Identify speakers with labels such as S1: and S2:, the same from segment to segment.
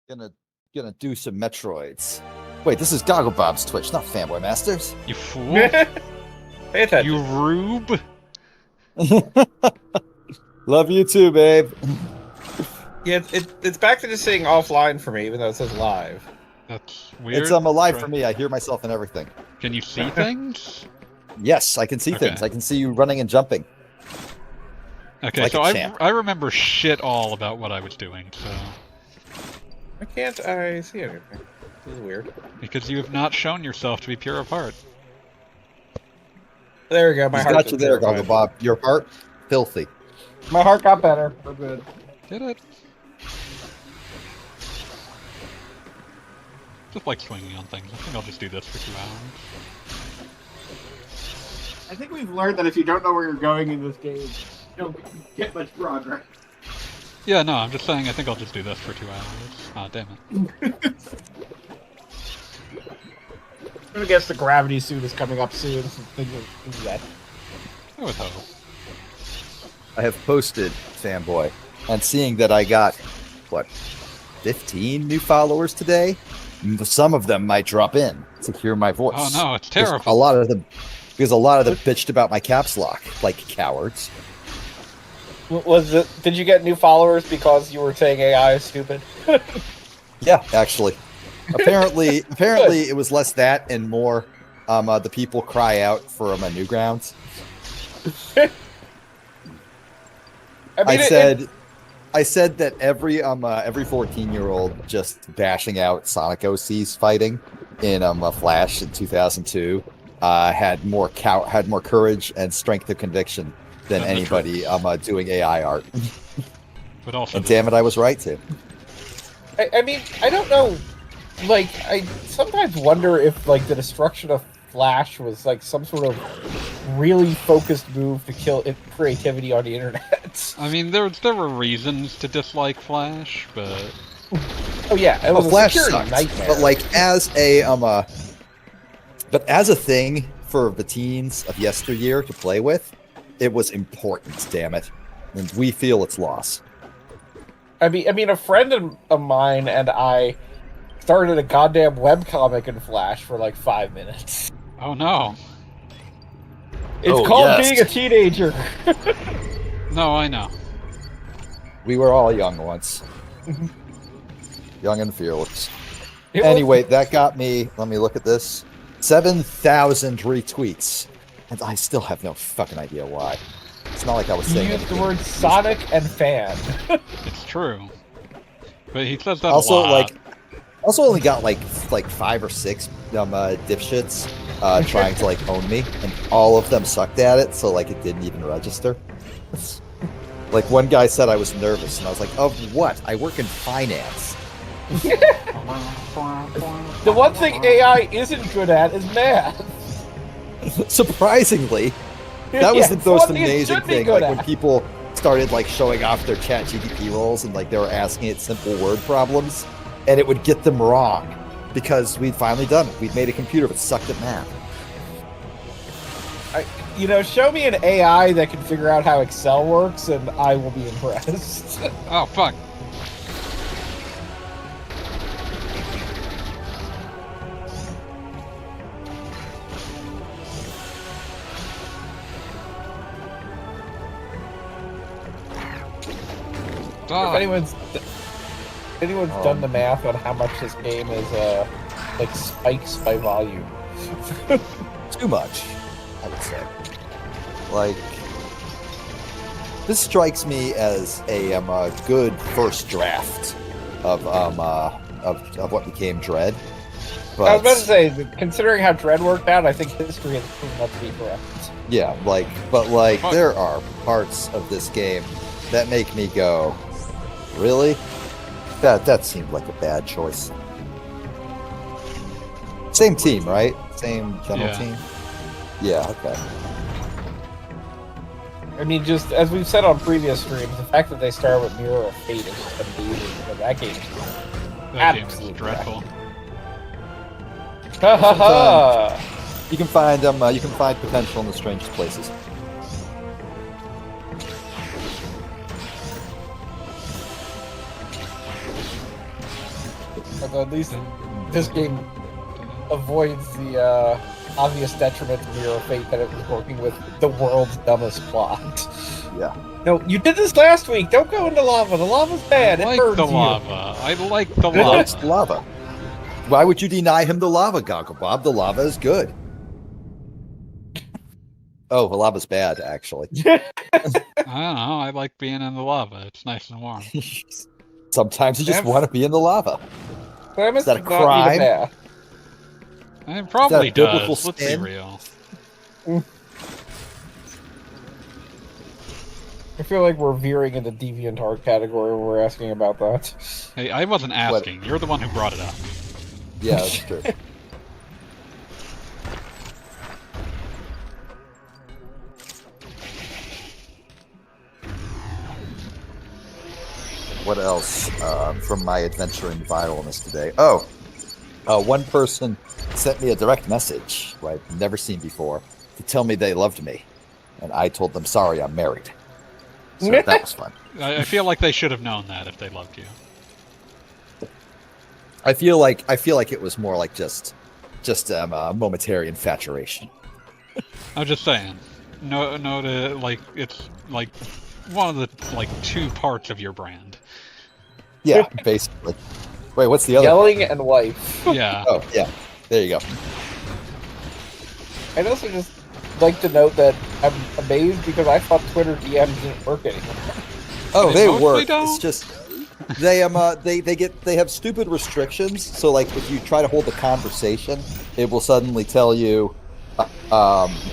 S1: Gonna gonna do some Metroids. Wait, this is Gogglebob's Twitch, not Fanboy Masters.
S2: You fool!
S3: Pay attention.
S2: You rube!
S1: Love you too, babe.
S3: Yeah, it's back to just saying offline for me, even though it says live.
S2: That's weird.
S1: It's alive for me. I hear myself and everything.
S2: Can you see things?
S1: Yes, I can see
S2: Okay.
S1: things. I can see you running and jumping.
S2: Okay,
S1: Like
S2: so
S1: a champ.
S2: I remember shit all about what I was doing, so...
S3: Why can't I see anything? This is weird.
S2: Because you have not shown yourself to be pure of heart.
S3: There we go. My
S1: He's
S3: heart
S1: got you there, Gogglebob. Your heart, filthy.
S3: My heart got better. We're good.
S2: Did it? Just like swinging on things. I think I'll just do this for 2 hours.
S4: I think we've learned that if you don't know where you're going in this game, you don't get much progress.
S2: Yeah, no, I'm just saying I think I'll just do this for 2 hours. Ah, damn it.
S3: I'm gonna guess the gravity suit is coming up soon. Things of that.
S2: I would hope.
S1: I have posted Fanboy, and seeing that I got, what, 15 new followers today? Some of them might drop in to hear my voice.
S2: Oh no, it's
S1: Because
S2: terrible.
S1: a lot of them bitched about my caps lock, like cowards.
S3: Was it? Did you get new followers because you were saying AI is stupid?
S1: Yeah, actually. Apparently it was less that and more the people cry out for my Newgrounds. I said that every 14-year-old just bashing out Sonic OC's fighting in Flash in 2002 had more courage and strength of conviction than
S2: And
S1: anybody doing AI art.
S2: But also,
S1: And damn it, I was right too.
S3: I mean, I don't know. Like, I sometimes wonder if, like, the destruction of Flash was, like, some sort of really focused move to kill creativity on the internet.
S2: I mean, there were reasons to dislike Flash, but...
S3: Oh, yeah, it was a
S1: Flash
S3: security
S1: sucked,
S3: nightmare.
S1: but like as a thing for the teens of yesteryear to play with, it was important. Damn it, and we feel its loss.
S3: I mean, a friend of mine and I started a goddamn webcomic in Flash for, like, 5 minutes.
S2: Oh no.
S3: It's
S1: Oh,
S3: called
S1: yes.
S3: being a teenager.
S2: No, I know.
S1: We were all young once, young and fearless.
S3: It was-
S1: Anyway, that got me. Let me look at this. 7,000 retweets, and I still have no fucking idea why. It's not like I was
S3: you
S1: saying
S3: used the
S1: anything.
S3: word Sonic and fan.
S2: It's true. But he says that
S1: Also,
S2: a lot.
S1: also only got like 5 or 6 dipshits trying to like own me, and all of them sucked at it, so like it didn't even register. Like one guy said I was nervous, and I was like, "Of what? I work in finance."
S3: The one thing AI isn't good at is math.
S1: Surprisingly, that was
S3: Yeah,
S1: the most
S3: one thing it
S1: amazing
S3: should be
S1: thing.
S3: good
S1: Like when
S3: at.
S1: people started like showing off their chat GDP rolls and like they were asking it simple word problems, and it would get them wrong because we'd finally done it. We'd made a computer that sucked at math.
S3: Show me an AI that can figure out how Excel works, and I will be impressed.
S2: Oh, fuck.
S3: If
S2: Ah,
S3: anyone's done the math on how much this game is, like spikes by volume.
S1: Too much, I would say. Like, this strikes me as a good first draft of what became Dread. But
S3: I was about to say, considering how Dread worked out, I think history has proven that to be correct.
S1: yeah,
S2: Fuck.
S1: there are parts of this game that make me go, really? That seemed like a bad choice. Same team, right? Same general
S2: Yeah.
S1: team? Yeah, okay.
S3: I mean, just as we've said on previous streams, the fact that they started with Mirror of Fate is just amazing. That game.
S2: that game is
S3: Absolute
S2: dreadful.
S3: Ha ha ha!
S1: You can find potential in the strangest places.
S3: Although at least this game avoids the obvious detriment of Mirror Fate that it was working with the world's dumbest plot.
S1: Yeah.
S3: No, you did this last week. Don't go into lava. The lava's bad.
S2: I
S3: It
S2: like
S3: burns
S2: the
S3: you.
S2: lava. I like the
S1: He likes
S2: lava.
S1: lava. Why would you deny him the lava, Gogglebob? The lava is good. Oh, the lava's bad, actually.
S2: I don't know. I like being in the lava. It's nice and warm.
S1: Sometimes you just want to be in the lava.
S3: Samus
S1: Is that a
S3: does not need
S1: crime?
S3: bath.
S2: It probably
S1: biblical
S2: does. Let's be
S1: sin?
S2: real.
S3: I feel like we're veering into DeviantArt category when we're asking about that.
S2: Hey, I wasn't asking. You're the one who brought it up.
S1: Yeah, that's true. What else from my adventuring viralness today? Oh, one person sent me a direct message who I've never seen before to tell me they loved me, and I told them, "Sorry, I'm married." So that was fun.
S2: I feel like they should have known that if they loved you.
S1: I feel like it was more like just a momentary infatuation.
S2: I'm just saying. No, like it's like one of the like two parts of your brand.
S1: Yeah, basically. Wait, what's the other?
S3: Yelling and wife.
S2: Yeah.
S1: Oh, yeah. There you go.
S3: I'd also just like to note that I'm amazed because I thought Twitter DMs didn't work anymore.
S1: Oh,
S2: They
S1: they
S2: mostly
S1: work.
S2: don't?
S1: It's just they have stupid restrictions. So like if you try to hold a conversation, it will suddenly tell you you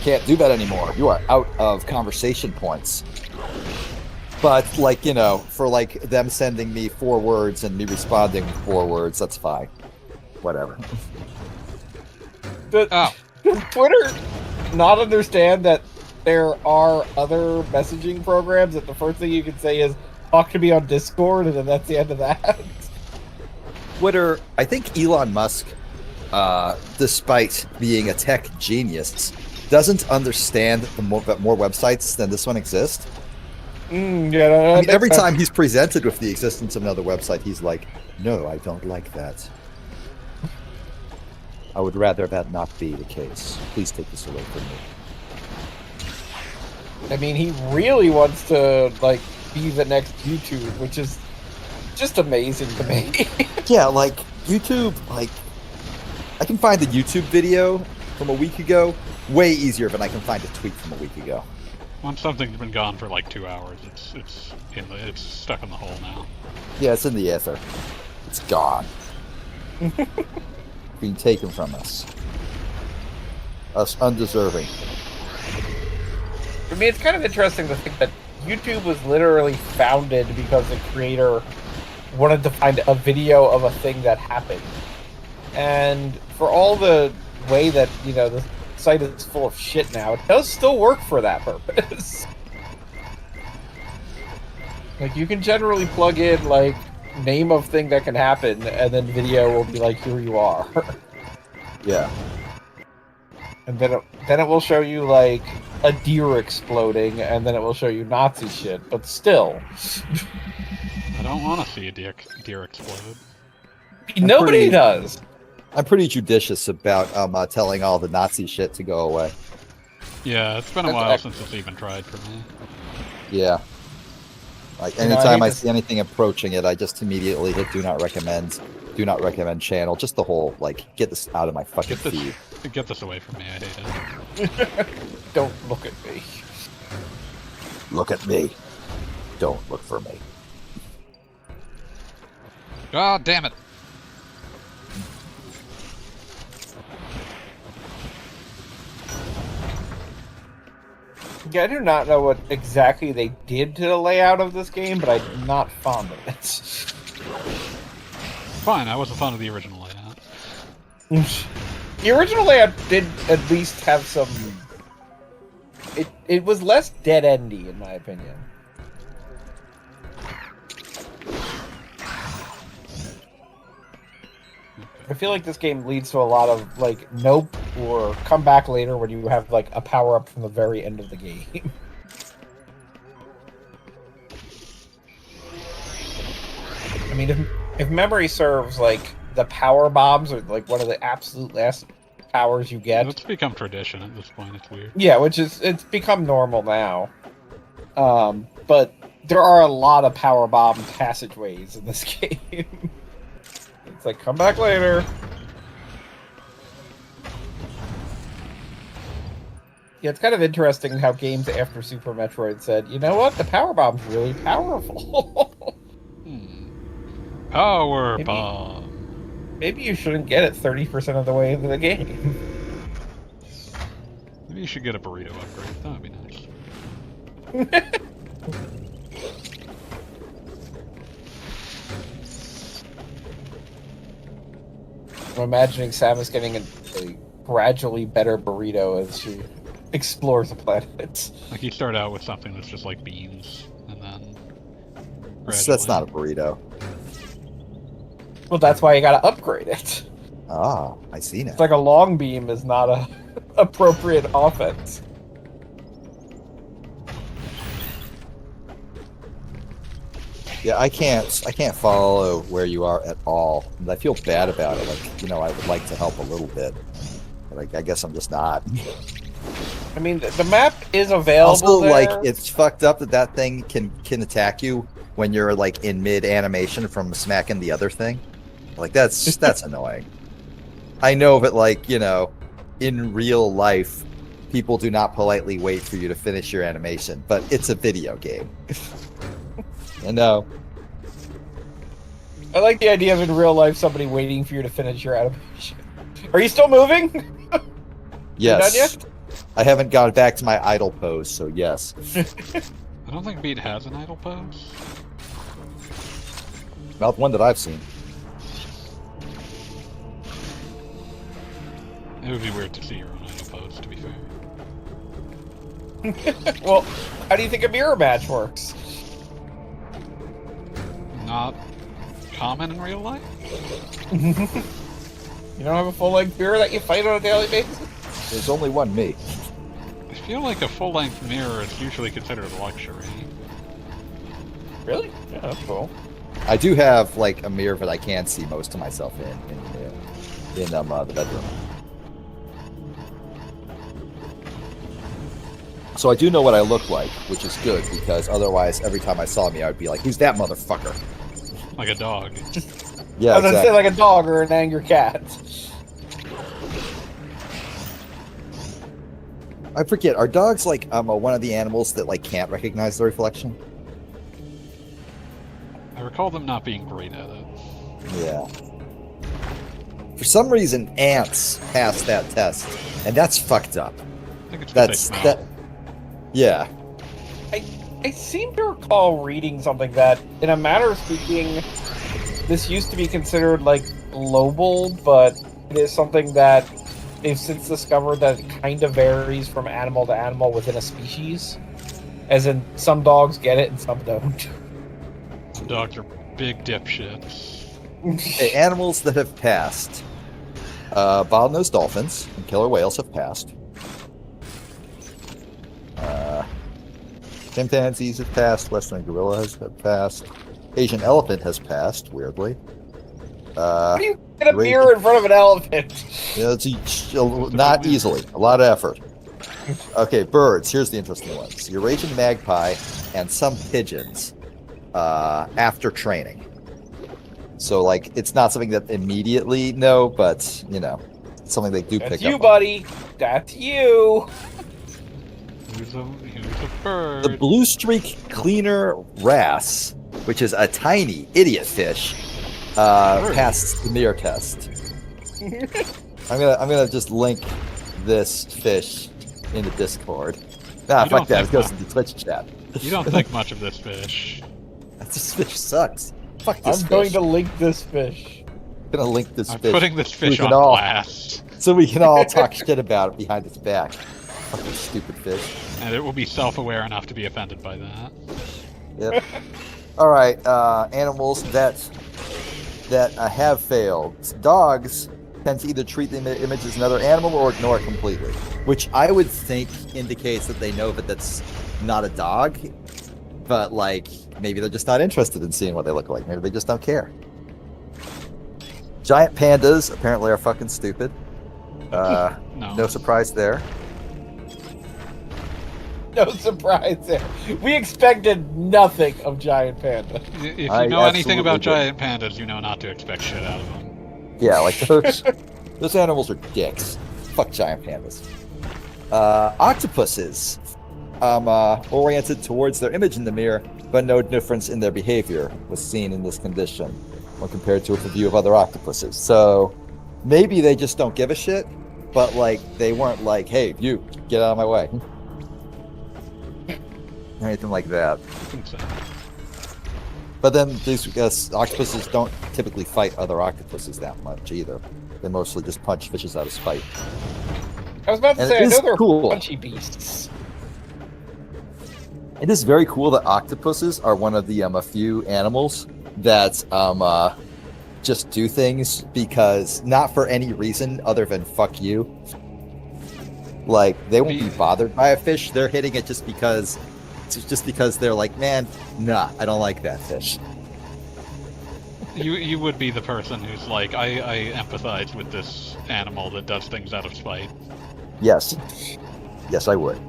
S1: can't do that anymore. You are out of conversation points. But like, for like them sending me 4 words and me responding with 4 words, that's fine. Whatever.
S2: Oh.
S3: Does Twitter not understand that there are other messaging programs that the first thing you can say is talk to me on Discord, and then that's the end of that?
S1: Twitter, I think Elon Musk, despite being a tech genius, doesn't understand that more websites than this one exist.
S3: Yeah,
S1: I mean, every time he's presented with the existence of another website, he's like, "No, I don't like that. I would rather that not be the case. Please take this away from me."
S3: I mean, he really wants to like be the next YouTube, which is just amazing to me.
S1: Yeah, like YouTube, like I can find the YouTube video from a week ago way easier than I can find a tweet from a week ago.
S2: Once something's been gone for like 2 hours, it's stuck in the hole now.
S1: Yeah, it's in the ether. It's gone. Being taken from us. Us undeserving.
S3: I mean, it's kind of interesting to think that YouTube was literally founded because the creator wanted to find a video of a thing that happened. And for all the way that, the site is full of shit now, it does still work for that purpose. Like, you can generally plug in, like, name of thing that can happen, and then video will be like, here you are.
S1: Yeah.
S3: And then it will show you, like, a deer exploding, and then it will show you Nazi shit, but still.
S2: I don't want to see a deer explode.
S3: Nobody does!
S1: I'm pretty judicious about telling all the Nazi shit to go away.
S2: Yeah, it's been a while since it's even tried for me.
S1: Yeah. Like,
S3: I
S1: anytime
S3: hate
S1: I
S3: this-
S1: see anything approaching it, I just immediately hit do not recommend channel, just the whole, like, get this out of my fucking feed.
S2: Get this away from me. I hate it.
S3: Don't look at me.
S1: Look at me. Don't look for me.
S2: God damn it!
S3: Yeah, I do not know what exactly they did to the layout of this game, but I'm not fond of it.
S2: Fine, I wasn't fond of the original layout.
S3: The original layout did at least have some... It was less dead-endy, in my opinion. I feel like this game leads to a lot of, like, nope, or come back later when you have, like, a power-up from the very end of the game. I mean, if memory serves, like, the power bombs are like one of the absolute last powers you get.
S2: It's become tradition at this point. It's weird.
S3: Yeah, it's become normal now. But there are a lot of power bomb passageways in this game. It's like, come back later. Yeah, it's kind of interesting how games after Super Metroid said, you know what, the power bomb's really powerful.
S2: Power bomb.
S3: Maybe you shouldn't get it 30% of the way into the game.
S2: Maybe you should get a burrito upgrade. That would be nice.
S3: I'm imagining Samus getting a gradually better burrito as she explores the planet.
S2: Like you start out with something that's just like beans, and then
S1: That's not a burrito.
S3: Well, that's why you gotta upgrade it.
S1: Ah, I see now.
S3: It's like a long beam is not a appropriate offense.
S1: Yeah, I can't follow where you are at all. And I feel bad about it. Like, you know, I would like to help a little bit. But I guess I'm just not.
S3: I mean, the map is available
S1: Also,
S3: there.
S1: like, it's fucked up that thing can attack you when you're like in mid animation from smacking the other thing. Like that's annoying. I know that, like, you know, in real life, people do not politely wait for you to finish your animation, but it's a video game. I know.
S3: I like the idea of in real life somebody waiting for you to finish your animation. Are you still moving?
S1: Yes.
S3: You done yet?
S1: I haven't gone back to my idle pose, so yes.
S2: I don't think Beat has an idle pose.
S1: Not one that I've seen.
S2: It would be weird to see your own idle pose, to be fair.
S3: Well, how do you think a mirror match works?
S2: Not common in real life?
S3: You don't have a full-length mirror that you fight on a daily basis?
S1: There's only one me.
S2: I feel like a full-length mirror is usually considered a luxury.
S3: Really? Yeah, that's cool.
S1: I do have like a mirror that I can see most of myself in the bedroom. So I do know what I look like, which is good, because otherwise every time I saw me I would be like, who's that motherfucker?
S2: Like a dog.
S1: Yeah,
S3: I was gonna say
S1: exactly.
S3: like a dog or an angry cat.
S1: I forget, are dogs like one of the animals that like can't recognize the reflection?
S2: I recall them not being great at it.
S1: Yeah. For some reason, ants pass that test, and that's fucked up.
S2: I think it's 'cause
S1: That's
S2: they smell.
S1: that. Yeah.
S3: I seem to recall reading something that, in a manner of speaking, this used to be considered like global, but it is something that they've since discovered that it kind of varies from animal to animal within a species. As in, some dogs get it and some don't.
S2: Some dogs are big dipshits.
S1: Okay, animals that have passed. Bottlenose dolphins and killer whales have passed. Chimpanzees have passed. Western gorillas have passed. Asian elephant has passed, weirdly.
S3: How do you get a mirror in front of an elephant?
S1: Yeah, it's not easily. A lot of effort. Okay, birds. Here's the interesting ones. Eurasian magpie and some pigeons after training. So, like, it's not something that immediately know, but, you know, it's something they do
S3: That's
S1: pick
S3: you,
S1: up on.
S3: buddy. That's you.
S2: Who's a bird?
S1: The blue streak cleaner wrasse, which is a tiny idiot fish, passed the mirror test. I'm gonna just link this fish in the Discord. Nah,
S2: You
S1: fuck
S2: don't
S1: that. It
S2: think
S1: goes
S2: that-
S1: to the Twitch chat.
S2: You don't think much of this fish.
S1: This fish sucks. Fuck this
S3: I'm
S1: fish.
S3: going to link this fish.
S1: I'm gonna link this
S2: I'm
S1: fish
S2: putting this fish
S1: can
S2: on
S1: all-
S2: blast,
S1: so we can all talk shit about it behind its back. Fucking stupid fish.
S2: and it will be self-aware enough to be offended by that.
S1: Yep. All right, animals that have failed. Dogs tend to either treat the image as another animal or ignore it completely, which I would think indicates that they know that that's not a dog, but like maybe they're just not interested in seeing what they look like. Maybe they just don't care. Giant pandas apparently are fucking stupid.
S2: No.
S1: No surprise there.
S3: No surprise there. We expected nothing of giant panda.
S2: If you
S1: I
S2: know anything about
S1: absolutely
S2: giant pandas, you know not to expect shit out of them.
S1: Yeah, like those animals are dicks. Fuck giant pandas. Octopuses, oriented towards their image in the mirror, but no difference in their behavior was seen in this condition when compared to a view of other octopuses. So maybe they just don't give a shit, but like they weren't like, "Hey, you get out of my way," anything like that.
S2: I think so.
S1: But then these octopuses don't typically fight other octopuses that much either. They mostly just punch fishes out of spite.
S3: I was about to
S1: And
S3: say,
S1: it
S3: I know
S1: is
S3: they're
S1: cool.
S3: punchy beasts.
S1: It is very cool that octopuses are one of the a few animals that just do things because not for any reason other than fuck you. Like they won't be bothered by a fish; they're hitting it just because they're like, man, nah, I don't like that fish.
S2: You would be the person who's like, I empathize with this animal that does things out of spite.
S1: Yes, yes, I would.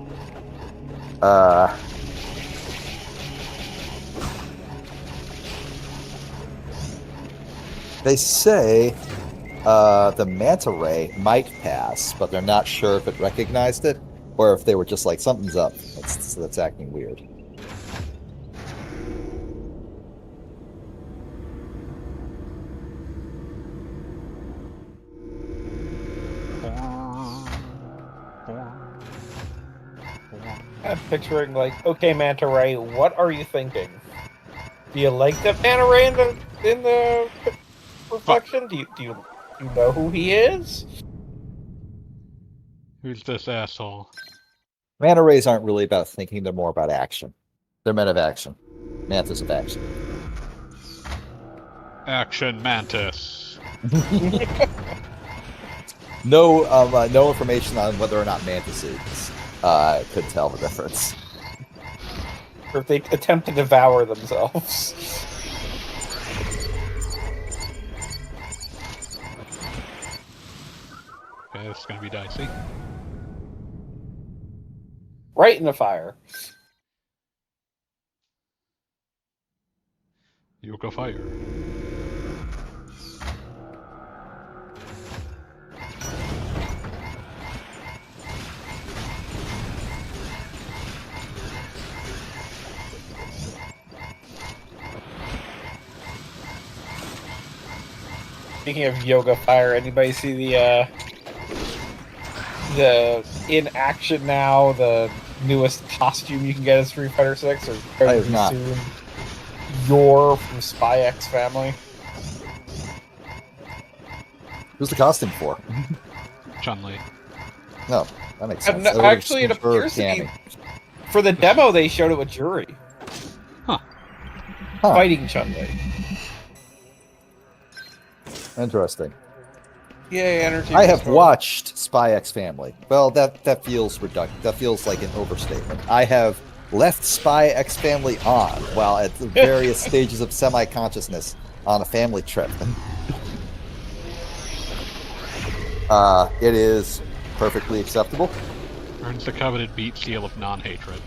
S1: They say the manta ray might pass, but they're not sure if it recognized it or if they were just like, something's up. That's acting weird.
S3: I'm picturing like, okay, manta ray, what are you thinking? Do you like the manta ray in the reflection? Do you know who he is?
S2: Who's this asshole?
S1: Manta rays aren't really about thinking; they're more about action. They're men of action, mantis of action.
S2: Action Mantis.
S1: No information on whether or not mantises could tell the difference.
S3: Or if they attempt to devour themselves.
S2: Okay, this is gonna be dicey.
S3: Right in the fire.
S2: Yoga fire.
S3: Speaking of yoga fire, anybody see the in action now, the newest costume you can get in Street Fighter 6 or
S1: I have not.
S3: soon? Yor from Spy X Family.
S1: Who's the costume for?
S2: Chun-Li.
S1: No, that makes
S3: And
S1: sense.
S3: actually, it
S1: For
S3: appears to be
S1: Cammy.
S3: for the demo they showed it with Jury
S1: Huh.
S3: fighting Chun-Li.
S1: Interesting.
S3: Yay, energy.
S1: I have watched Spy X Family. Well, that feels reductive. That feels like an overstatement. I have left Spy X Family on while at the various stages of semi-consciousness on a family trip. It is perfectly acceptable.
S2: Earns the coveted beat seal of non-hatred.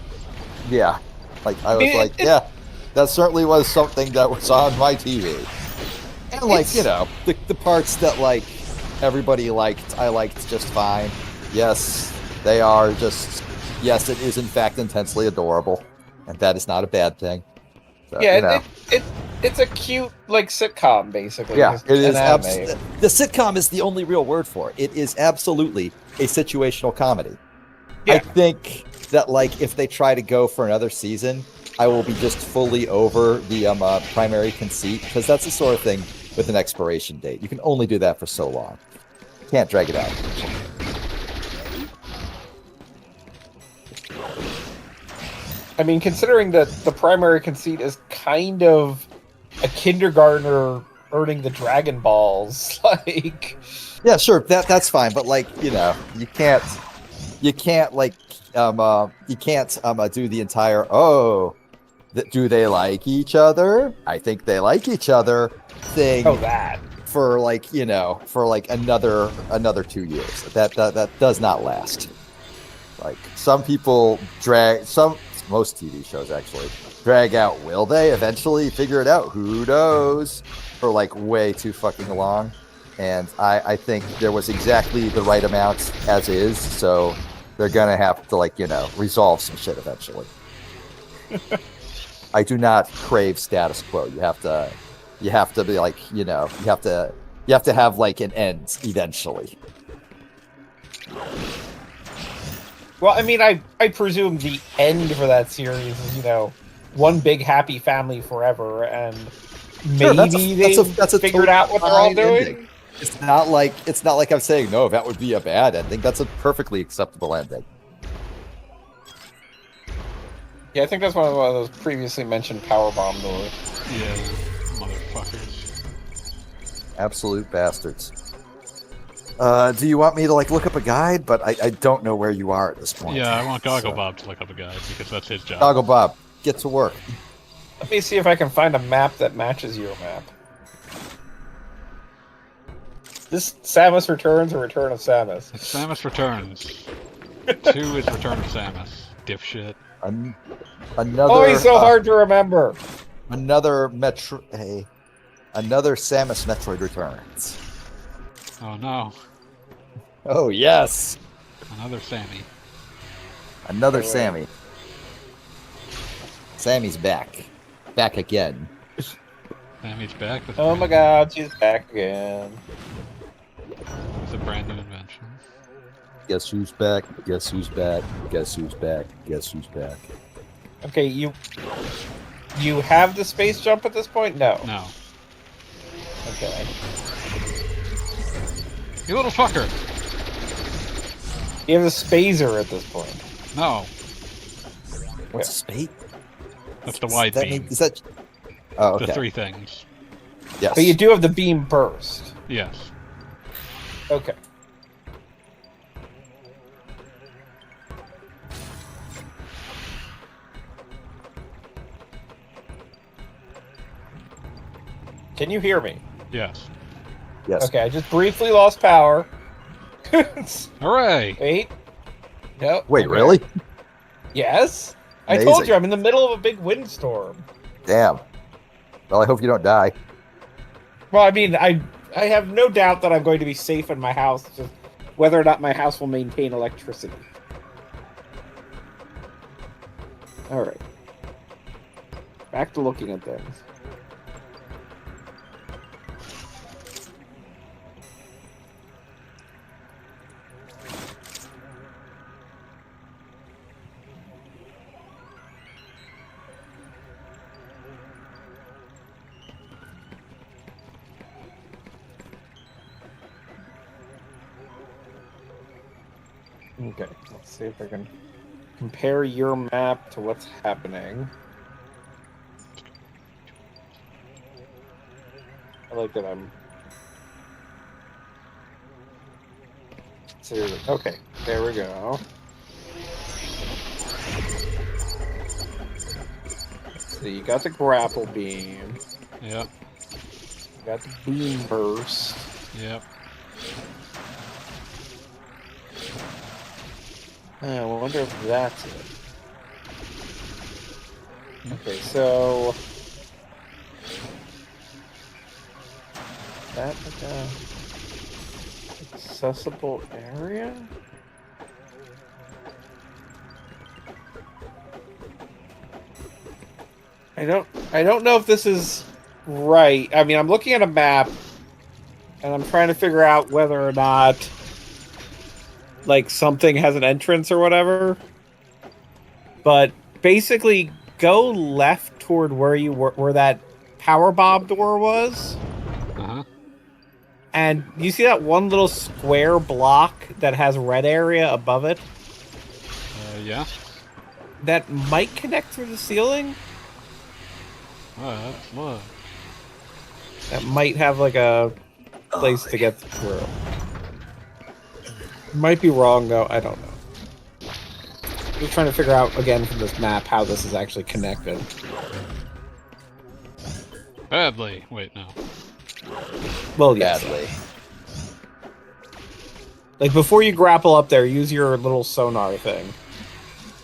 S1: Yeah. Like, I was like, yeah, that certainly was something that was on my TV. And, like, you know, the parts that, like, everybody liked, I liked just fine. Yes, they are just... Yes, it is, in fact, intensely adorable. And that is not a bad thing. So,
S3: Yeah,
S1: you know.
S3: it's a cute, like, sitcom, basically.
S1: Yeah,
S3: It's
S1: it is.
S3: an anime.
S1: The sitcom is the only real word for it. It is absolutely a situational comedy.
S3: Yeah.
S1: I think that, like, if they try to go for another season, I will be just fully over the primary conceit, because that's the sort of thing with an expiration date. You can only do that for so long. You can't drag it out.
S3: I mean, considering that the primary conceit is kind of a kindergartner earning the Dragon Balls, like...
S1: Yeah, sure, that's fine, but, like, you know, you can't like you can't do the entire do they like each other? I think they like each other thing
S3: Oh, that.
S1: for like, you know, for like another 2 years. That does not last. Like some people most TV shows actually drag out. Will they eventually figure it out? Who knows? For like way too fucking long. And I think there was exactly the right amount as is, so they're gonna have to, like, you know, resolve some shit eventually. I do not crave status quo. You have to be like, you know, you have to have like an end eventually.
S3: Well, I mean, I presume the end for that series is, you know, one big happy family forever, and
S1: Sure,
S3: maybe
S1: that's a
S3: figured out what they're all
S1: fine
S3: doing.
S1: ending. It's not like I'm saying no, that would be a bad ending. That's a perfectly acceptable ending.
S3: Yeah, I think that's one of those previously mentioned powerbomb doors.
S2: Yeah, motherfuckers.
S1: Absolute bastards. Do you want me to like look up a guide? But I don't know where you are at this point.
S2: Yeah, I want Goggle
S1: So-
S2: Bob to look up a guide because that's his job.
S1: Doggle Bob, get to work.
S3: Let me see if I can find a map that matches your map. This Samus Returns or Return of Samus?
S2: It's Samus Returns. 2 is Return of Samus. Dipshit.
S1: Another.
S3: Always so hard to remember.
S1: Another Samus Metroid Returns.
S2: Oh no.
S1: Oh yes,
S2: Another Sammy.
S1: another
S3: Wait.
S1: Sammy. Sammy's back again.
S2: Sammy's back with
S3: Oh my god, she's back again.
S2: It's a brand new invention.
S1: Guess who's back? Guess who's back? Guess who's back? Guess who's back?
S3: Okay, you have the space jump at this point? No.
S2: No.
S3: Okay.
S2: You little fucker!
S3: You have the spazer at this point.
S2: No.
S1: What's a spade?
S2: That's the wide
S1: That
S2: beam.
S1: is that? Oh, okay.
S2: The 3 things.
S1: Yes.
S3: But you do have the beam burst.
S2: Yes.
S3: Okay. Can you hear me?
S2: Yes.
S1: Yes.
S3: Okay, I just briefly lost power.
S2: Hooray!
S3: Wait. No.
S1: Wait,
S3: okay.
S1: really?
S3: Yes. I
S1: Amazing.
S3: told you I'm in the middle of a big windstorm.
S1: Damn. Well, I hope you don't die.
S3: Well, I mean, I have no doubt that I'm going to be safe in my house, just whether or not my house will maintain electricity. All right. Back to looking at things. Okay, let's see if I can compare your map to what's happening. I like that I'm... Okay, there we go. So you got the grapple beam,
S2: Yep.
S3: you got the beam burst.
S2: Yep.
S3: I wonder if that's it. Okay, so that like a accessible area? I don't know if this is right. I mean, I'm looking at a map and I'm trying to figure out whether or not like something has an entrance or whatever. But basically go left toward where you were, where that power bob door was.
S2: Uh-huh.
S3: And you see that one little square block that has a red area above it?
S2: Yeah.
S3: That might connect through the ceiling?
S2: What?
S3: That might have like a place to get through. Might be wrong though, I don't know. Just trying to figure out again from this map how this is actually connected.
S2: Badly. Wait, no.
S3: Well, yes.
S1: badly.
S3: Like, before you grapple up there, use your little sonar thing.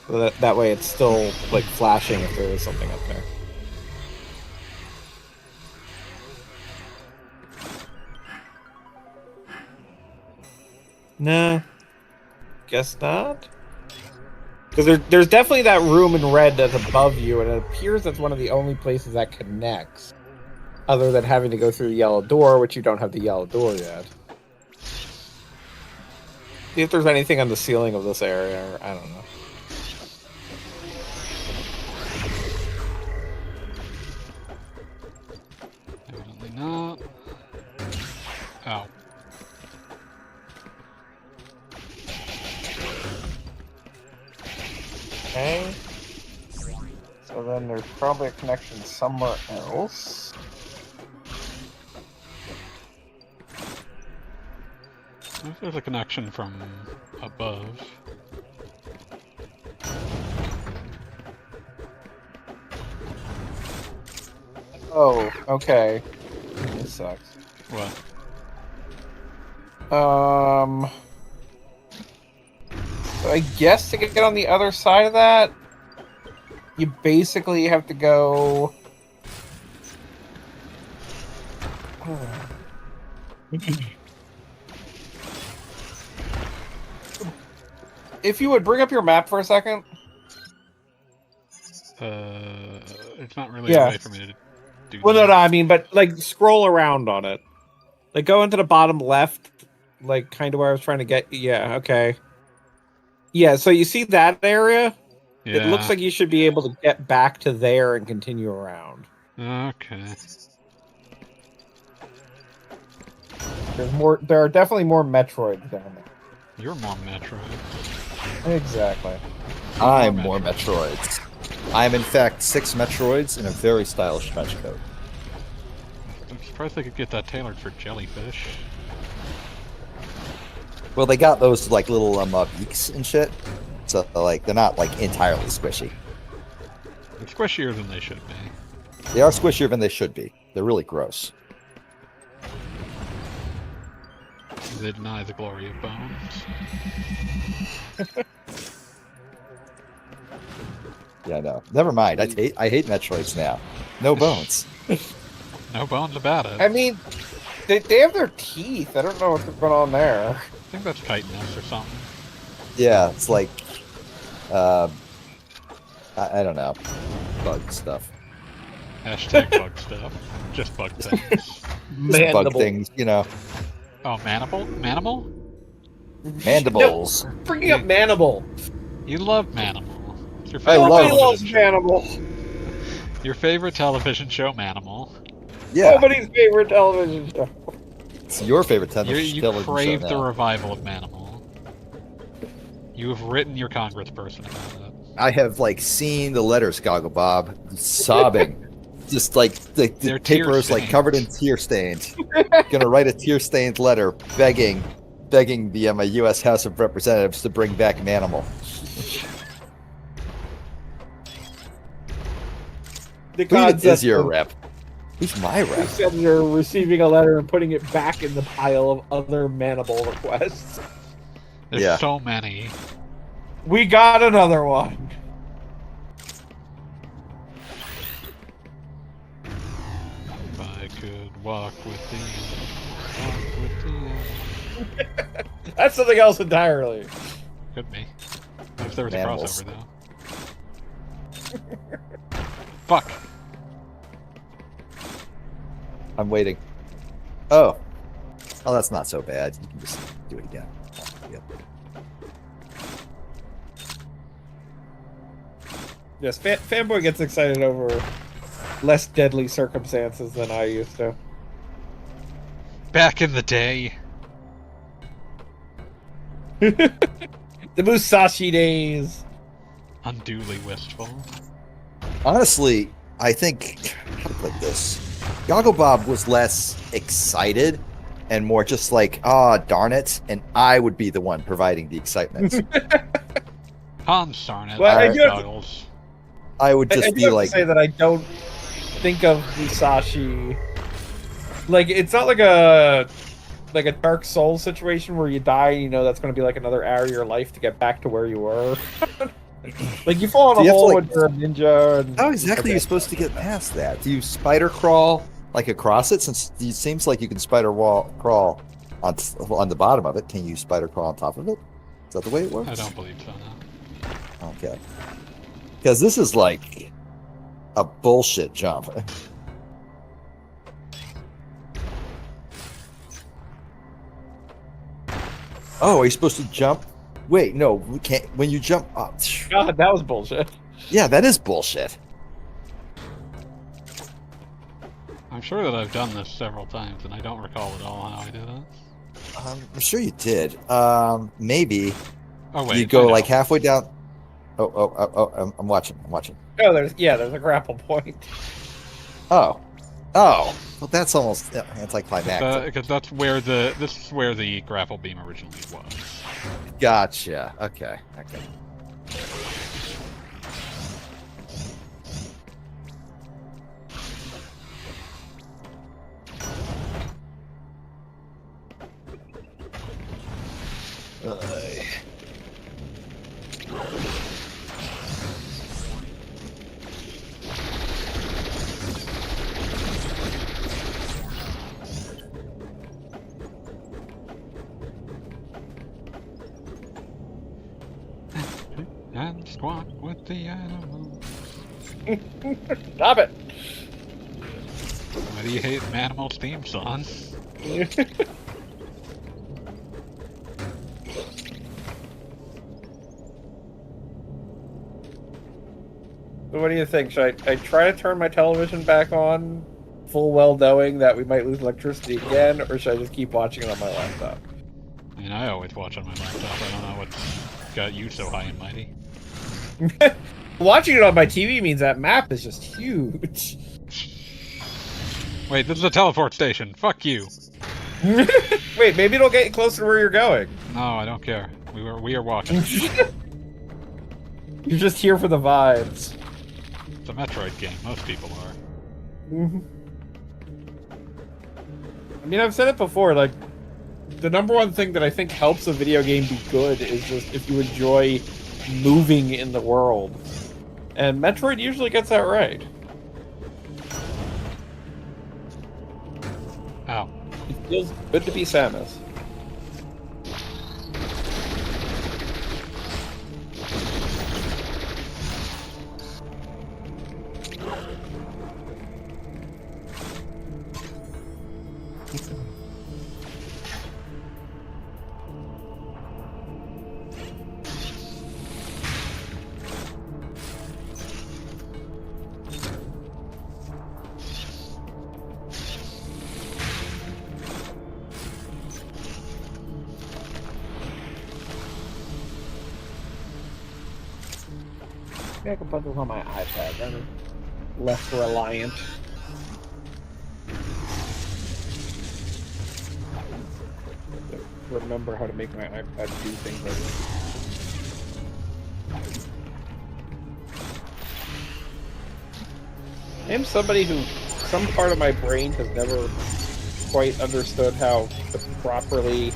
S3: So that way it's still, like, flashing if there is something up there. Nah. Guess not. Because there's definitely that room in red that's above you, and it appears that's one of the only places that connects. Other than having to go through the yellow door, which you don't have the yellow door yet. See if there's anything on the ceiling of this area, or I don't know.
S2: Evidently not. Oh.
S3: Okay. So then there's probably a connection somewhere else.
S2: There's a connection from above.
S3: Oh, okay. This sucks.
S2: What?
S3: So I guess to get on the other side of that, you basically have to go. If you would bring up your map for a second.
S2: It's not really
S3: Yeah.
S2: a way for me to do
S3: Well,
S2: that.
S3: no, I mean, but like scroll around on it. Like go into the bottom left, like kind of where I was trying to get. Yeah, okay. Yeah, so you see that area?
S2: Yeah.
S3: It looks like you should be able to get back to there and continue around.
S2: Okay.
S3: There's more. There are definitely more Metroids down there.
S2: You're more Metroid.
S3: Exactly.
S1: I'm more Metroids. I am in fact 6 Metroids in a very stylish trench coat.
S2: I'm surprised they could get that tailored for jellyfish.
S1: Well, they got those like little beaks and shit, so like they're not like entirely squishy.
S2: They're squishier than they should be.
S1: They are squishier than they should be. They're really gross.
S2: They deny the glory of bones.
S1: Yeah, no. Never mind. I hate Metroids now. No bones.
S2: No bones about it.
S3: I mean, they have their teeth. I don't know what's going on there.
S2: I think that's chitinous or something.
S1: Yeah, it's like, I don't know, bug stuff.
S2: Hashtag bug stuff. Just bug things.
S1: Just bug things, you know.
S2: Oh, manimal? Manimal?
S1: Mandibles.
S3: No, bringing up Manimal.
S2: You love Manimal. It's your
S1: I
S2: favorite
S1: love
S3: Nobody loves
S2: television show.
S3: Manimal.
S2: Your favorite television show, Manimal.
S1: Yeah,
S3: Nobody's favorite television show.
S1: it's your favorite
S2: You
S1: television show
S2: crave the
S1: now.
S2: revival of Manimal. You have written your congressperson about it.
S1: I have like seen the letters, Goggle Bob, sobbing. Just like the
S2: They're
S1: paper is like
S2: tear-stained.
S1: covered in tear stains. Gonna write a tear stained letter begging the U.S. House of Representatives to bring back Manimal.
S3: The
S1: Who even is
S3: concept
S1: your
S3: of
S1: rep? Who's my
S3: the
S1: rep?
S3: senator receiving a letter and putting it back in the pile of other Manimal requests.
S2: There's
S1: Yeah.
S2: so many.
S3: We got another one.
S2: If I could walk with thee,
S3: That's something else entirely.
S2: Could be. What if there was a
S1: Animals.
S2: crossover, though? Fuck.
S1: I'm waiting. Oh, that's not so bad. You can just do it again. Yep.
S3: Yes, fanboy gets excited over less deadly circumstances than I used to.
S2: Back in the day.
S3: The Musashi days.
S2: Unduly wistful.
S1: Honestly, I think how to put this. Goggle Bob was less excited and more just like, darn it, and I would be the one providing the excitement.
S2: Hans, darn it.
S3: Well,
S1: I
S2: Alright,
S3: do have to-
S2: goggles.
S1: I would
S3: I
S1: just
S3: do
S1: be
S3: have
S1: like,
S3: to say that I don't think of Musashi Like it's not like a Dark Souls situation where you die and you know that's going to be like another hour of your life to get back to where you were. Like you fall in
S1: Do
S3: a
S1: you have to,
S3: hole
S1: like-
S3: and you're a ninja. And
S1: How exactly are you supposed to get past that? Do you spider crawl like across it? Since it seems like you can crawl on the bottom of it. Can you spider crawl on top of it? Is that the way it works?
S2: I don't believe so, no.
S1: Okay. Because this is like a bullshit jump. Oh, are you supposed to jump? Wait, no, we can't. When you jump up.
S3: God, that was bullshit.
S1: Yeah, that is bullshit.
S2: I'm sure that I've done this several times, and I don't recall at all how I did it.
S1: I'm sure you did. Maybe
S2: Oh wait,
S1: you go
S2: I know.
S1: like halfway down. Oh, I'm watching.
S3: Oh, there's a grapple point.
S1: Oh. Well, that's almost anticlimactic.
S2: Because that's where this is where the grapple beam originally was.
S1: Gotcha. Okay.
S2: And squat with the animals.
S3: Stop it.
S2: Why do you hate Manimal's theme song?
S3: So what do you think? Should I try to turn my television back on, full well knowing that we might lose electricity again, or should I just keep watching it on my laptop?
S2: I mean, I always watch on my laptop. I don't know what's got you so high and mighty.
S3: Watching it on my TV means that map is just huge.
S2: Wait, this is a teleport station. Fuck you.
S3: Wait, maybe it'll get you closer to where you're going.
S2: No, I don't care. We are walking.
S3: You're just here for the vibes.
S2: It's a Metroid game. Most people are.
S3: I mean, I've said it before, like, the number one thing that I think helps a video game be good is just if you enjoy moving in the world. And Metroid usually gets that right.
S2: Ow.
S3: It feels good to be Samus. Maybe I can put this on my iPad. I'm less reliant. Remember how to make my iPad do things like this. I'm somebody who, some part of my brain has never quite understood how to properly,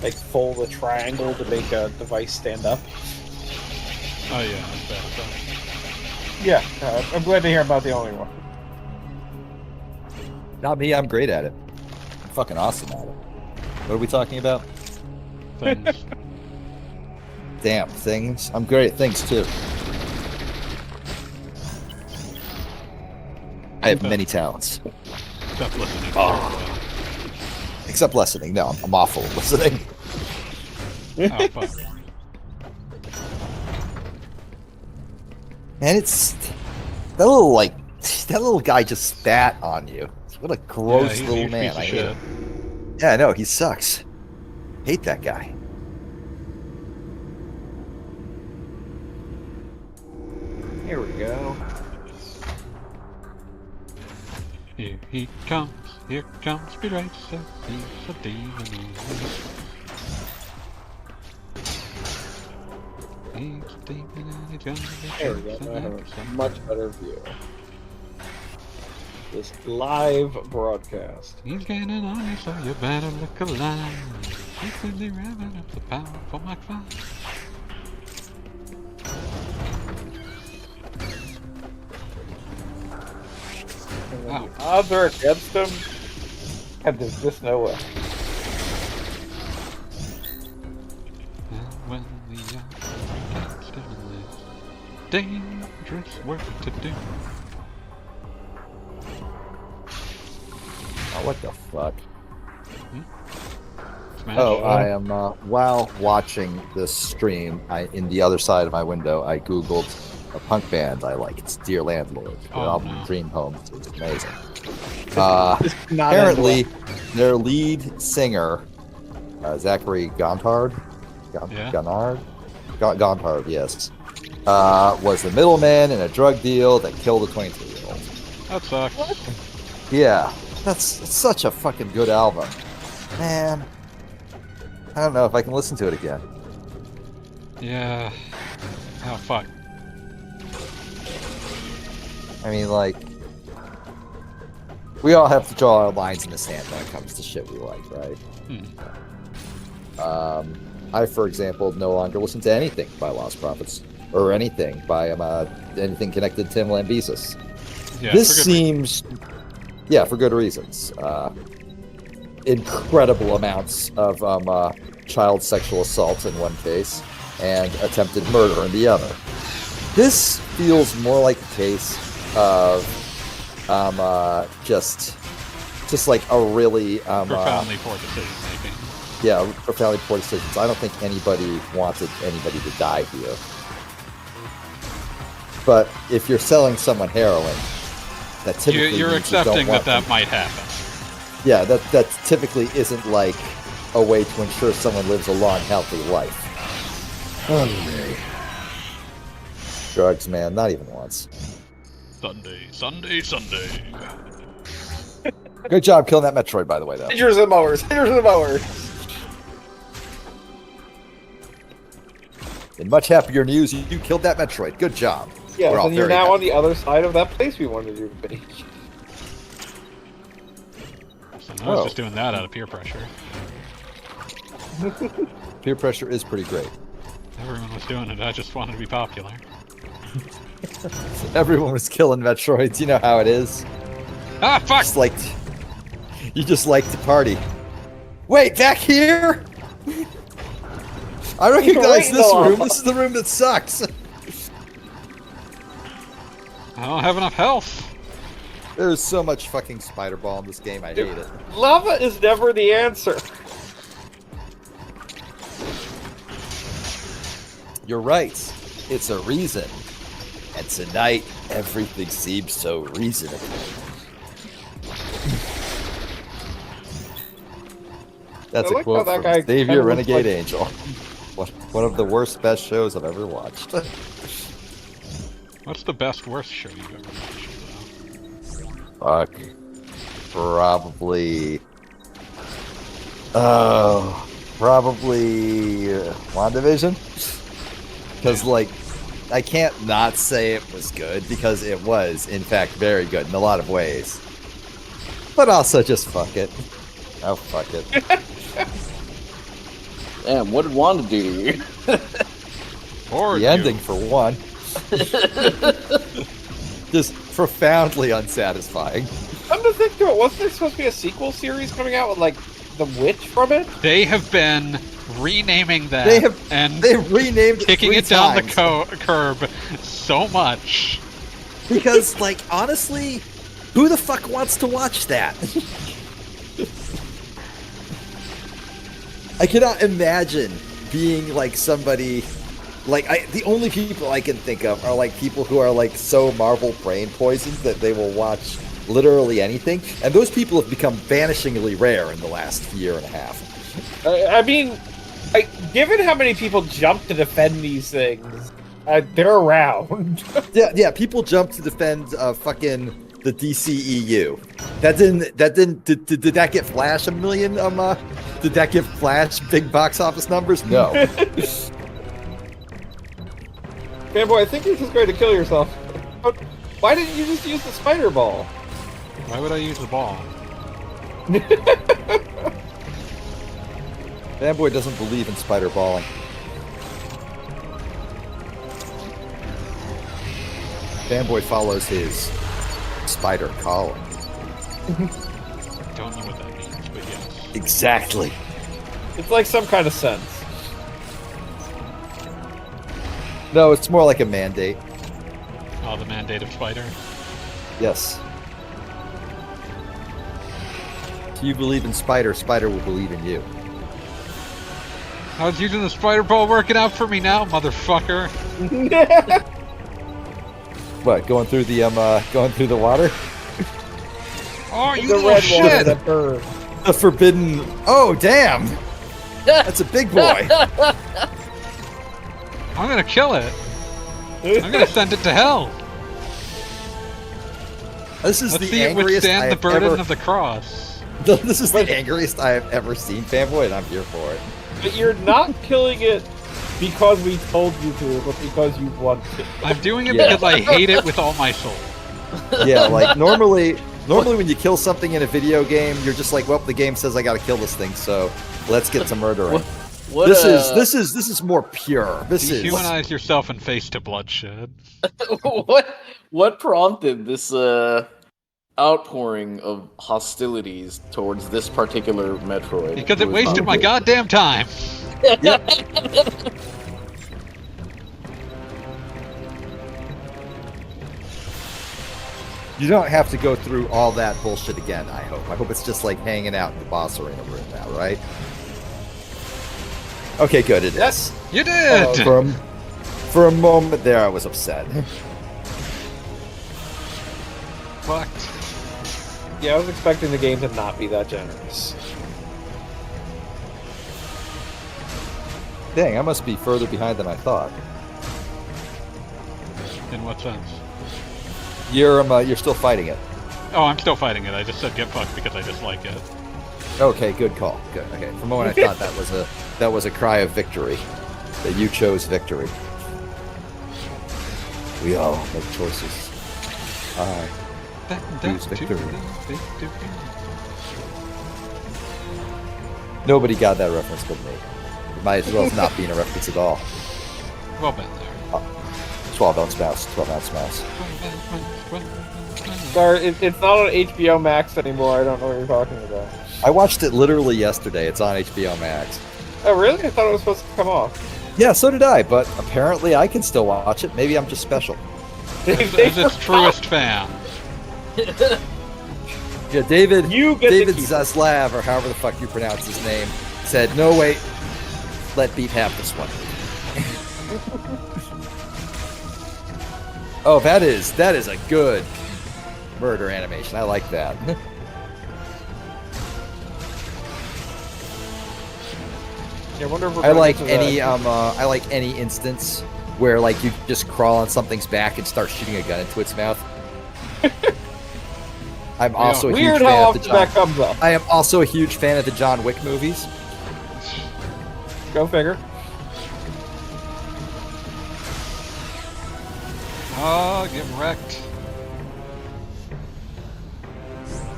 S3: like, fold a triangle to make a device stand up.
S2: Oh yeah, that's bad stuff.
S3: Yeah, I'm glad to hear I'm not the only one.
S1: Not me. I'm great at it. I'm fucking awesome at it. What are we talking about?
S2: Things.
S1: Damn, things. I'm great at things too. I have many talents.
S2: Stop listening.
S1: Except listening. No, I'm awful at listening.
S2: Oh fuck.
S1: Man, it's that little guy just spat on you. What a gross
S2: he's a
S1: little
S2: huge
S1: man.
S2: piece of
S1: I hate
S2: shit.
S1: him. Yeah, I know, he sucks. Hate that guy.
S3: Here we go.
S2: Here he comes. Here comes Speed Racer. He's a demon. He's a demon and he's gonna get
S3: There we go. Now I have a much better view. this live broadcast.
S2: He's gaining on you, so you better look alive. Secretly revving up the power for Mach 5. Wow.
S3: The odds are against him, and there's just no way.
S2: And when the odds are against him, there's dangerous work to do.
S1: Oh, what the fuck?
S2: Smash.
S1: Oh, I am, while watching this stream, in the other side of my window, I googled a punk band I like. It's Dear Landlord. Their album
S2: no.
S1: Dream Home is amazing.
S3: Not
S1: Apparently, their lead singer, Zachary Gontard,
S2: Yeah.
S1: Gontard, yes, was the middleman in a drug deal that killed a 23-year-old.
S2: That sucks.
S1: Yeah, it's such a fucking good album. Man, I don't know if I can listen to it again.
S2: Yeah. Oh, fuck.
S1: I mean, like, we all have to draw our lines in the sand when it comes to shit we like, right? I, for example, no longer listen to anything by Lost Prophets or anything by anything connected to Tim Lambesis.
S2: Yeah,
S1: This
S2: for good
S1: seems, yeah, for good reasons. Incredible amounts of child sexual assault in one case and attempted murder in the other. This feels more like a case of just like a really
S2: profoundly poor decision making.
S1: yeah, profoundly poor decisions. I don't think anybody wanted anybody to die here. But if you're selling someone heroin, that typically
S2: You're
S1: means you don't
S2: accepting
S1: want
S2: that
S1: them.
S2: might happen.
S1: Yeah, that typically isn't like a way to ensure someone lives a long, healthy life. Drugs, man, not even once.
S2: Sunday.
S1: Good job killing that Metroid, by the way, though.
S3: Hitters and mowers.
S1: In much happier news, you killed that Metroid. Good job.
S3: Yeah,
S1: We're all
S3: and you're
S1: very
S3: now
S1: happy.
S3: on the other side of that place we wanted you to be.
S2: So I was just doing that out of peer pressure.
S1: Peer pressure is pretty great.
S2: Everyone was doing it, I just wanted to be popular.
S1: Everyone was killing Metroids. You know how it is.
S2: Ah, fuck!
S1: You just like to party. Wait, back here? I recognize this room. This is the room that sucks.
S2: I don't have enough health.
S1: There's so much fucking spider ball in this game. I hate it.
S3: Lava is never the answer.
S1: You're right. It's a reason. And tonight, everything seems so reasonable. That's
S3: I
S1: a
S3: like
S1: quote
S3: how that
S1: from
S3: guy
S1: Xavier
S3: kinda looks
S1: Renegade
S3: like-
S1: Angel. One of the worst, best shows I've ever watched.
S2: What's the best, worst show you've ever watched?
S1: Fuck. Probably WandaVision? Because, like, I can't not say it was good, because it was, in fact, very good in a lot of ways. But also just fuck it. Oh, fuck it.
S5: Damn, what did Wanda do to you?
S2: Or
S1: The
S2: you.
S1: ending, for one. Just profoundly unsatisfying.
S3: Come to think of it, wasn't there supposed to be a sequel series coming out with, like, the witch from it?
S2: They have been renaming that and
S1: They renamed it
S2: kicking
S1: 3
S2: it down
S1: times.
S2: the curb so much.
S1: Because, like, honestly, who the fuck wants to watch that? I cannot imagine being like somebody, like, the only people I can think of are like people who are like so Marvel brain poisoned that they will watch literally anything, and those people have become vanishingly rare in the last year and a half.
S3: I mean, given how many people jump to defend these things, they're around.
S1: Yeah, people jump to defend fucking the DCEU. Did that get Flash a million? Did that give Flash big box office numbers? No.
S3: Fanboy, I think you're just going to kill yourself. Why didn't you just use the spider ball?
S2: Why would I use the ball?
S1: Fanboy doesn't believe in spider balling. Fanboy follows his spider calling.
S2: Don't know what that means, but yes.
S1: Exactly.
S3: It's like some kind of sense.
S1: No, it's more like a mandate.
S2: Oh, the mandate of spider.
S1: Yes. If you believe in spider, spider will believe in you.
S2: I was using the spider ball working out for me now, motherfucker.
S1: What? Going through the water?
S2: Oh, you
S3: The
S2: little
S3: red one
S2: shit!
S3: is a bird.
S1: The forbidden. Oh, damn! That's a big boy.
S2: I'm gonna kill it. I'm gonna send it to hell.
S1: This is
S2: Let's
S1: the
S2: see it
S1: angriest I
S2: withstand the
S1: have
S2: burden
S1: ever.
S2: of the cross.
S1: This is the angriest I have ever seen, Fanboy, and I'm here for it.
S3: But you're not killing it because we told you to, but because you want to.
S2: I'm doing it
S1: Yeah.
S2: because I hate it with all my soul.
S1: Yeah, like normally when you kill something in a video game, you're just like, well, the game says I got to kill this thing, so let's get to murdering.
S5: What,
S1: This is more pure. This is
S2: Dehumanize yourself and face to bloodshed.
S5: what prompted this outpouring of hostilities towards this particular Metroid?
S2: Because it
S5: was
S2: wasted my
S5: not-
S2: goddamn time.
S1: You don't have to go through all that bullshit again, I hope. I hope it's just like hanging out in the boss arena room now, right? Okay, good, it is.
S2: You did!
S1: For a moment there, I was upset.
S2: Fucked.
S3: Yeah, I was expecting the game to not be that generous.
S1: Dang, I must be further behind than I thought.
S2: In what sense?
S1: You're still fighting it.
S2: Oh, I'm still fighting it. I just said get fucked because I dislike it.
S1: Okay, good call. Good. Okay, for a moment I thought that was a cry of victory, that you chose victory. We all make choices. I choose victory. Nobody got that reference but me. It might as well as not being a reference at all.
S2: Well been there.
S1: 12-ounce mouse. 12-ounce mouse.
S3: Sorry, it's not on HBO Max anymore. I don't know what you're talking about.
S1: I watched it literally yesterday. It's on HBO Max.
S3: Oh, really? I thought it was supposed to come off.
S1: Yeah, so did I, but apparently I can still watch it. Maybe I'm just special.
S2: As its truest fan.
S1: Yeah, David
S3: You get
S1: David
S3: to keep it.
S1: Zaslav, or however the fuck you pronounce his name, said, no, wait, let Beef have this one. Oh, that is a good murder animation. I like that.
S3: Yeah, I wonder if we're
S1: I
S3: gonna
S1: like
S3: get to
S1: any
S3: that.
S1: I like any instance where like you just crawl on something's back and start shooting a gun into its mouth. I'm also a huge
S3: Weird how
S1: fan of the
S3: often that
S1: John.
S3: comes up.
S1: I am also a huge fan of the John Wick movies.
S3: Go figure.
S2: Oh, get wrecked.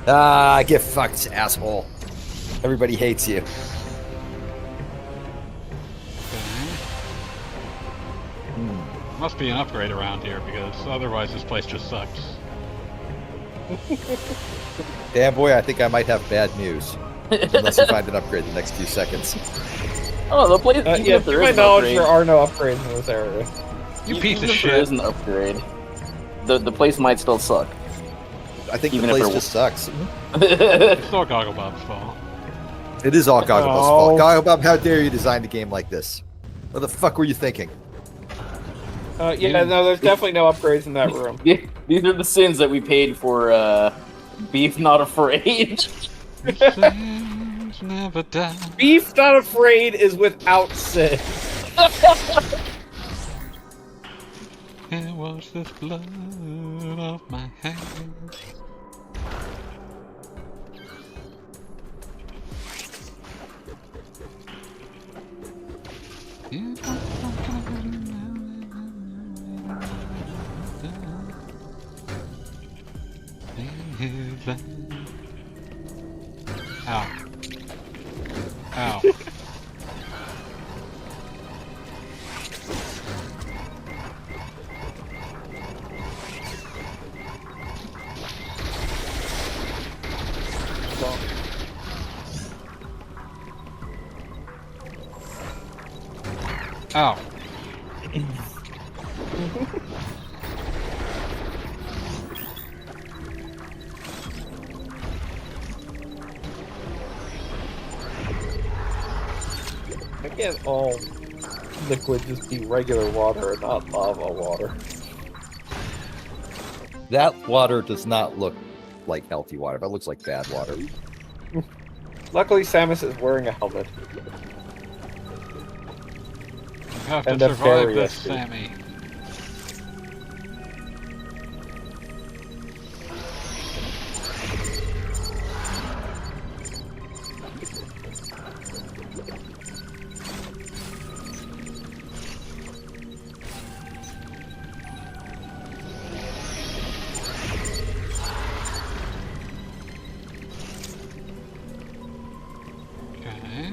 S1: Ah, get fucked, asshole. Everybody hates you.
S2: Must be an upgrade around here because otherwise this place just sucks.
S1: Damn boy, I think I might have bad news. Unless you find an upgrade in the next few seconds.
S5: Oh, the place. Even
S3: Yeah,
S5: if
S3: to
S5: there
S3: my
S5: is an
S3: knowledge,
S5: upgrade,
S3: there are no upgrades in this area.
S2: You
S5: even
S2: piece of
S5: if there
S2: shit.
S5: is an upgrade, the place might still suck.
S1: I think
S5: Even
S1: the
S5: if
S1: place
S5: there
S1: just sucks.
S2: It's still Gogglebob's fault.
S1: It is all Gogglebob's
S3: Oh.
S1: fault. Gogglebob, how dare you design the game like this? What the fuck were you thinking?
S3: Yeah, no, there's definitely no upgrades in that room.
S5: These are the sins that we paid for Beef Not Afraid.
S2: Sins never die.
S3: Beef Not Afraid is without sin.
S2: And wash this blood off my hands. Ow. Ow.
S3: Why can't all liquid just be regular water and not lava water?
S1: That water does not look like healthy water. That looks like bad water.
S3: Luckily, Samus is wearing a helmet.
S2: You have to
S3: And a
S2: survive
S3: fairy
S2: this,
S3: escape.
S2: Sammy. Okay.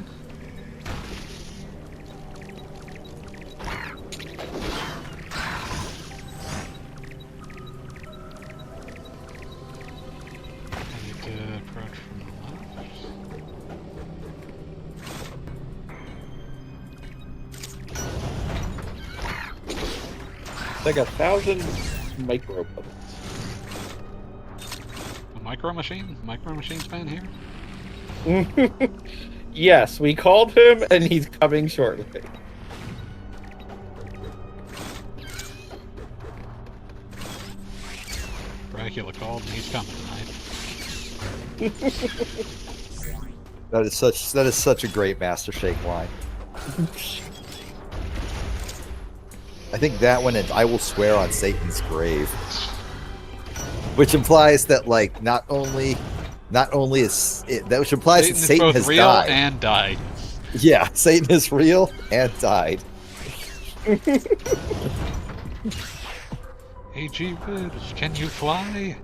S2: I need to approach from the left.
S3: It's like 1,000 micro bullets.
S2: A micro machine? Micro machine's been here?
S3: Yes, we called him, and he's coming shortly.
S2: Dracula called and he's coming tonight.
S1: That is such a great Master Shake line. I think that one and I will swear on Satan's grave. Which implies that like not only is it, that which implies
S2: Satan
S1: that
S2: is
S1: Satan
S2: both
S1: has
S2: real
S1: died.
S2: and died.
S1: Yeah, Satan is real and died.
S2: Hey, gee whiz, can you fly?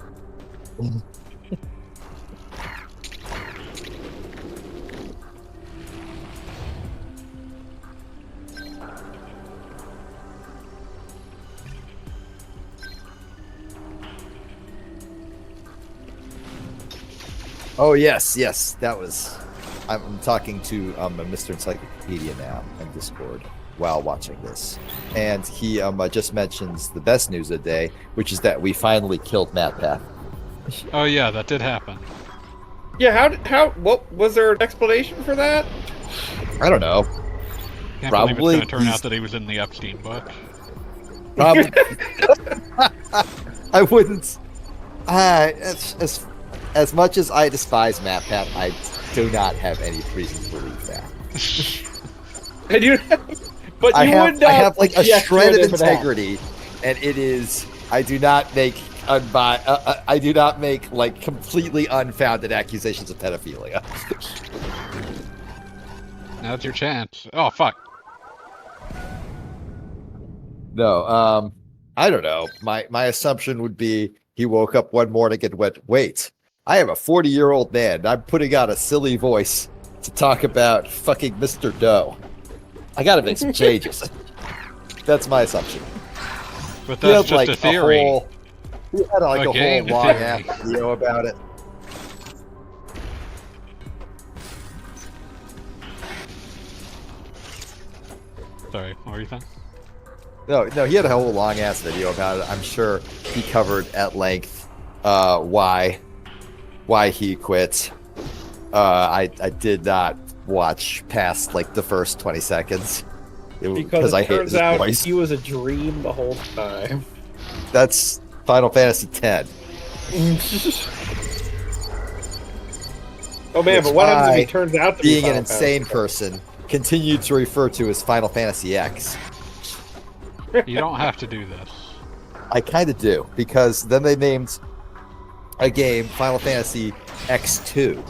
S1: Oh yes, that was. I'm talking to Mr. Encyclopedia now in Discord while watching this, and he just mentions the best news of the day, which is that we finally killed Matt Path.
S2: Oh yeah, that did happen.
S3: Yeah, what was there an explanation for that?
S1: I don't know.
S2: Can't
S1: Probably
S2: believe it's gonna turn
S1: he's-
S2: out that he was in the Epstein book.
S1: Probably. I wouldn't. As much as I despise Matt Pat, I do not have any reason to believe that.
S3: I do, but
S1: I
S3: you would not
S1: have like a
S3: object to
S1: shred
S3: it
S1: of
S3: if it
S1: integrity, and it is. I do not make I do not make like completely unfounded accusations of pedophilia.
S2: Now's your chance. Oh fuck.
S1: No, I don't know. My assumption would be he woke up one morning and went, "Wait, I am a 40-year-old man. And I'm putting on a silly voice to talk about fucking Mr. Doe. I gotta make some changes." That's my assumption.
S2: But
S1: He had,
S2: that's just a theory.
S1: He had like
S2: A
S1: a
S2: game
S1: whole long
S2: theory.
S1: ass video about it.
S2: Sorry, what were you saying?
S1: No, he had a whole long ass video about it. I'm sure he covered at length why he quit. I did not watch past like the first 20 seconds
S3: because
S1: I
S3: it
S1: hate
S3: turns
S1: his
S3: out
S1: voice.
S3: he was a dream the whole time.
S1: That's Final Fantasy X.
S3: Oh man,
S1: Which
S3: but what happens if
S1: I,
S3: he turns out to be
S1: being an
S3: Final
S1: insane
S3: Fantasy?
S1: person, continued to refer to as Final Fantasy X.
S2: You don't have to do this.
S1: I kind of do, because then they named a game Final Fantasy X2,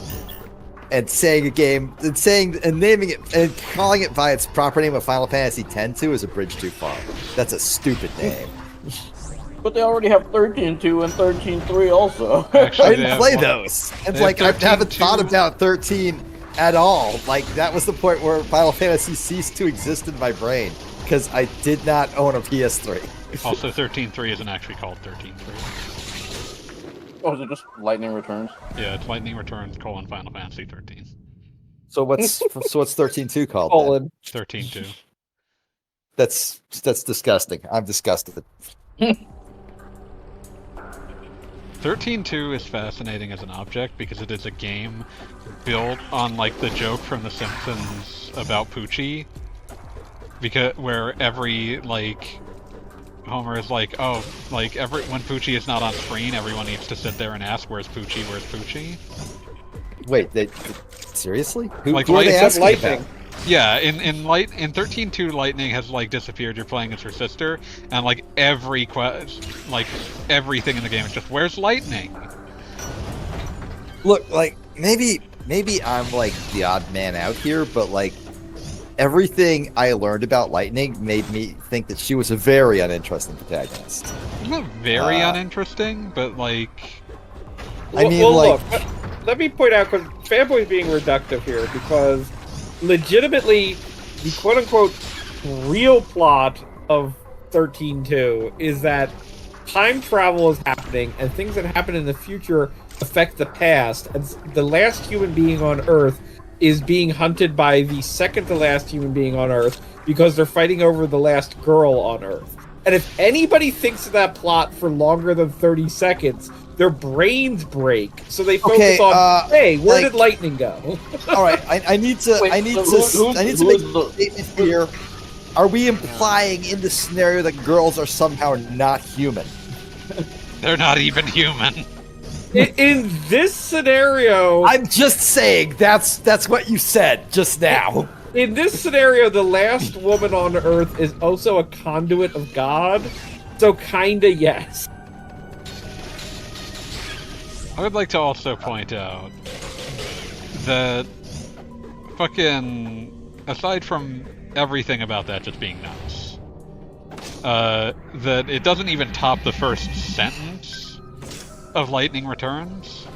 S1: and saying a game and naming it and calling it by its proper name of Final Fantasy X-2 is a bridge too far. That's a stupid name.
S5: But they already have 13.2 and 13.3 also.
S2: Actually,
S1: I
S2: they
S1: didn't
S2: have
S1: play
S2: one-
S1: those, and
S2: they
S1: like I
S2: have
S1: haven't thought
S2: 13.2.
S1: about 13 at all. Like, that was the point where Final Fantasy ceased to exist in my brain, because I did not own a PS3.
S2: Also, 13.3 isn't actually called 13.3.
S5: Oh, is it just Lightning Returns?
S2: Yeah, it's Lightning Returns: Final Fantasy 13.
S1: So what's 13.2 called then?
S2: 13.2.
S1: That's disgusting. I'm disgusted.
S2: 13.2 is fascinating as an object because it is a game built on like the joke from The Simpsons about Poochie, because where every like Homer is like, oh, like when Poochie is not on screen, everyone needs to sit there and ask, "Where's Poochie? Where's Poochie?"
S1: Wait, seriously? Who,
S2: Like,
S1: who are they
S3: Except
S1: asking
S3: Lightning.
S1: about?
S2: Yeah, in 13.2, Lightning has like disappeared. You're playing as her sister, and like everything in the game is just, "Where's Lightning?"
S1: Look, like, maybe I'm like the odd man out here, but like everything I learned about Lightning made me think that she was a very uninteresting protagonist.
S2: It's not very uninteresting, but like,
S1: I mean,
S3: look, let me point out, because fanboy's being reductive here, because legitimately, the quote-unquote real plot of 13.2 is that time travel is happening, and things that happen in the future affect the past, and the last human being on Earth is being hunted by the second to last human being on Earth because they're fighting over the last girl on Earth. And if anybody thinks of that plot for longer than 30 seconds, their brains break. So they focus on, hey, where did Lightning go?
S1: All right, I need to
S5: Wait,
S1: make a statement here. Are we implying in this scenario that girls are somehow not human?
S2: they're not even human.
S3: In this scenario,
S1: I'm just saying that's what you said just now.
S3: in this scenario, the last woman on Earth is also a conduit of God. So kinda yes.
S2: I would like to also point out that fucking, aside from everything about that just being nuts, that it doesn't even top the first sentence of Lightning Returns,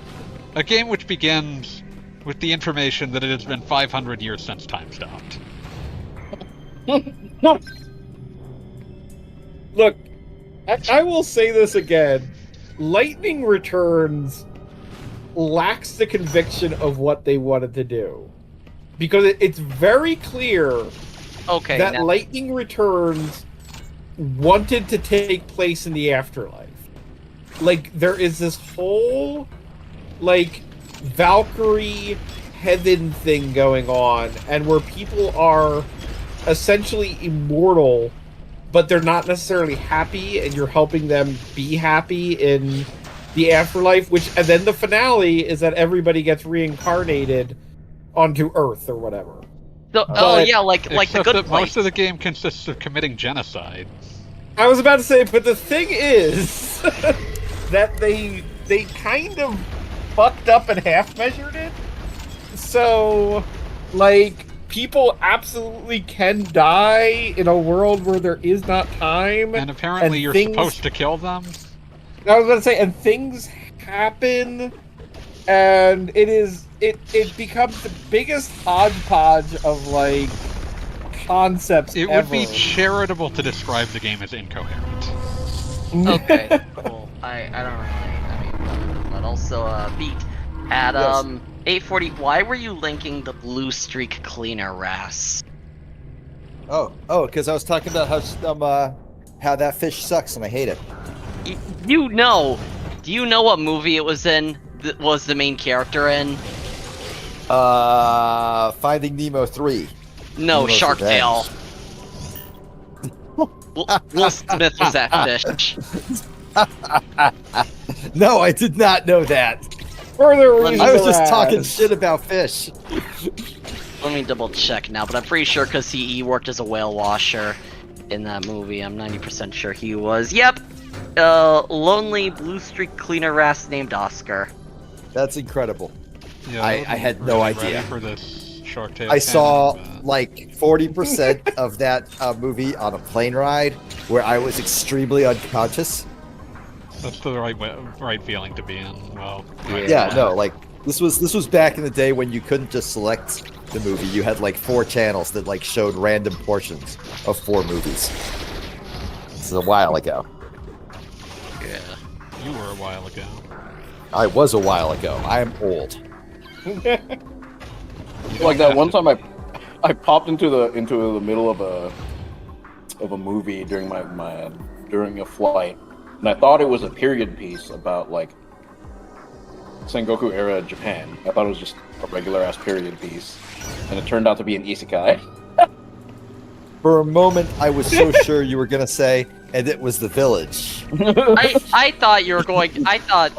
S2: a game which begins with the information that it has been 500 years since time stopped.
S3: Look, I will say this again. Lightning Returns lacks the conviction of what they wanted to do. Because it's very clear that Lightning Returns wanted to take place in the afterlife. Like, there is this whole, like, Valkyrie heaven thing going on, and where people are essentially immortal, but they're not necessarily happy, and you're helping them be happy in the afterlife, and then the finale is that everybody gets reincarnated onto Earth or whatever.
S6: So, like the
S2: Except
S6: good
S2: that
S6: place.
S2: most of the game consists of committing genocide.
S3: I was about to say, but the thing is that they kind of fucked up and half-measured it. So, like, people absolutely can die in a world where there is not time.
S2: And apparently
S3: and
S2: you're
S3: things...
S2: supposed to kill them?
S3: I was about to say, and things happen, and it becomes the biggest hodgepodge of, like, concepts
S2: It
S3: ever.
S2: would be charitable to describe the game as incoherent.
S6: Okay, cool. I don't really, I mean, but also, Beat, at, 8:40, why were you linking the blue streak cleaner, Ras?
S1: Oh, because I was talking about how that fish sucks and I hate it.
S6: Do you know what movie it was in, that was the main character in?
S1: Finding Nemo 3.
S6: No,
S1: Nemo's
S6: Shark Tale.
S1: Revenge.
S6: Will Smith was that fish.
S1: No, I did not know that.
S3: Further reason
S1: I was
S3: to
S1: just
S3: Raz.
S1: talking shit about fish.
S6: Let me double check now, but I'm pretty sure because he worked as a whale washer in that movie. I'm 90% sure he was. Yep. Lonely blue streak cleaner Ras named Oscar.
S1: That's incredible.
S2: Yeah,
S1: I had no
S2: ready
S1: idea.
S2: for this Shark Tale.
S1: I saw
S2: canon, but-
S1: like 40% of that movie on a plane ride where I was extremely unconscious.
S2: That's the right feeling to be in. Well,
S1: Yeah, no, like This was back in the day when you couldn't just select the movie. You had like 4 channels that like showed random portions of 4 movies. This is a while ago.
S6: Yeah.
S2: You were a while ago.
S1: I was a while ago. I am old.
S2: You
S5: Like
S2: don't
S5: that
S2: have
S5: one
S2: to-
S5: time I popped into the middle of a movie during my during a flight, and I thought it was a period piece about like Sengoku era Japan. I thought it was just a regular ass period piece, and it turned out to be an isekai.
S1: For a moment, I was so sure you were gonna say, and it was The Village.
S6: I thought you were going. I thought,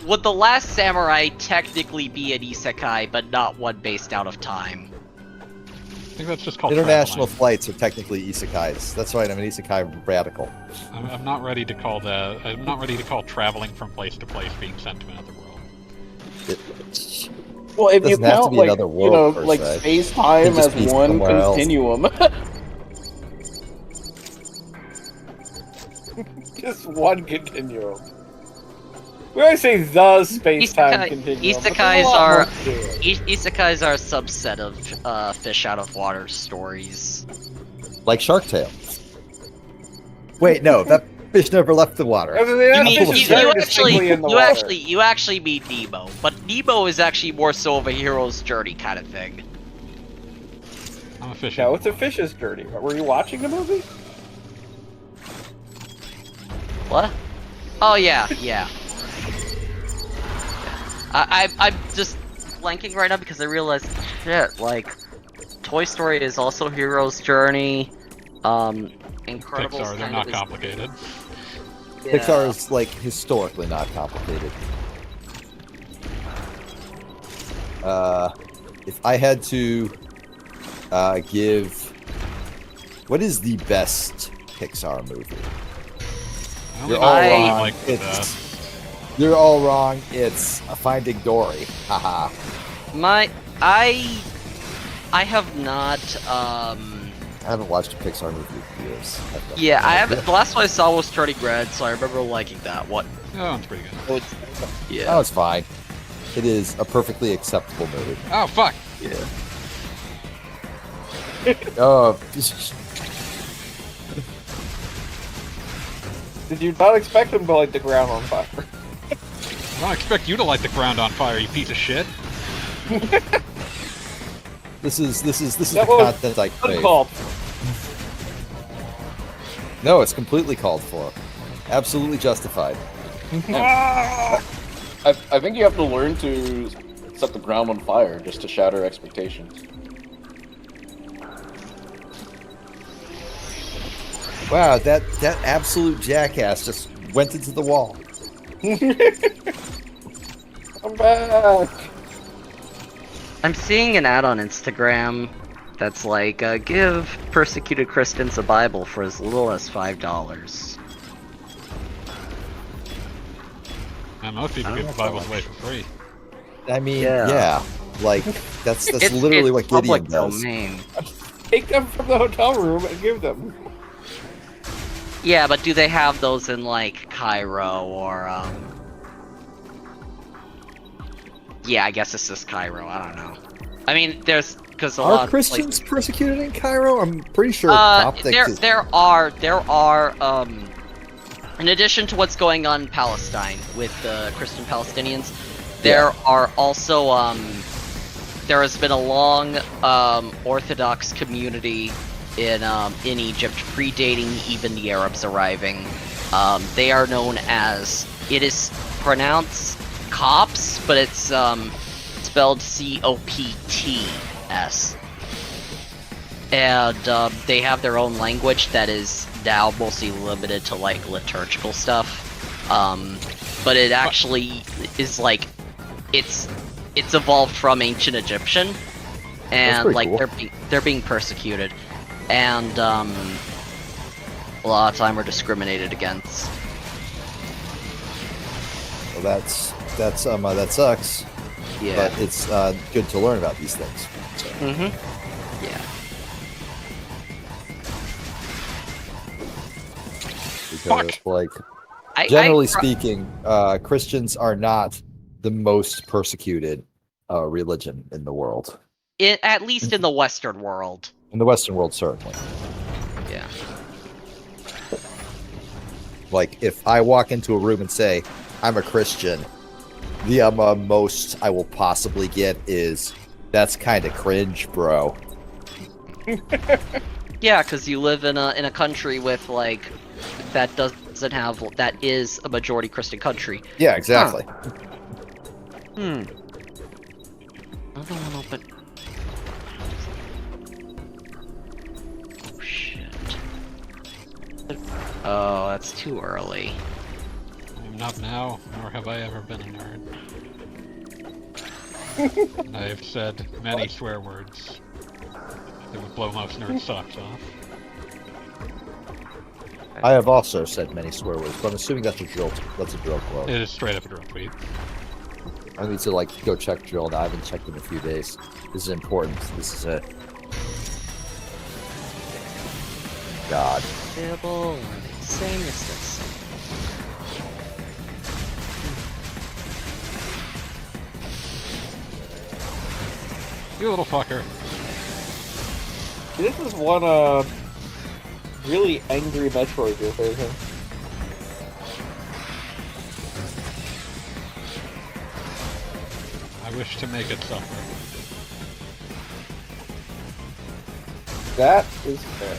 S6: would The Last Samurai technically be an isekai, but not one based out of time?
S2: I think that's just called
S1: International
S2: traveling.
S1: flights are technically isekais. That's right, I'm an isekai radical.
S2: I'm not ready to call that. I'm not ready to call traveling from place to place being sent to another world.
S1: It,
S5: Well, if you
S1: Doesn't have to
S5: count
S1: be
S5: like
S1: another world, per
S5: like
S1: se.
S5: space time
S1: Could just
S5: as
S1: be
S5: one
S1: somewhere else.
S5: continuum.
S3: Just one continuum. We always say the space-time
S6: Isekai-
S3: continuum. but there's a
S6: isekais
S3: lot
S6: are-
S3: more to it.
S6: Isekais are a subset of fish out of water stories.
S1: like Shark Tale. Wait, no, that fish never left the water.
S3: I mean, that
S6: You mean
S3: fish is very distinctly in the water.
S6: you actually mean Nemo, but Nemo is actually more so of a hero's journey kind of thing.
S2: I'm a fish.
S3: No,
S2: in
S3: it's
S2: the
S3: a
S2: water.
S3: fish's journey. Were you watching the movie?
S6: What? Oh yeah, yeah. I'm just blanking right now because I realized shit. Like, Toy Story is also hero's journey. Incredibles
S2: Pixar, they're
S6: kind
S2: not
S6: of is-
S2: complicated.
S6: yeah.
S1: Pixar is like historically not complicated. If I had to give, what is the best Pixar movie?
S2: I only
S1: You're
S2: know
S1: all
S2: one
S1: wrong.
S2: I like the
S1: It's
S2: best.
S1: you're all wrong. It's Finding Dory. Haha.
S6: I have not.
S1: I haven't watched a Pixar movie in years.
S6: Yeah, I haven't. The last one I saw was Turning Red, so I remember liking that one.
S2: Oh, it's pretty good.
S6: Yeah.
S1: Oh, it's fine. It is a perfectly acceptable movie.
S2: Oh fuck!
S1: Oh,
S3: Did you not expect him to light the ground on fire?
S2: I don't expect you to light the ground on fire, you piece of shit.
S1: this is the
S3: That was
S1: content I crave.
S3: Uncalled.
S1: No, it's completely called for. Absolutely justified.
S5: I think you have to learn to set the ground on fire just to shatter expectations.
S1: Wow, that absolute jackass just went into the wall.
S3: Come back.
S6: I'm seeing an ad on Instagram that's like, give persecuted Christians a Bible for as little as $5.
S2: And most people
S6: I
S2: give
S6: don't
S2: the
S6: know
S2: Bibles away for free.
S1: I mean,
S6: Yeah.
S1: yeah, like that's
S6: It's
S1: literally what Gideon
S6: public
S1: does.
S6: domain.
S3: Take them from the hotel room and give them.
S6: Yeah, but do they have those in like Cairo or Yeah, I guess it's just Cairo. I don't know. I mean, there's because a lot
S1: Are
S6: of
S1: Christians persecuted in Cairo? I'm pretty sure
S6: places-
S1: Coptic is.
S6: there are in addition to what's going on in Palestine with the Christian Palestinians, there are also there has been a long Orthodox community in Egypt predating even the Arabs arriving. They are known as, it is pronounced Copts, but it's spelled Copts. And they have their own language that is now mostly limited to like liturgical stuff. But it actually is like it's evolved from ancient Egyptian, and
S1: pretty
S6: like
S1: cool.
S6: they're being persecuted, and a lot of time are discriminated against.
S1: Well, that sucks.
S6: Yeah.
S1: But it's good to learn about these things. So.
S6: Mm-hmm. Yeah.
S1: Because, like,
S6: I
S1: generally speaking, Christians are not the most persecuted religion in the world.
S6: At least in the Western world.
S1: In the Western world, certainly.
S6: Yeah.
S1: Like, if I walk into a room and say, I'm a Christian, the most I will possibly get is, that's kind of cringe, bro.
S6: Yeah, because you live in a country with, like, that doesn't have, that is a majority Christian country.
S1: Yeah, exactly.
S6: I don't want to open... Oh, shit. Oh, that's too early.
S2: I'm not now, nor have I ever been a nerd. I've said many swear words that would blow most nerds' socks off.
S1: I have also said many swear words, but I'm assuming that's a drill. That's a drill quote.
S2: It is straight up a drill tweet.
S1: I need to like go check drill now. I haven't checked in a few days. This is important. This is it. God.
S6: Terrible. Same distance.
S2: You little fucker.
S3: This is one really angry Metroid you're facing.
S2: I wish to make it suffer.
S3: That is fair.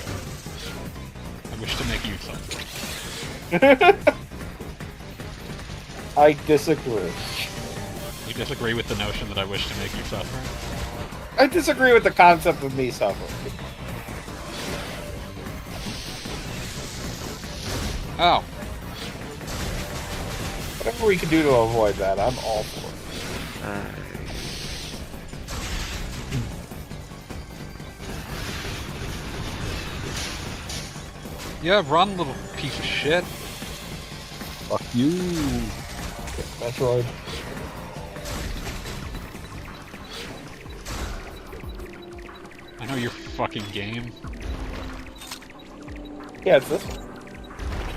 S2: I wish to make you suffer.
S3: I disagree.
S2: You disagree with the notion that I wish to make you suffer?
S3: I disagree with the concept of me suffering.
S2: Oh.
S3: Whatever we can do to avoid that, I'm all for it.
S2: Yeah, run, little piece of shit.
S1: Fuck you.
S3: Metroid.
S2: I know your fucking game.
S3: Yeah, it's this one.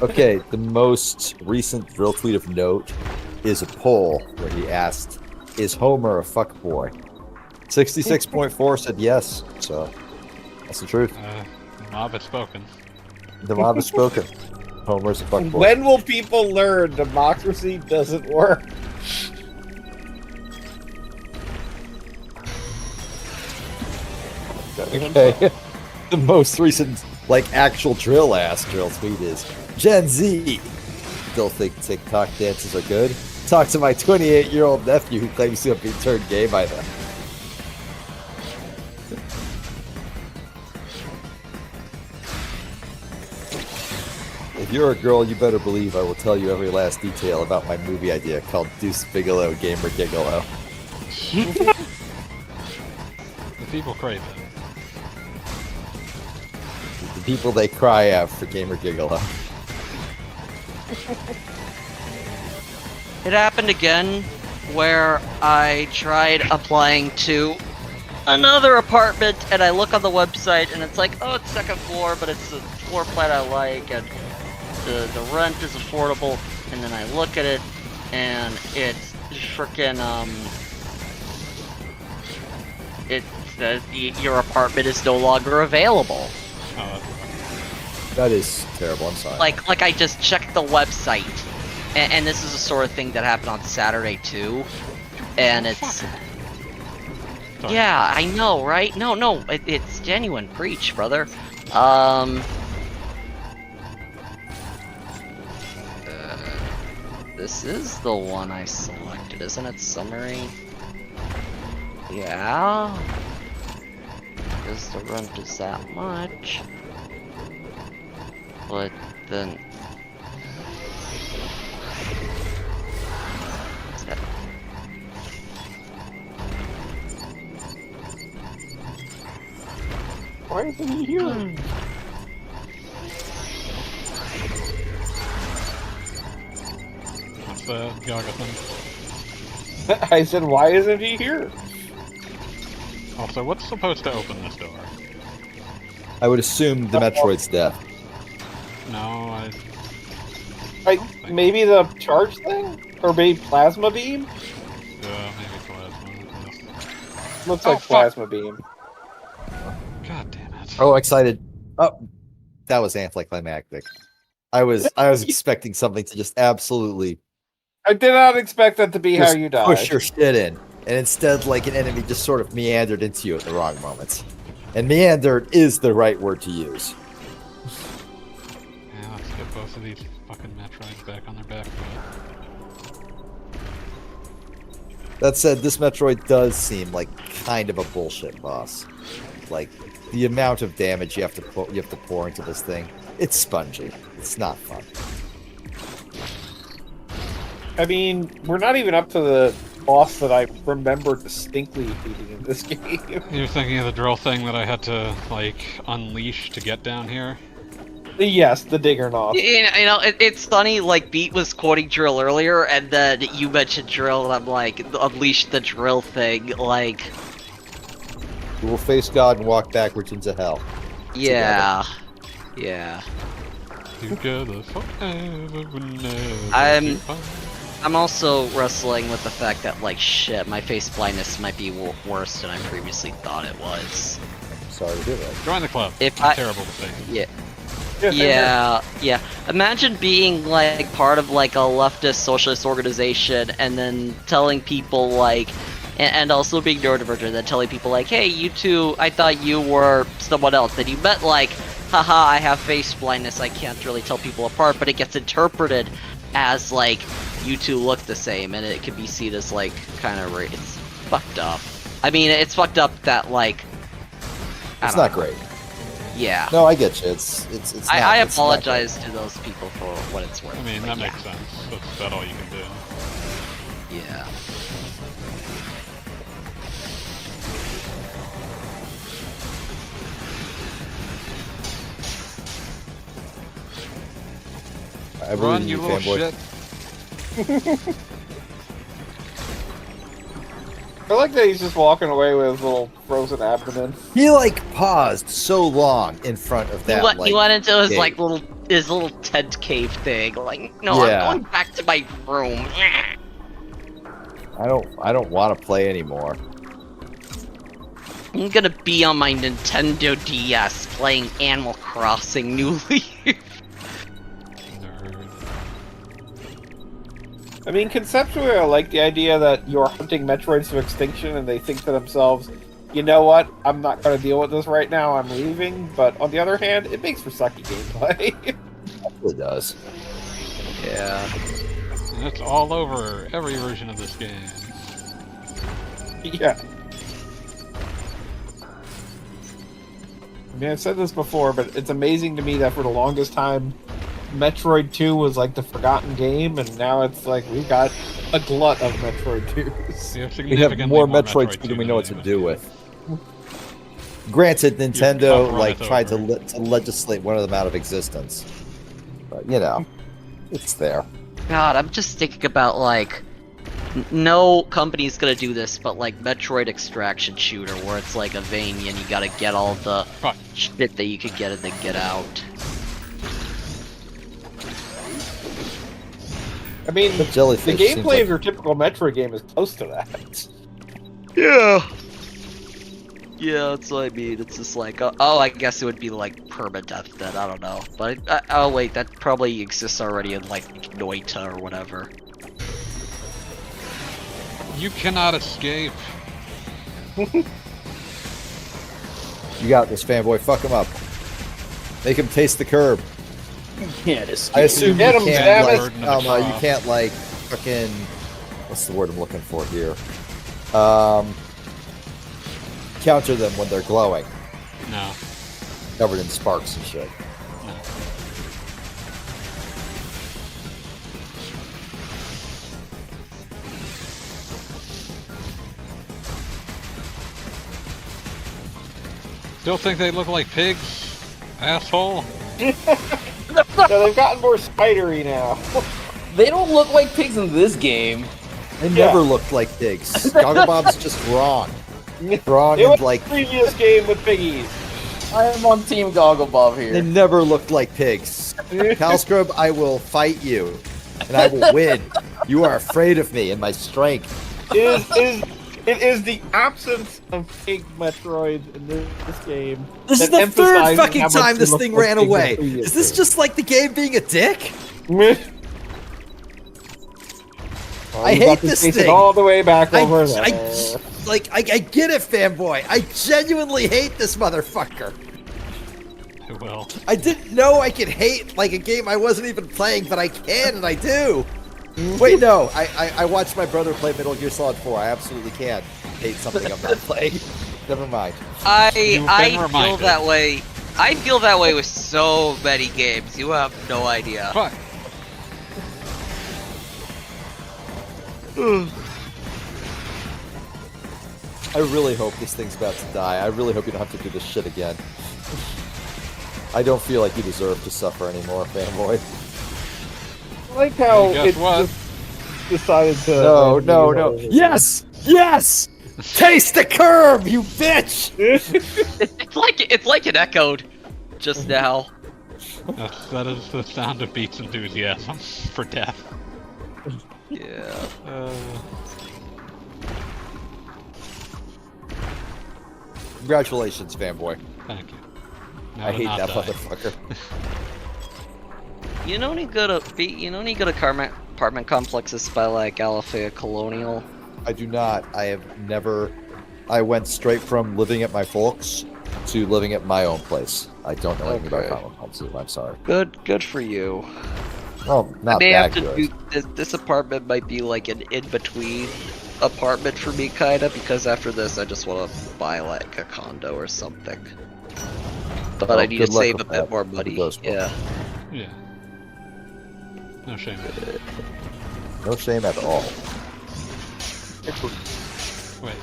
S1: Okay, the most recent drill tweet of note is a poll where he asked, "Is Homer a fuckboy?" 66.4 said yes, so that's the truth.
S2: The mob has spoken.
S1: The mob has spoken. Homer's a fuckboy.
S3: When will people learn democracy doesn't work?
S1: Okay. The most recent, like, actual drill tweet is, Gen Z still think TikTok dances are good? Talk to my 28-year-old nephew who claims to have been turned gay by them. If you're a girl, you better believe I will tell you every last detail about my movie idea called Deuce Bigelow Gamer Gigolo.
S2: The people crave it.
S1: The people they cry out for Gamer Gigolo.
S6: It happened again where I tried applying to another apartment and I look on the website and it's like, oh, it's second floor, but it's the floor plan I like and the rent is affordable. And then I look at it and it's freaking it says your apartment is no longer available.
S2: Oh,
S1: That is terrible, I'm sorry.
S6: Like I just checked the website, and this is the sort of thing that happened on Saturday too, and it's...
S2: Sorry.
S6: Yeah, I know, right? No, it's genuine. Preach, brother. This is the one I selected, isn't it? Summary? Yeah. Because the rent is that much. But then... What's that?
S3: Why isn't he here?
S2: What's the Gaga thing?
S3: I said, why isn't he here?
S2: Also, what's supposed to open this door?
S1: I would assume the Metroid's death.
S2: No,
S3: Maybe the charge thing? Or maybe plasma beam? Looks
S2: Oh,
S3: like
S2: fuck.
S3: plasma beam.
S2: God damn it.
S1: Oh, excited. Oh, that was anticlimactic. I was expecting something to just absolutely
S3: I did not expect that to be how
S1: just
S3: you died.
S1: push your shit in, and instead, like, an enemy just sort of meandered into you at the wrong moments. And meandered is the right word to use.
S2: Yeah, let's get both of these fucking Metroids back on their back foot.
S1: That said, this Metroid does seem like kind of a bullshit boss. Like, the amount of damage you have to pour into this thing, it's spongy. It's not fun.
S3: I mean, we're not even up to the boss that I remember distinctly beating in this game.
S2: You're thinking of the drill thing that I had to, like, unleash to get down here?
S3: Yes, the digger knob.
S6: You know, it's funny, like, Beat was quoting drill earlier, and then you mentioned drill, and I'm like, unleash the drill thing, like...
S1: We will face God and walk backwards into hell.
S6: Yeah. Yeah.
S2: Together forever, whenever
S6: I'm also wrestling with the fact that, like, shit, my face blindness might be worse than I previously thought it was.
S1: Sorry to hear that.
S2: Join the club.
S6: If
S2: It's
S6: I-
S2: a terrible thing.
S6: Yeah. Imagine being, like, part of, like, a leftist socialist organization and then telling people, like, and also being neurodivergent and then telling people, like, hey, you two, I thought you were someone else. Then you met, like, haha, I have face blindness, I can't really tell people apart, but it gets interpreted as, like, you two look the same, and it can be seen as, like, kind of, it's fucked up. I mean, it's fucked up that, like,
S1: It's not great.
S6: Yeah.
S1: No, I get you. It's not,
S6: I
S1: it's not
S6: apologize to those people for what it's worth.
S2: I mean,
S6: but
S2: that makes sense. That's about all you can do.
S6: Yeah.
S1: great. I believe
S2: Run,
S1: in
S2: you
S1: you,
S2: little
S1: fanboy.
S2: shit.
S3: I like that he's just walking away with his little frozen abdomen.
S1: He like paused so long in front of that.
S6: He went into his
S1: gate.
S6: like little tent cave thing. Like, no,
S1: Yeah.
S6: I'm going back to my room.
S1: I don't want to play anymore.
S6: I'm gonna be on my Nintendo DS playing Animal Crossing New Leaf.
S2: Nerd.
S3: I mean, conceptually, I like the idea that you're hunting Metroids to extinction and they think to themselves, you know what, I'm not going to deal with this right now, I'm leaving. But on the other hand, it makes for sucky gameplay.
S1: It really does.
S6: Yeah.
S2: And it's all over every version of this game.
S3: Yeah. I mean, I've said this before, but it's amazing to me that for the longest time, Metroid 2 was like the forgotten game, and now it's like we've got a glut of Metroid 2s.
S2: We have,
S1: We have
S2: significantly
S1: more Metroid 2
S2: 2
S1: than we know what to
S2: any of
S1: do
S2: us
S1: with. Granted, Nintendo
S2: copyright
S1: like tried to,
S2: over.
S1: to legislate one of them out of existence, but you know, it's there.
S6: God, I'm just thinking about like, no company's gonna do this, but like Metroid extraction shooter, where it's like a vein and you gotta get all the
S2: Fuck.
S6: shit that you could get and then get out.
S3: I mean,
S1: The jellyfish.
S3: the
S1: seems
S3: gameplay
S1: like-
S3: of your typical Metroid game is close to that.
S6: Yeah. Yeah, that's what I mean. It's just like, oh, I guess it would be like permadeath then. I don't know, but oh wait, that probably exists already in like Noita or whatever.
S2: You cannot escape.
S1: You got this, fanboy. Fuck him up. Make him taste the curb.
S5: Can't escape.
S1: I assume
S3: Get
S1: you
S3: him,
S1: can't
S3: Samus!
S1: like,
S2: Burden of the
S1: you
S2: cross.
S1: can't like fucking. What's the word I'm looking for here? Counter them when they're glowing,
S2: No.
S1: covered in sparks and shit.
S2: No. Still think they look like pigs? Asshole?
S3: So they've gotten more spidery now.
S5: They don't look like pigs in this game.
S1: They
S3: Yeah.
S1: never looked like pigs. Goggle Bob's just wrong. Wrong
S3: It was
S1: and like
S3: the previous game with piggies.
S5: I am on Team Gogglebob
S1: they
S5: here.
S1: never looked like pigs. Calscrub, I will fight you, and I will win. You are afraid of me and my strength.
S3: Is It is the absence of pig Metroids in this game.
S1: This is
S3: that
S1: the third
S3: emphasizes
S1: fucking
S3: how much
S1: time
S3: they
S1: this
S3: look
S1: thing
S3: like
S1: ran
S3: pigs in
S1: away.
S3: previous
S1: Is this
S3: games.
S1: just like the game being a dick?
S3: Well,
S1: I
S3: you
S1: hate
S3: got to
S1: this
S3: chase it
S1: thing.
S3: all the way back over
S1: I
S3: there.
S1: get it, fanboy. I genuinely hate this motherfucker.
S2: I will.
S1: I didn't know I could hate like a game I wasn't even playing, but I can and I do. Wait, no. I watched my brother play Metal Gear Solid 4. I absolutely can hate something I'm not playing. Never mind.
S6: I
S2: been
S6: feel
S2: reminded.
S6: that way. I feel that way with so many games. You have no idea.
S2: Fuck.
S1: I really hope this thing's about to die. I really hope you don't have to do this shit again. I don't feel like you deserve to suffer anymore, fanboy.
S3: I like how
S2: Hey, guess
S3: it
S2: what?
S3: just decided to.
S1: No. Yes! Yes! Taste the curb, you bitch!
S6: It's like it echoed just now.
S2: That is the sound of Beats enthusiasm for death.
S6: Yeah.
S1: Congratulations, fanboy.
S2: Thank you. Now
S1: I
S2: to
S1: hate
S2: not
S1: that
S2: die.
S1: motherfucker.
S6: You know any good apartment complexes by like Alafaya Colonial?
S1: I do not. I have never. I went straight from living at my folks to living at my own place. I don't know anything about
S6: Okay.
S1: Final Fantasy. I'm sorry.
S6: Good for you.
S1: Oh,
S6: I
S1: not
S6: may
S1: that
S6: have to
S1: good.
S6: do this apartment might be like an in-between apartment for me kinda, because after this I just wanna buy like a condo or something. But
S1: Oh,
S6: I need
S1: good
S6: to
S1: luck
S6: save a
S1: with
S6: bit
S1: that.
S6: more
S1: Hope it
S6: money.
S1: goes well.
S6: Yeah.
S2: Yeah. No shame.
S1: No shame at all.
S2: Wait.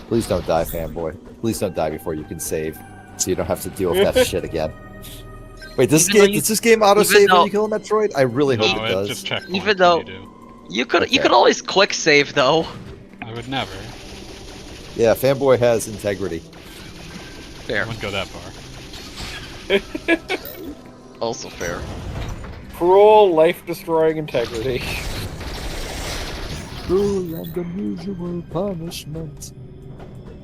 S1: Please don't die, fanboy. Please don't die before you can save, so you don't have to deal with that shit again. Wait,
S6: Even though
S1: does this game autosave when
S6: though-
S1: you kill a Metroid? I really hope
S2: No,
S1: it
S2: it
S1: does.
S2: just checkpoints
S6: Even though-
S2: when you do.
S6: You
S1: Okay.
S6: could always quick save though.
S2: I would never.
S1: Yeah, fanboy has integrity.
S2: I
S6: Fair.
S2: wouldn't go that far.
S6: Also fair.
S3: Cruel, life-destroying integrity.
S1: Cruel and unusual punishment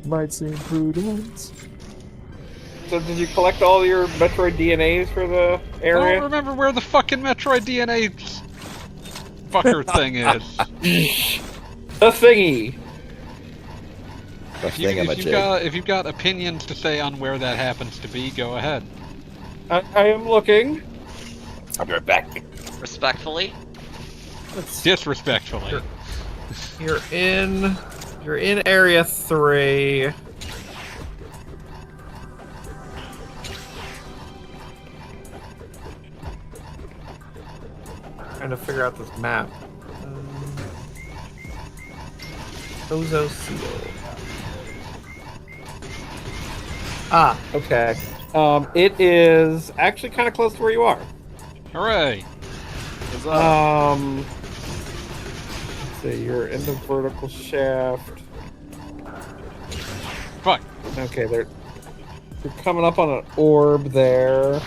S1: might seem prudent.
S3: So did you collect all your Metroid DNAs for the
S2: I
S3: area?
S2: don't remember where the fucking Metroid DNA fucker thing is.
S3: The thingy.
S1: The
S2: If
S1: thingamajig.
S2: you've got opinions to say on where that happens to be, go ahead.
S3: I am looking.
S1: I'll be right back.
S6: Respectfully.
S2: Disrespectfully.
S3: You're in area 3. Trying to figure out this map. Ozo Seal. Ah, okay. It is actually kind of close to where you are.
S2: Hooray!
S3: Let's see, you're in the vertical shaft.
S2: Fuck.
S3: Okay, you're coming up on an orb there.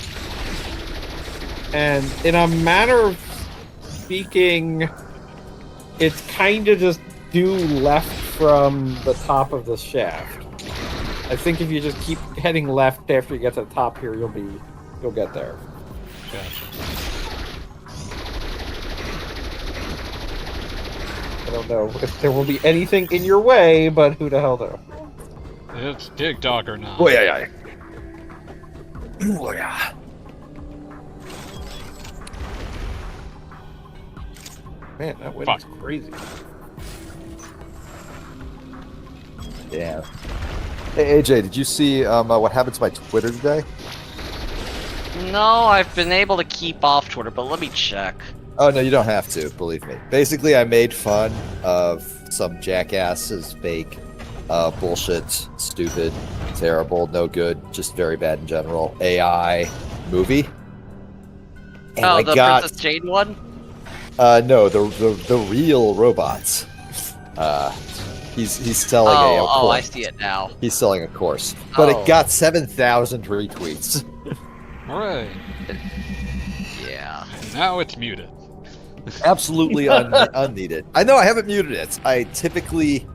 S3: And in a manner of speaking, it's kind of just due left from the top of the shaft. I think if you just keep heading left after you get to the top here, you'll get there.
S2: Gotcha.
S3: I don't know if there will be anything in your way, but who the hell knows?
S2: It's Dig Dog or not.
S1: Oh yeah. Oh yeah.
S3: Man, that wind
S2: Fuck.
S3: is crazy.
S1: Yeah. Hey AJ, did you see what happened to my Twitter today?
S6: No, I've been able to keep off Twitter, but let me check.
S1: Oh no, you don't have to. Believe me. Basically, I made fun of some jackass's fake, bullshit, stupid, terrible, no good, just very bad in general AI movie. And
S6: Oh,
S1: I
S6: the
S1: got
S6: Princess Jade one?
S1: no the real robots. He's selling a
S6: Oh,
S1: course.
S6: I see it now.
S1: He's selling a course, but
S6: Oh.
S1: it got 7,000 retweets.
S2: Hooray!
S6: Yeah.
S2: now it's muted.
S1: Absolutely unneeded. I know I haven't muted it. I typically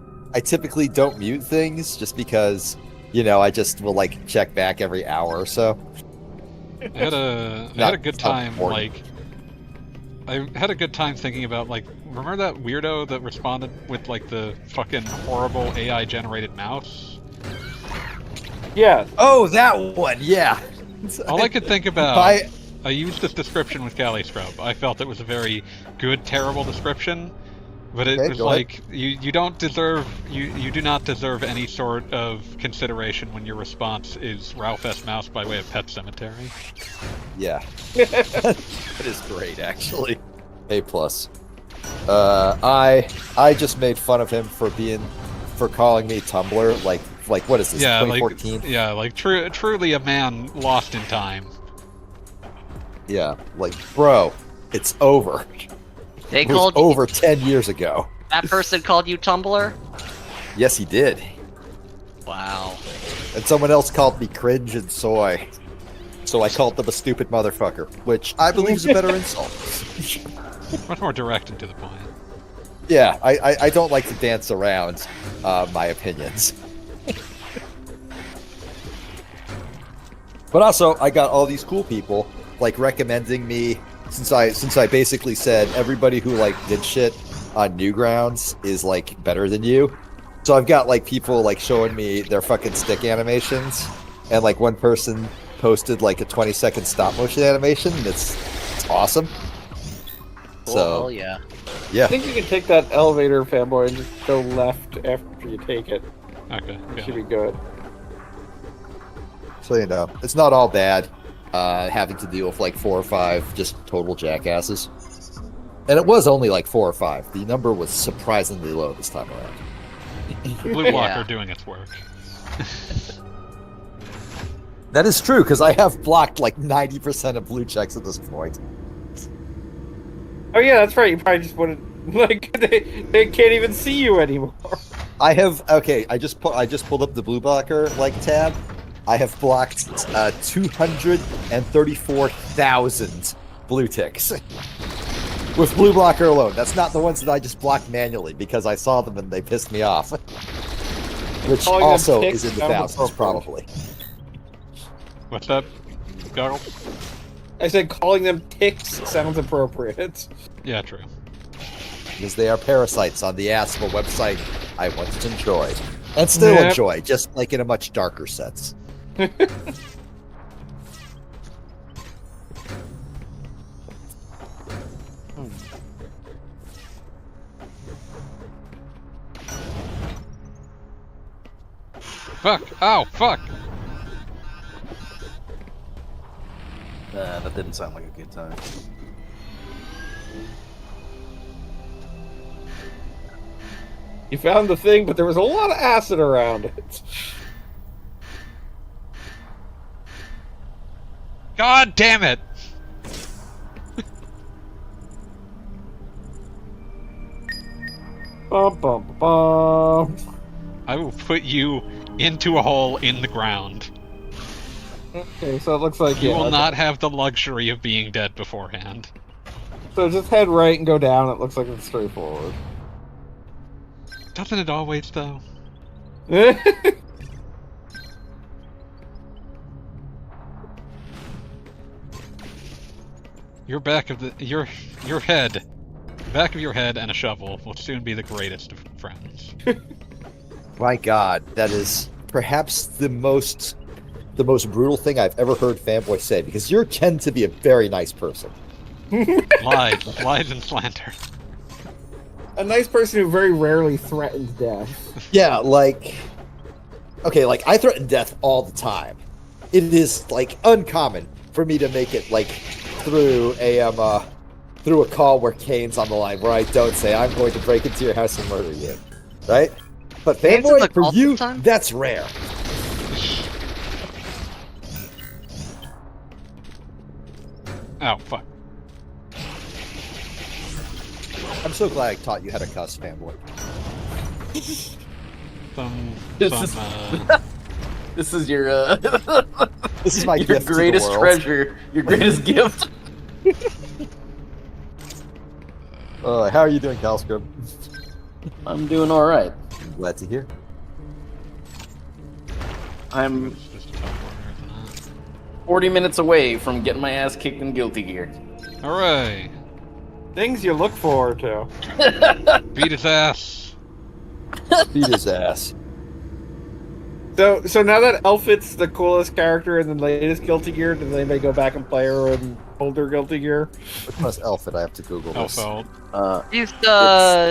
S1: don't mute things just because, I just will like check back every hour or so.
S2: I had a good time, like, I had a good time thinking about, like, remember that weirdo that responded with, like, the fucking horrible AI-generated mouse?
S3: Yeah.
S1: Oh, that one, yeah.
S2: All I could think about, I used this description with Galley Scrub. I felt it was a very good, terrible description, but it was like, you don't deserve, you do not deserve any sort of consideration when your response is Ralph S. Mouse by way of Pet Cemetery.
S1: Yeah. That is great, actually. A+. I just made fun of him for calling me Tumblr, like what is this, 2014?
S2: Like truly a man lost in time.
S1: Yeah, like, bro, it's over.
S6: They
S1: It was
S6: called
S1: over 10 years ago.
S6: that person called you Tumblr?
S1: Yes, he did.
S6: Wow.
S1: And someone else called me cringe and soy. So I called them a stupid motherfucker, which I believe is a better insult.
S2: Much more direct and to the point.
S1: Yeah, I don't like to dance around my opinions. But also, I got all these cool people like recommending me, since I basically said everybody who like did shit on Newgrounds is like better than you. So I've got like people like showing me their fucking stick animations, and like one person posted like a 20-second stop motion animation. It's awesome.
S6: Cool,
S1: So
S6: hell yeah.
S1: yeah,
S3: I think you can take that elevator, fanboy, and just go left after you take it.
S2: Okay.
S3: It
S2: Yeah.
S3: should be good.
S1: so it's not all bad. Having to deal with like 4 or 5 just total jackasses, and it was only like 4 or 5. The number was surprisingly low this time around.
S2: The blue blocker
S6: Yeah.
S2: doing its work.
S1: That is true, because I have blocked like 90% of blue checks at this point.
S3: Oh yeah, that's right. You probably just wanted like they can't even see you anymore.
S1: I have I just pulled up the blue blocker like tab. I have blocked 234,000 blue ticks with blue blocker alone. That's not the ones that I just blocked manually because I saw them and they pissed me off. Which
S3: Calling them
S1: also
S3: ticks
S1: is in the
S3: sounds
S1: thousands,
S3: appropriate.
S1: probably.
S2: What's that, Goggle?
S3: I said calling them ticks sounds appropriate.
S2: Yeah, true.
S1: Because they are parasites on the ass of a website I once enjoyed. And still
S3: Yep.
S1: enjoy, just like in a much darker sense.
S2: Fuck! Ow! Fuck!
S7: That didn't sound like a good time.
S3: You found the thing, but there was a lot of acid around it.
S2: God damn it!
S3: Bum, bum, bum.
S2: I will put you into a hole in the ground.
S3: Okay, so it looks like
S2: You
S3: yeah,
S2: will
S3: okay.
S2: not have the luxury of being dead beforehand.
S3: So just head right and go down. It looks like it's straightforward.
S2: Doesn't it always, though? Your back of the your head, back of your head, and a shovel will soon be the greatest of friends.
S1: My God, that is perhaps the most brutal thing I've ever heard fanboy say. Because you tend to be a very nice person.
S2: Lies and slander.
S3: A nice person who very rarely threatens death.
S1: Yeah, like, okay, like I threaten death all the time. It is like uncommon for me to make it like through a call where Kane's on the line, where I don't say I'm going to break into your house and murder you, right? But
S6: Kane's in the
S1: fanboy, for
S6: call
S1: you,
S6: sometime?
S1: that's rare.
S2: Oh fuck!
S1: I'm so glad I taught you how to cuss, fanboy.
S7: This is- This is your
S1: This is my
S7: your
S1: gift to the
S7: greatest
S1: world.
S7: treasure, your greatest gift.
S1: How are you doing, Calscrim?
S5: I'm doing all right.
S1: Glad to hear.
S5: I'm
S2: It's just a teleporter, isn't it?
S5: 40 minutes away from getting my ass kicked in Guilty Gear.
S2: Hooray!
S3: Things you look forward to.
S2: Beat his ass!
S1: Beat his ass.
S3: So now that Elfit's the coolest character in the latest Guilty Gear, does anybody go back and play her in older Guilty Gear?
S1: Which one's Elfit? I have to Google this.
S2: Elfeld.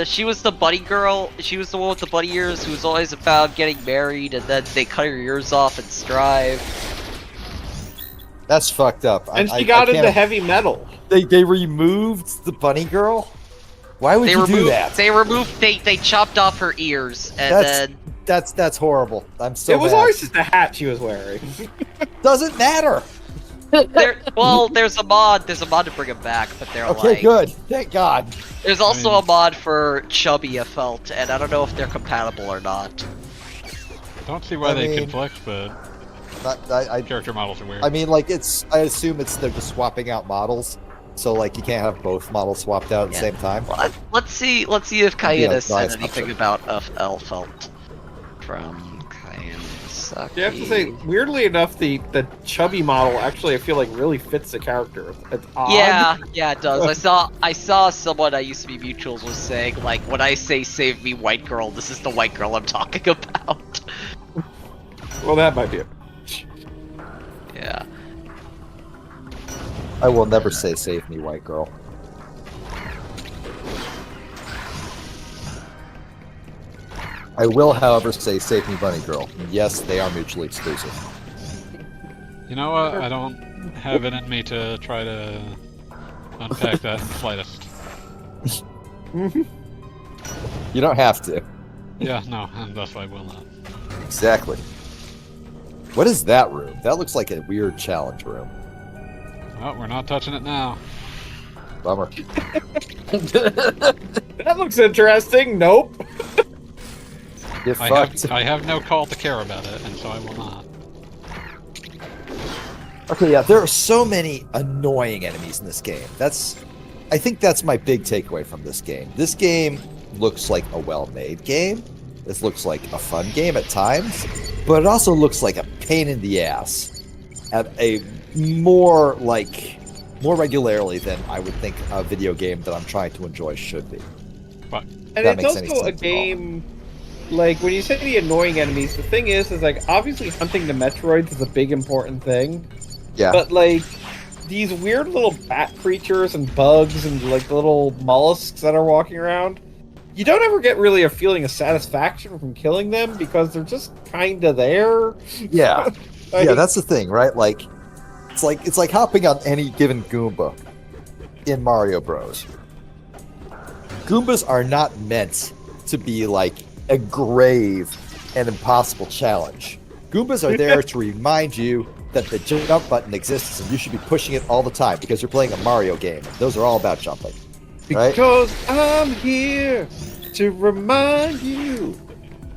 S6: She was the buddy girl. She was the one with the bunny ears who was always about getting married, and then they cut her ears off and strive.
S1: That's fucked up.
S3: And she got into heavy metal.
S1: They removed the bunny girl? Why would you do that?
S6: They chopped off her ears, and then
S1: That's horrible. I'm so
S3: It was
S1: mad.
S3: always just a hat she was wearing.
S1: Doesn't matter.
S6: there's a mod to bring him back, but they're
S1: Okay,
S6: like,
S1: good. Thank God.
S6: there's also a mod for Chubby, I felt, and I don't know if they're compatible or not.
S2: Don't see why
S1: I
S2: they
S1: mean-
S2: conflict, but character models are weird.
S1: I mean, like, I assume they're just swapping out models. So, like, you can't have both models swapped out at the
S6: Yeah.
S1: same time.
S6: Well, let's see if Kayana
S1: Yeah,
S6: said
S1: nice.
S6: anything about Elfelt from Kayana.
S3: You have to say, weirdly enough, the chubby model actually I feel like really fits the character. It's odd.
S6: Yeah, it does. I saw someone I used to be mutuals was saying, like, when I say save me white girl, this is the white girl I'm talking about.
S3: Well, that might be it.
S6: Yeah.
S1: I will never say save me, white girl. I will, however, say save me, bunny girl. Yes, they are mutually exclusive.
S2: You know what? I don't have it in me to try to unpack that in the slightest.
S1: You don't have to.
S2: Yeah, no, and thus I will not.
S1: Exactly. What is that room? That looks like a weird challenge room.
S2: Well, we're not touching it now.
S1: Bummer.
S3: That looks interesting. Nope.
S1: Get fucked.
S2: I have no call to care about it, and so I will not.
S1: Okay, yeah, there are so many annoying enemies in this game. I think that's my big takeaway from this game. This game looks like a well-made game. This looks like a fun game at times, but it also looks like a pain in the ass at a more regularly than I would think a video game that I'm trying to enjoy should be.
S2: But
S3: And
S1: That
S3: it's
S1: makes any
S3: also a
S1: sense at all.
S3: game, like, when you say the annoying enemies, the thing is like, obviously hunting the Metroids is a big important thing,
S1: Yeah.
S3: but, like, these weird little bat creatures and bugs and, like, the little mollusks that are walking around, you don't ever get really a feeling of satisfaction from killing them because they're just kinda there.
S1: Yeah.
S3: Like,
S1: Yeah, that's the thing, right? Like it's like hopping on any given Goomba in Mario Bros. Goombas are not meant to be like a grave and impossible challenge. Goombas are there to remind you that the jump button exists and you should be pushing it all the time because you're playing a Mario game. Those are all about jumping. Right?
S3: Because I'm here to remind you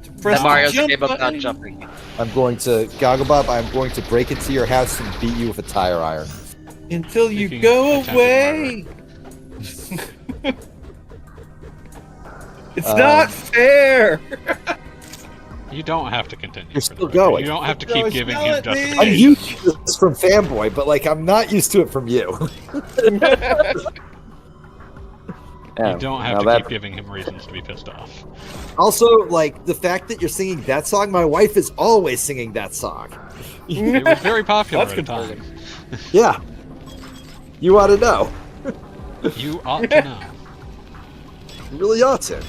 S3: to press
S6: That
S3: the
S6: Mario's
S3: jump
S6: game about
S3: button.
S6: jumping.
S1: I'm going to Gogglebob, I'm going to break into your house and beat you with a tire iron.
S3: Until you
S2: Speaking
S3: go
S2: of attempted
S3: away. It's
S1: Um,
S3: not fair.
S2: you don't have to continue.
S1: You're
S2: for the
S1: still
S2: record.
S1: going.
S2: You don't have to
S3: No,
S2: keep
S3: it's
S2: giving
S3: not
S2: him
S3: me.
S2: justification.
S1: I'm used to this from Fanboy, but like I'm not used to it from you.
S2: You don't have
S5: now
S2: to
S5: that-
S2: keep giving him reasons to be pissed off.
S1: Also, like the fact that you're singing that song, my wife is always singing that song.
S2: It was very popular
S3: That's
S2: at the time.
S1: Yeah. You ought to know.
S2: You ought to know.
S1: You really ought to.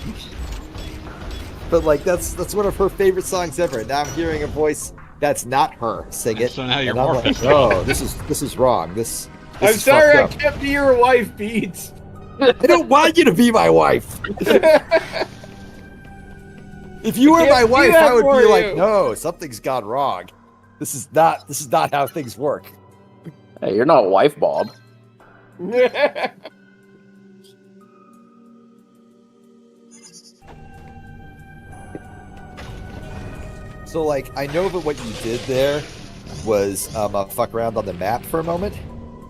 S1: But like that's one of her favorite songs ever. And now I'm hearing a voice that's not her sing it.
S2: So now you're
S1: and I'm
S2: more
S1: like,
S2: pissed
S1: no,
S2: off.
S1: this is wrong. This
S3: I'm
S1: is
S3: sorry I
S1: fucked up.
S3: can't be your wife, Beats.
S1: I don't want you to be my wife. If you were
S3: can't
S1: my
S3: do
S1: wife,
S3: that
S1: I would
S3: for
S1: be like,
S3: you.
S1: no, something's gone wrong. This is not how things work.
S5: Hey, you're not wife Bob.
S1: So, like, I know that what you did there was fuck around on the map for a moment,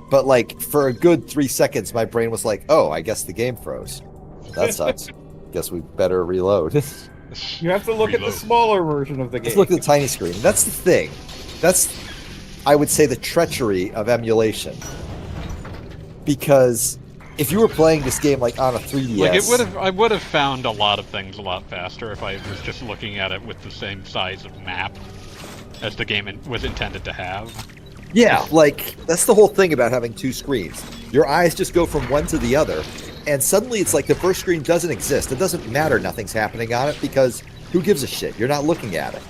S1: but like for a good 3 seconds, my brain was like, "Oh, I guess the game froze." that sucks. Guess we better reload.
S3: You have to look at the
S2: Reload.
S3: smaller version of the game.
S1: Let's look at the tiny screen. That's the thing. That's, I would say, the treachery of emulation. Because if you were playing this game like on a 3DS,
S2: Like I would have found a lot of things a lot faster if I was just looking at it with the same size of map as the game was intended to have.
S1: yeah, like that's the whole thing about having two screens. Your eyes just go from one to the other, and suddenly it's like the first screen doesn't exist. It doesn't matter, nothing's happening on it because who gives a shit? You're not looking at it.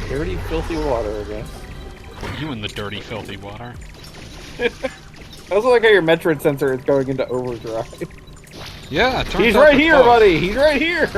S3: Dirty, filthy water again.
S2: You in the dirty, filthy water.
S3: I also like how your Metroid sensor is going into overdrive.
S2: Yeah, it turns
S3: He's
S2: out
S3: right
S2: it's
S3: here,
S2: close.
S3: buddy! He's right here!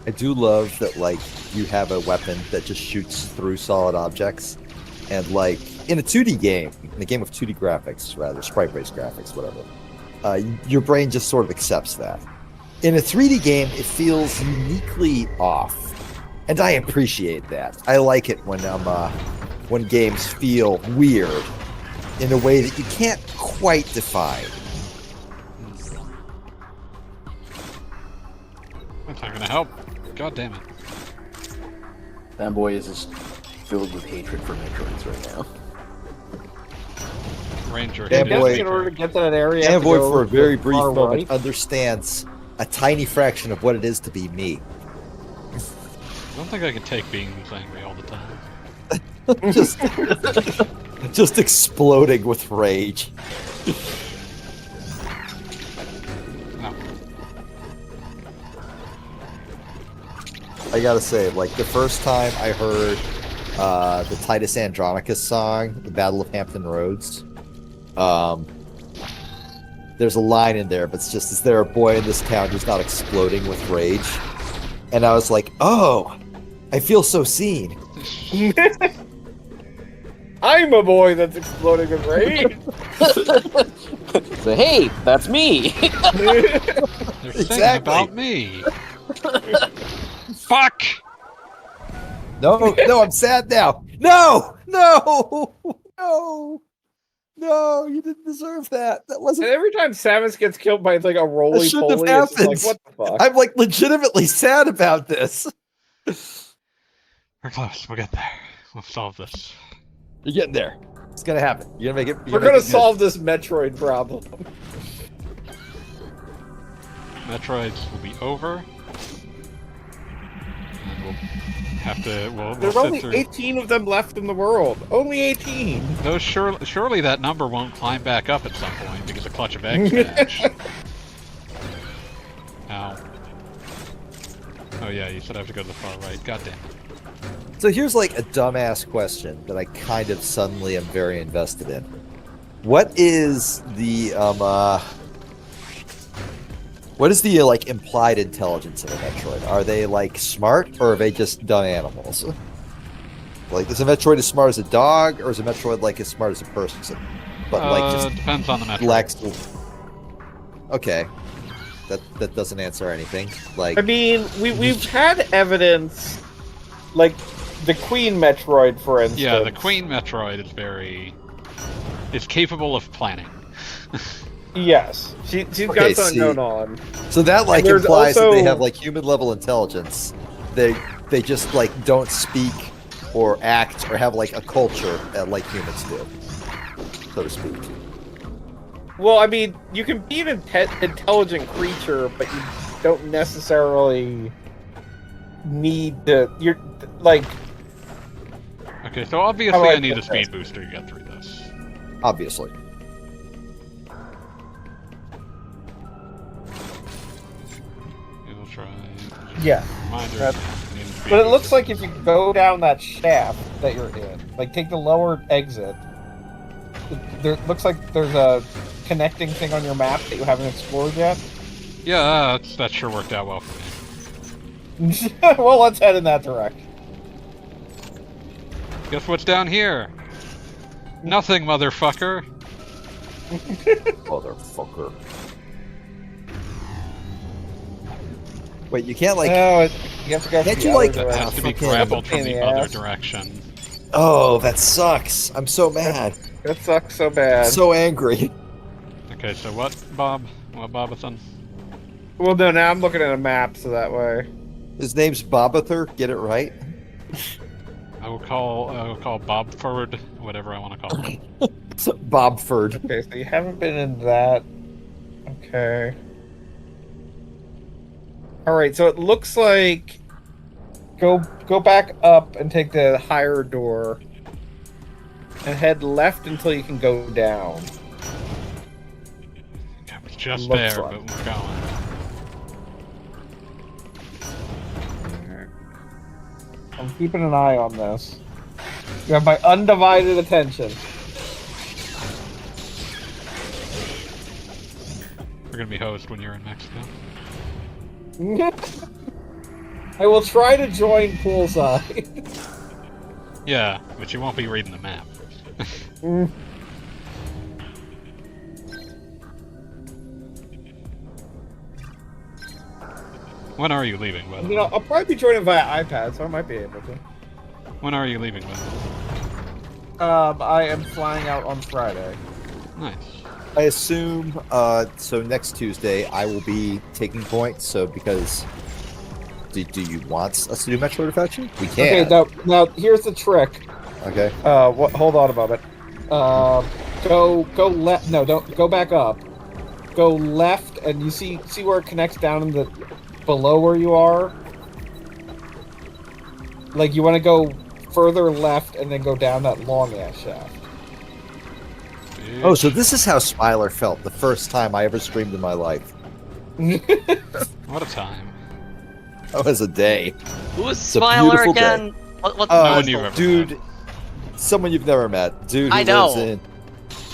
S1: I do love that, like, you have a weapon that just shoots through solid objects. And, like, in a 2D game, in a game with 2D graphics, rather, sprite-based graphics, whatever, your brain just sort of accepts that. In a 3D game, it feels uniquely off. And I appreciate that. I like it when games feel weird in a way that you can't quite define.
S2: That's not gonna help. God damn it.
S5: Fanboy is just filled with hatred for Metroids right now.
S2: Ranger.
S1: Yeah,
S3: I'm
S2: hit
S1: boy.
S3: guessing in order to get to that area, you have to
S1: Fanboy,
S3: go
S1: for a very
S3: to
S1: brief
S3: far
S1: moment,
S3: right.
S1: understands a tiny fraction of what it is to be me.
S2: I don't think I can take being this angry all the time.
S1: just exploding with rage.
S2: No.
S1: I gotta say, like, the first time I heard the Titus Andronicus song, The Battle of Hampton Roads, there's a line in there, but it's just, is there a boy in this town who's not exploding with rage? And I was like, oh, I feel so seen.
S3: I'm a boy that's exploding with rage!
S5: So hey, that's me.
S2: They're saying
S1: Exactly.
S2: about me. Fuck!
S1: No, no, I'm sad now. No, no, no, no, you didn't deserve that. That
S3: And
S1: wasn't.
S3: every time Samus gets killed by like a roly
S1: shouldn't have
S3: poly, it's just like,
S1: happened.
S3: what the fuck?
S1: I'm like legitimately sad about this.
S2: We're close. We'll get there. We'll solve this.
S1: You're getting there. It's gonna happen. You're gonna make it.
S3: We're gonna solve this Metroid problem.
S2: Metroids will be over. And we'll have to. We'll
S3: There's
S2: sit
S3: only
S2: through.
S3: 18 of them left in the world. Only 18.
S2: Though surely that number won't climb back up at some point because a clutch of eggs hatch. Ow. Oh yeah, you said I have to go to the far right. God damn it.
S1: So here's like a dumbass question that I kind of suddenly am very invested in. What is the like implied intelligence of a Metroid? Are they like smart, or are they just dumb animals? Like, is a Metroid as smart as a dog, or is a Metroid like as smart as a person? But like just
S2: depends on the Metroid.
S1: lacks. Okay, that doesn't answer anything. Like,
S3: I mean, we've had evidence, like the Queen Metroid, for instance.
S2: Yeah, the Queen Metroid is capable of planning.
S3: Yes, she's
S1: Okay,
S3: got something
S1: see.
S3: going on.
S1: so that like
S3: there's
S1: implies that they
S3: also-
S1: have like human level intelligence. They just like don't speak or act or have like a culture that like humans do, so to speak.
S3: Well, I mean, you can be an intelligent creature, but you don't necessarily need to. You're like,
S2: Okay, so obviously
S3: How do I
S2: I need
S3: put
S2: a speed
S3: this?
S2: booster to get through this.
S1: Obviously.
S2: We'll try.
S3: yeah.
S2: Reminder.
S3: That's-
S2: I need a speed
S3: But it looks
S2: booster.
S3: like if you go down that shaft that you're in, like take the lower exit, there looks like there's a connecting thing on your map that you haven't explored yet.
S2: Yeah, that sure worked out well for me.
S3: Well, let's head in that direction.
S2: Guess what's down here? Nothing, motherfucker.
S1: Motherfucker. Wait, you can't like.
S3: No, you have to go.
S1: Can't
S3: from
S1: you,
S3: the
S1: like,
S3: other
S2: It
S3: direction.
S2: has to be
S1: fucking-
S2: grappled from
S3: Pain in
S2: the
S3: the
S2: other
S3: ass.
S2: direction.
S1: Oh, that sucks. I'm so mad.
S3: That sucks so bad.
S1: So angry.
S2: Okay, so what, Bob? What, Bobathan?
S3: Well, no, now I'm looking at a map, so that way.
S1: His name's Bobather. Get it right.
S2: I will call Bobford, whatever I want to call him.
S1: Bobford.
S3: Okay, so you haven't been in that. Okay. All right, so it looks like go back up and take the higher door, and head left until you can go down.
S2: I was just
S3: Looks
S2: there,
S3: like.
S2: but we're going.
S3: I'm keeping an eye on this. You have my undivided attention.
S2: We're gonna be host when you're in Mexico.
S3: I will try to join poolside.
S2: Yeah, but you won't be reading the map. When are you leaving, by the
S3: You know,
S2: way?
S3: I'll probably be joining via iPad, so I might be able to.
S2: When are you leaving, by the way?
S3: I am flying out on Friday.
S2: Nice.
S1: I assume. So next Tuesday I will be taking points. So because. Do you want us to do Metroid without you? We
S3: Okay,
S1: can.
S3: now here's the trick.
S1: Okay.
S3: Hold on a moment. Go left. No, don't go back up. Go left, and you see where it connects down in the below where you are. Like you want to go further left and then go down that long ass shaft.
S1: Oh, so this is how Smiler felt the first time I ever streamed in my life.
S2: What a time.
S1: That was a day.
S6: Who is
S1: a
S6: Smiler
S1: beautiful day.
S6: again? What's
S2: No one you've ever
S1: Dude, someone you've never met. Dude who
S6: I know.
S1: lives in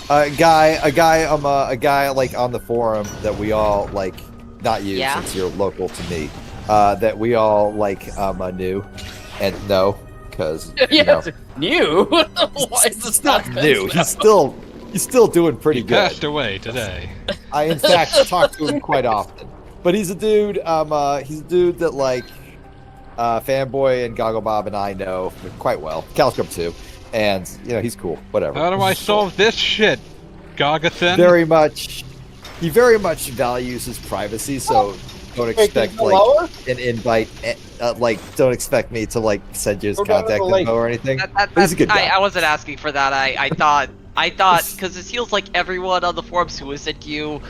S1: a guy like on the forum that we all like, not you
S6: Yeah?
S1: since you're local to me, that we all like knew and know because you know
S7: New? Why is this
S1: it's not new. He's still doing pretty
S2: He
S1: good.
S2: passed away today.
S1: I in fact talk to him quite often. But he's a dude. He's a dude that like Fanboy and Goggle Bob and I know quite well. Calcum too, and you know he's cool. Whatever.
S2: How do I solve this shit, Gogathan?
S1: He very much values his privacy. So don't
S3: Wait,
S1: expect
S3: can you go
S1: like
S3: lower?
S1: an invite. Like don't expect me to like send you his
S3: Go down to
S1: contact
S3: the lake.
S1: info or anything.
S6: That,
S1: But he's a good guy.
S6: I wasn't asking for that. I thought because it feels like everyone on the forums who was at you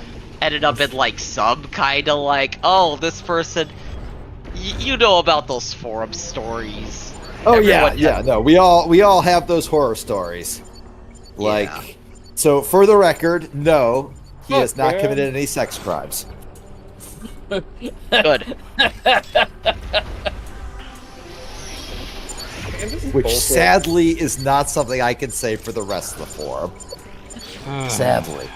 S6: ended up in like some kind of like, oh, this person, you know about those forum stories.
S1: Oh
S6: Everyone
S1: yeah. No, we all have those horror stories. Like,
S6: Yeah.
S1: so for the record, no, he
S3: Look,
S1: has not
S3: man.
S1: committed any sex crimes.
S6: Good.
S1: Which sadly is not something I can say for the rest of the forum. Sadly.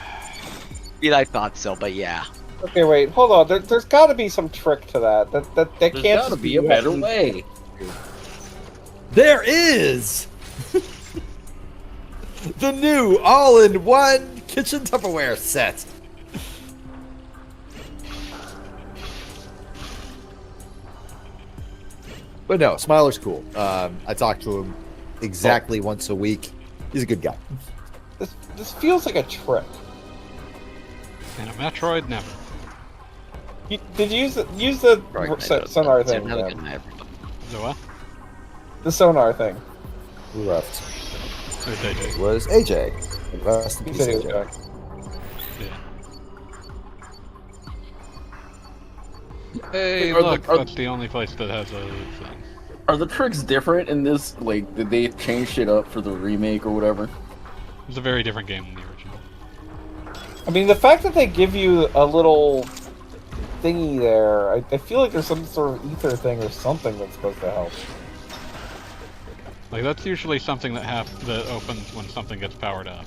S6: I thought so, but yeah.
S3: Okay, wait, hold on. There's got to be some trick to that. That
S7: There's
S3: can't
S7: gotta
S3: just
S7: be a better way.
S1: There is! The new all-in-one kitchen Tupperware set. But no, Smiler's cool. I talk to him exactly once a week. He's a good guy.
S3: This feels like a trick.
S2: In a Metroid, never.
S3: Did you use the sonar thing?
S6: Have a
S3: Yeah.
S6: good night, everybody.
S2: The what?
S3: The sonar thing.
S1: Who left?
S2: Or they
S1: It
S2: did.
S1: was AJ. Rest in
S3: He
S1: peace,
S3: said he was
S1: AJ.
S3: back.
S2: Yeah. Hey,
S7: Are the-
S2: look,
S7: are-
S2: that's the only place that has a thing.
S7: Are the tricks different in this? Like, did they change shit up for the remake or whatever?
S2: It's a very different game than the original.
S3: I mean, the fact that they give you a little thingy there, I feel like there's some sort of ether thing or something that's supposed to help.
S2: Like, that's usually something that opens when something gets powered up.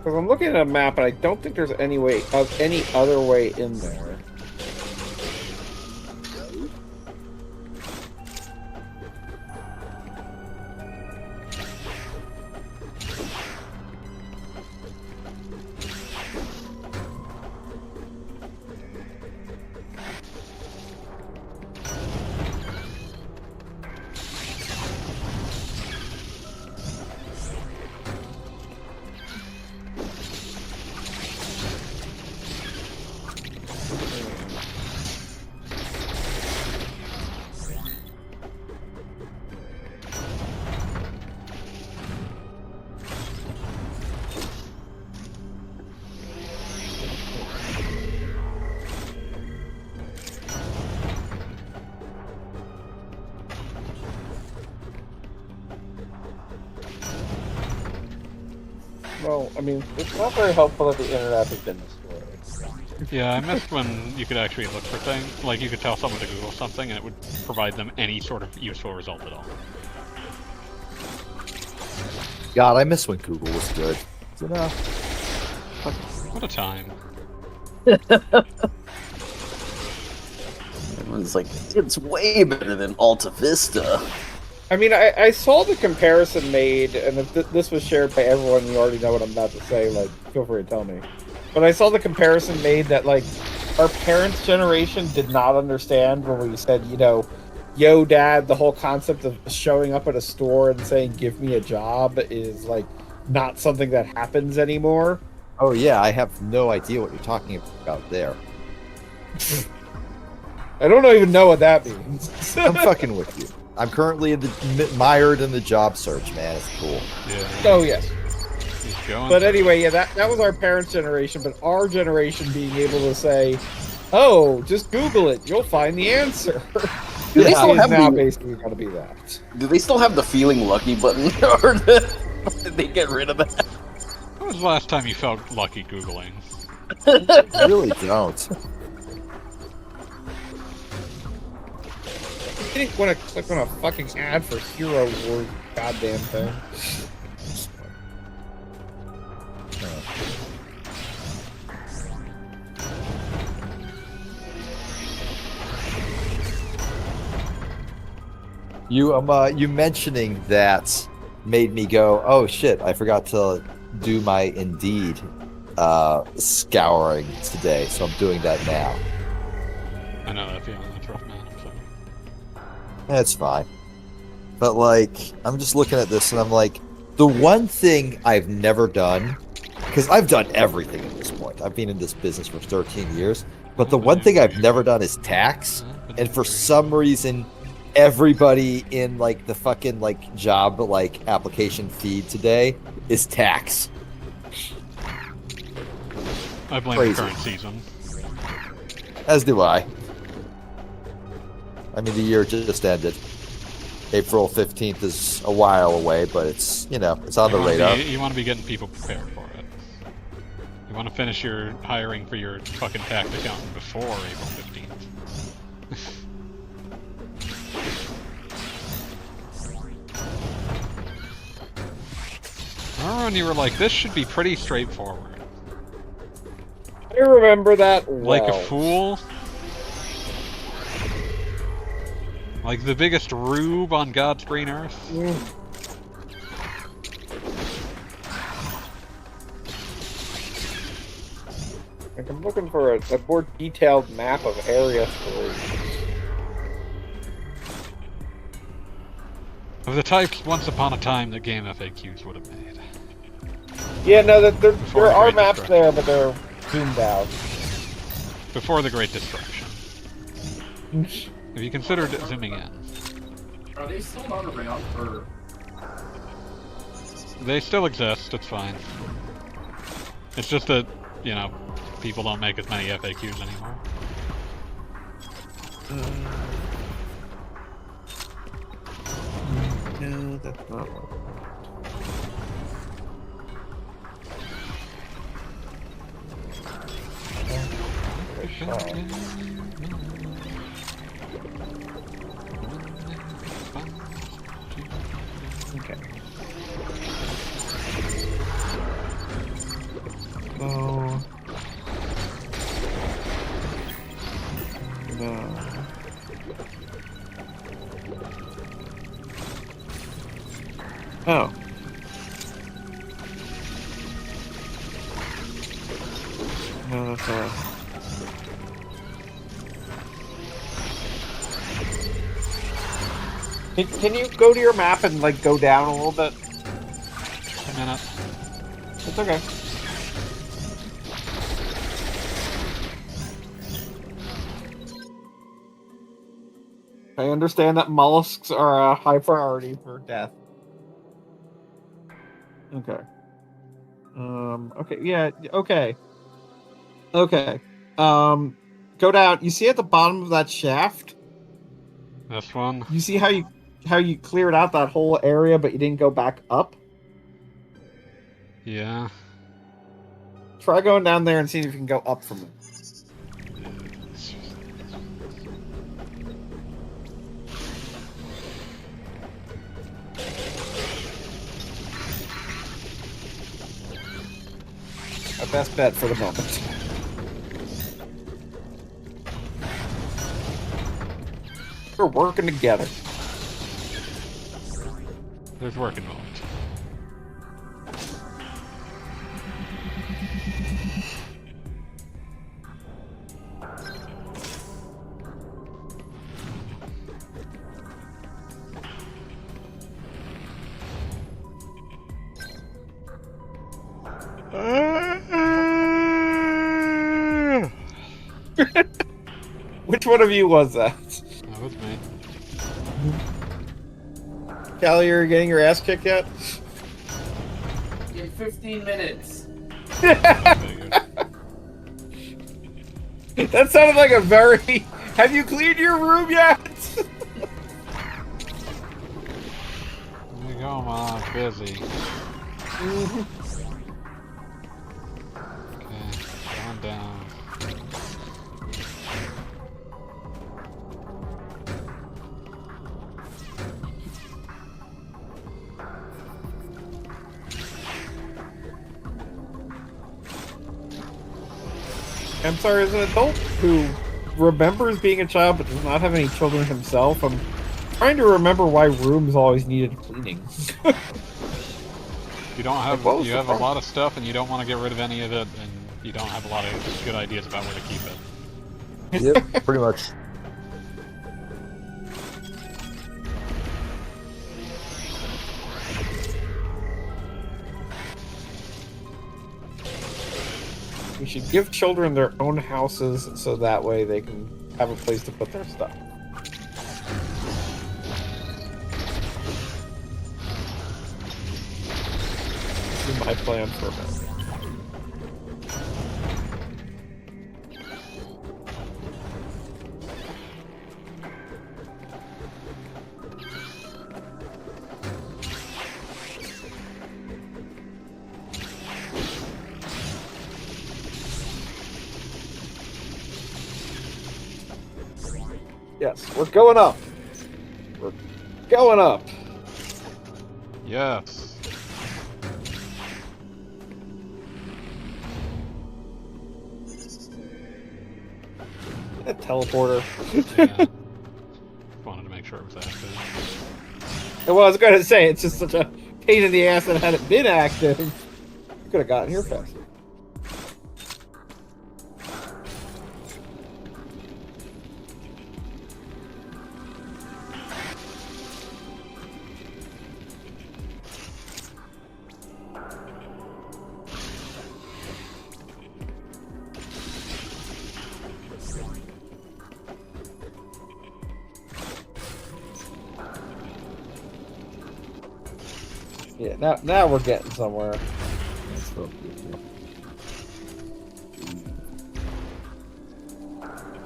S3: Because I'm looking at a map and I don't think there's any other way in there. Well, I mean, it's not very helpful that the internet has been destroyed.
S2: Yeah, I missed when you could actually look for things. Like, you could tell someone to Google something and it would provide them any sort of useful result at all.
S1: God, I miss when Google was good. You know?
S2: What a time.
S7: Everyone's like, it's way better than Alta Vista.
S3: I mean, I saw the comparison made, and if this was shared by everyone, you already know what I'm about to say, like, feel free to tell me. But I saw the comparison made that, like, our parents' generation did not understand when we said, you know, yo, dad, the whole concept of showing up at a store and saying, give me a job is, like, not something that happens anymore.
S1: Oh yeah, I have no idea what you're talking about there.
S3: I don't even know what that means.
S1: I'm fucking with you. I'm currently mired in the job search, man. It's cool.
S2: Yeah.
S3: Oh, yes.
S2: He's going.
S3: But anyway, yeah, that was our parents' generation, but our generation being able to say, oh, just Google it, you'll find the answer.
S7: Do they still
S3: is
S7: have
S3: now
S7: the,
S3: basically going to be that.
S7: Do they still have the feeling lucky button, or did they get rid of that?
S2: When was the last time you felt lucky Googling?
S1: I really don't.
S3: I didn't want to click on a fucking ad for Hero Wars, goddamn thing.
S1: You mentioning that made me go, oh shit, I forgot to do my Indeed scouring today, so I'm doing that now.
S2: I know that feeling. That's rough, man. I'm sorry.
S1: That's fine. But like, I'm just looking at this and I'm like, the one thing I've never done, because I've done everything at this point. I've been in this business for 13 years, but the one thing I've never done is tax. And for some reason, everybody in like the fucking like job like application feed today is tax.
S2: I blame
S1: Crazy.
S2: the current season.
S1: As do I. I mean, the year just ended. April 15th is a while away, but it's, you know, it's on the radar.
S2: You want to be getting people prepared for it. You want to finish your hiring for your fucking tax accountant before April 15th. Remember when you were like, this should be pretty straightforward?
S3: I remember that well.
S2: Like a fool? Like the biggest rube on God's green earth?
S3: Like, I'm looking for a more detailed map of Area 3.
S2: Of the types once upon a time that game FAQs would have made.
S3: Yeah, no, there
S2: Before
S3: are
S2: the Great
S3: maps
S2: Destruction.
S3: there, but they're zoomed out.
S2: Before the Great Destruction. Have you considered zooming in?
S4: Are they still not around for?
S2: They still exist, it's fine. It's just that, you know, people don't make as many FAQs anymore.
S1: No, that's not right.
S3: Okay. No. Oh. No, that's all. Can you go to your map and like go down a little bit?
S2: A minute.
S3: It's okay. I understand that mollusks are a high priority for death. Okay. Okay. Yeah. Okay. Okay. Go down. You see at the bottom of that shaft?
S2: This one?
S3: You see how you cleared out that whole area, but you didn't go back up?
S2: Yeah.
S3: Try going down there and see if you can go up from it. Our best bet for the moment. We're working together.
S2: There's work involved.
S3: Which one of you was that?
S2: That was me.
S3: Callie, are you getting your ass kicked yet?
S7: In 15 minutes.
S3: That sounded like a very... Have you cleaned your room yet?
S2: There you go, Mom. I'm busy. Okay, going down.
S3: I'm sorry, as an adult who remembers being a child but does not have any children himself, I'm trying to remember why rooms always needed cleaning.
S2: You don't have
S3: What was
S2: you
S3: the
S2: have a
S3: problem?
S2: lot of stuff and you don't want to get rid of any of it, and you don't have a lot of good ideas about where to keep it.
S1: Yep, pretty much.
S3: We should give children their own houses so that way they can have a place to put their stuff. This is my plan for a minute. Yes, we're going up. We're going up.
S2: Yes.
S3: A teleporter.
S2: Yeah. Wanted to make sure it was active.
S3: Well, I was going to say, it's just such a pain in the ass that had it been active. You could have gotten here faster. Yeah, now we're getting somewhere.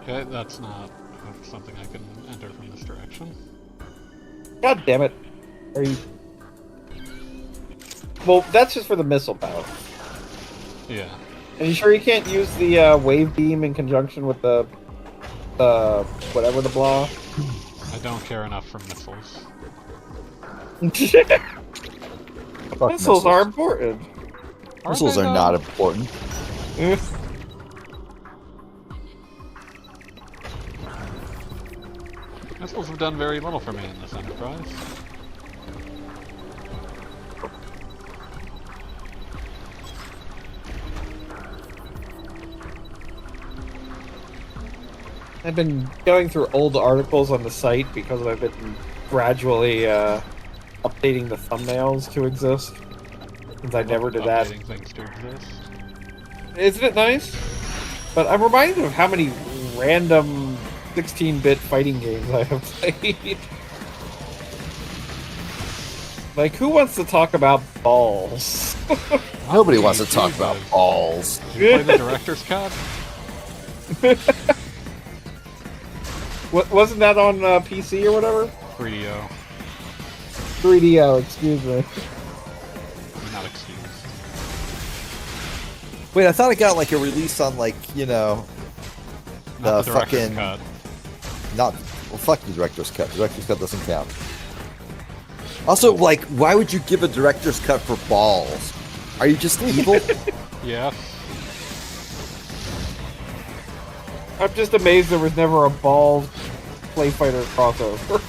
S2: Okay, that's not something I can enter from this direction.
S3: God damn it. Are you... Well, that's just for the missile power.
S2: Yeah.
S3: Are you sure you can't use the wave beam in conjunction with the whatever the blah?
S2: I don't care enough for missiles.
S1: Fuck
S3: Missiles are important.
S1: Missiles
S2: they
S1: are
S2: though?
S1: not important.
S2: Missiles have done very little for me in this Enterprise.
S3: I've been going through old articles on the site because I've been gradually updating the thumbnails to exist. Since I never did that.
S2: Updating things to exist.
S3: Isn't it nice? But I'm reminded of how many random 16-bit fighting games I have played. Like, who wants to talk about balls?
S1: Nobody wants to talk about balls.
S2: Did you play the director's cut?
S3: Wasn't that on PC or whatever?
S2: 3DO.
S3: 3DO, excuse me.
S2: Not excused.
S1: Wait, I thought it got like a release on like, you know,
S2: Not
S1: the
S2: the director's
S1: fucking
S2: cut.
S1: not well fuck the director's cut. Director's cut doesn't count. Also, like, why would you give a director's cut for balls? Are you just evil?
S2: Yeah.
S3: I'm just amazed there was never a balls play fighter crossover.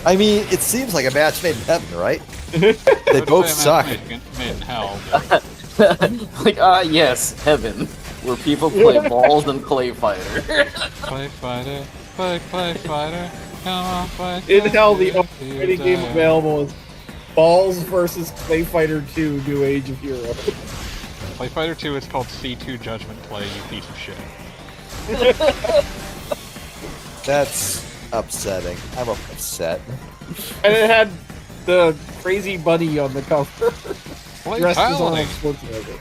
S1: I mean, it seems like a match made in heaven, right? They
S2: I'd
S1: both
S2: say a
S1: suck.
S2: match made in hell. But
S7: Like, yes, heaven, where people play balls and clay fighter.
S2: play fighter, play fighter. Come on, play.
S3: In hell, the
S2: fighter,
S3: only
S2: you
S3: fighting game
S2: die.
S3: available is Balls versus Clay Fighter 2 New Age of Hero.
S2: Play Fighter 2 is called C2 Judgment Play, you piece of shit.
S1: That's upsetting. I'm upset.
S3: And it had the crazy bunny on the cover.
S2: Play
S3: Dressed as Arnold
S2: Paladin.
S3: Schwarzenegger.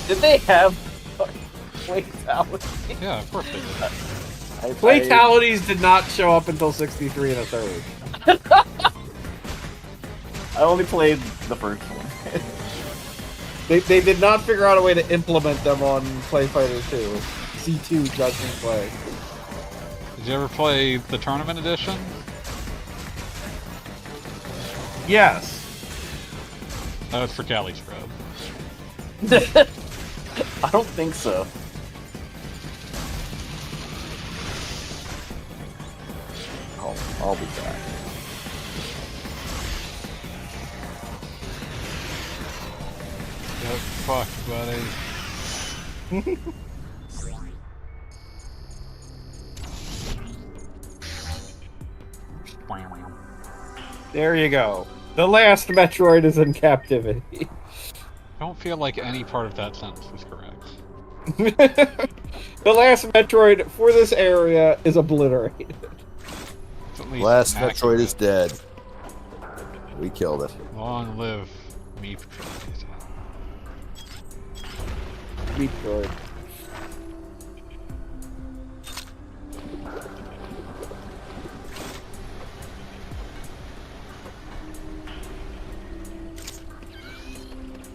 S7: Did they have fatality?
S2: Yeah, of course they did.
S3: Fatalities did not show up until 63 and a third.
S7: I only played the first one.
S3: They did not figure out a way to implement them on Play Fighter 2. C2 Judgment Play.
S2: Did you ever play the Tournament Edition?
S3: Yes.
S2: That was for Cali Scrub.
S7: I don't think so.
S1: I'll be back.
S2: Get fucked, buddy.
S3: There you go. The last Metroid is in captivity.
S2: I don't feel like any part of that sentence was correct.
S3: The last Metroid for this area is obliterated.
S2: It's at least
S1: Last
S2: accurate.
S1: Metroid is dead. We killed it.
S2: Long live me.
S3: Metroid.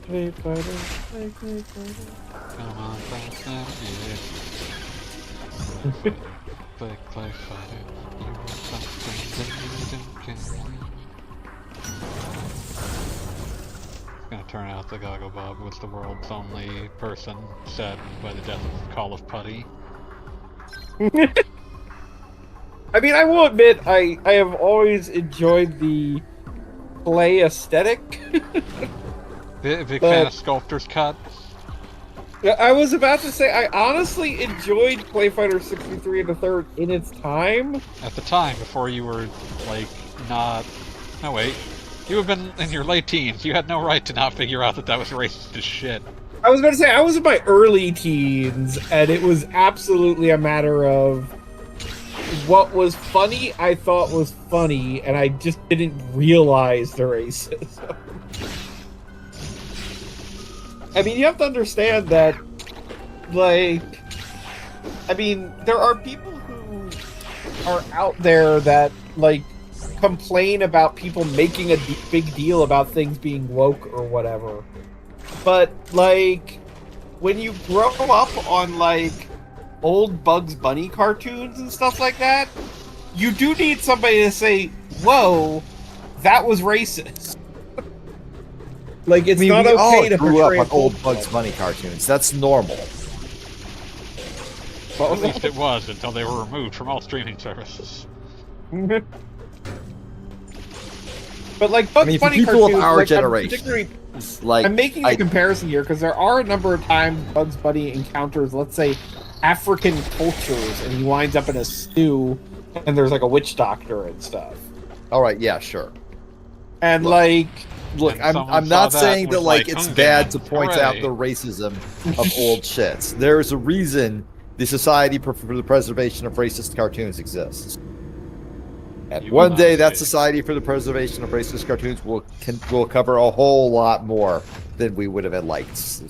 S3: Play Fighter, play Fighter.
S2: Come on, snap, Play fighter. You want something that you don't get. It's gonna turn out that Goggle Bob was the world's only person saddened by the death of Call of Putty.
S3: I mean, I will admit, I have always enjoyed the play aesthetic.
S2: Big fan of Sculptor's Cut.
S3: I was about to say, I honestly enjoyed Play Fighter 63 and the third in its time.
S2: At the time, before you were, like, not... No, wait. You have been in your late teens. You had no right to not figure out that that was racist as shit.
S3: I was about to say, I was in my early teens, and it was absolutely a matter of what was funny, I thought was funny, and I just didn't realize the racism. I mean, you have to understand that, like, I mean, there are people who are out there that, like, complain about people making a big deal about things being woke or whatever. But, like, when you grow up on, like, old Bugs Bunny cartoons and stuff like that, you do need somebody to say, whoa, that was racist. Like, it's not
S1: we all
S3: okay to
S1: grew up
S3: portray
S1: on
S3: a
S1: old
S3: culture.
S1: Bugs Bunny cartoons. That's normal.
S2: At least it was until they were removed from all streaming services.
S3: But like, Bugs
S1: I mean, for
S3: Bunny
S1: people of
S3: cartoons,
S1: our
S3: like,
S1: generation, like
S3: I'm making a comparison here because there are a number of times Bugs Bunny encounters, let's say, African cultures, and he winds up in a stew, and there's like a witch doctor and stuff.
S1: all right, yeah, sure.
S3: And
S1: Look,
S2: And
S1: I'm
S2: someone
S1: not
S2: saw that
S1: saying
S2: and
S1: that
S2: was
S1: like
S2: like,
S1: it's
S2: "Hungan,
S1: bad to point out
S2: hooray."
S1: the racism of old shits. There's a reason the Society for the Preservation of Racist Cartoons exists. And
S2: You will
S1: one
S2: not
S1: day that
S2: say.
S1: Society for the Preservation of Racist Cartoons will cover a whole lot more than we would have liked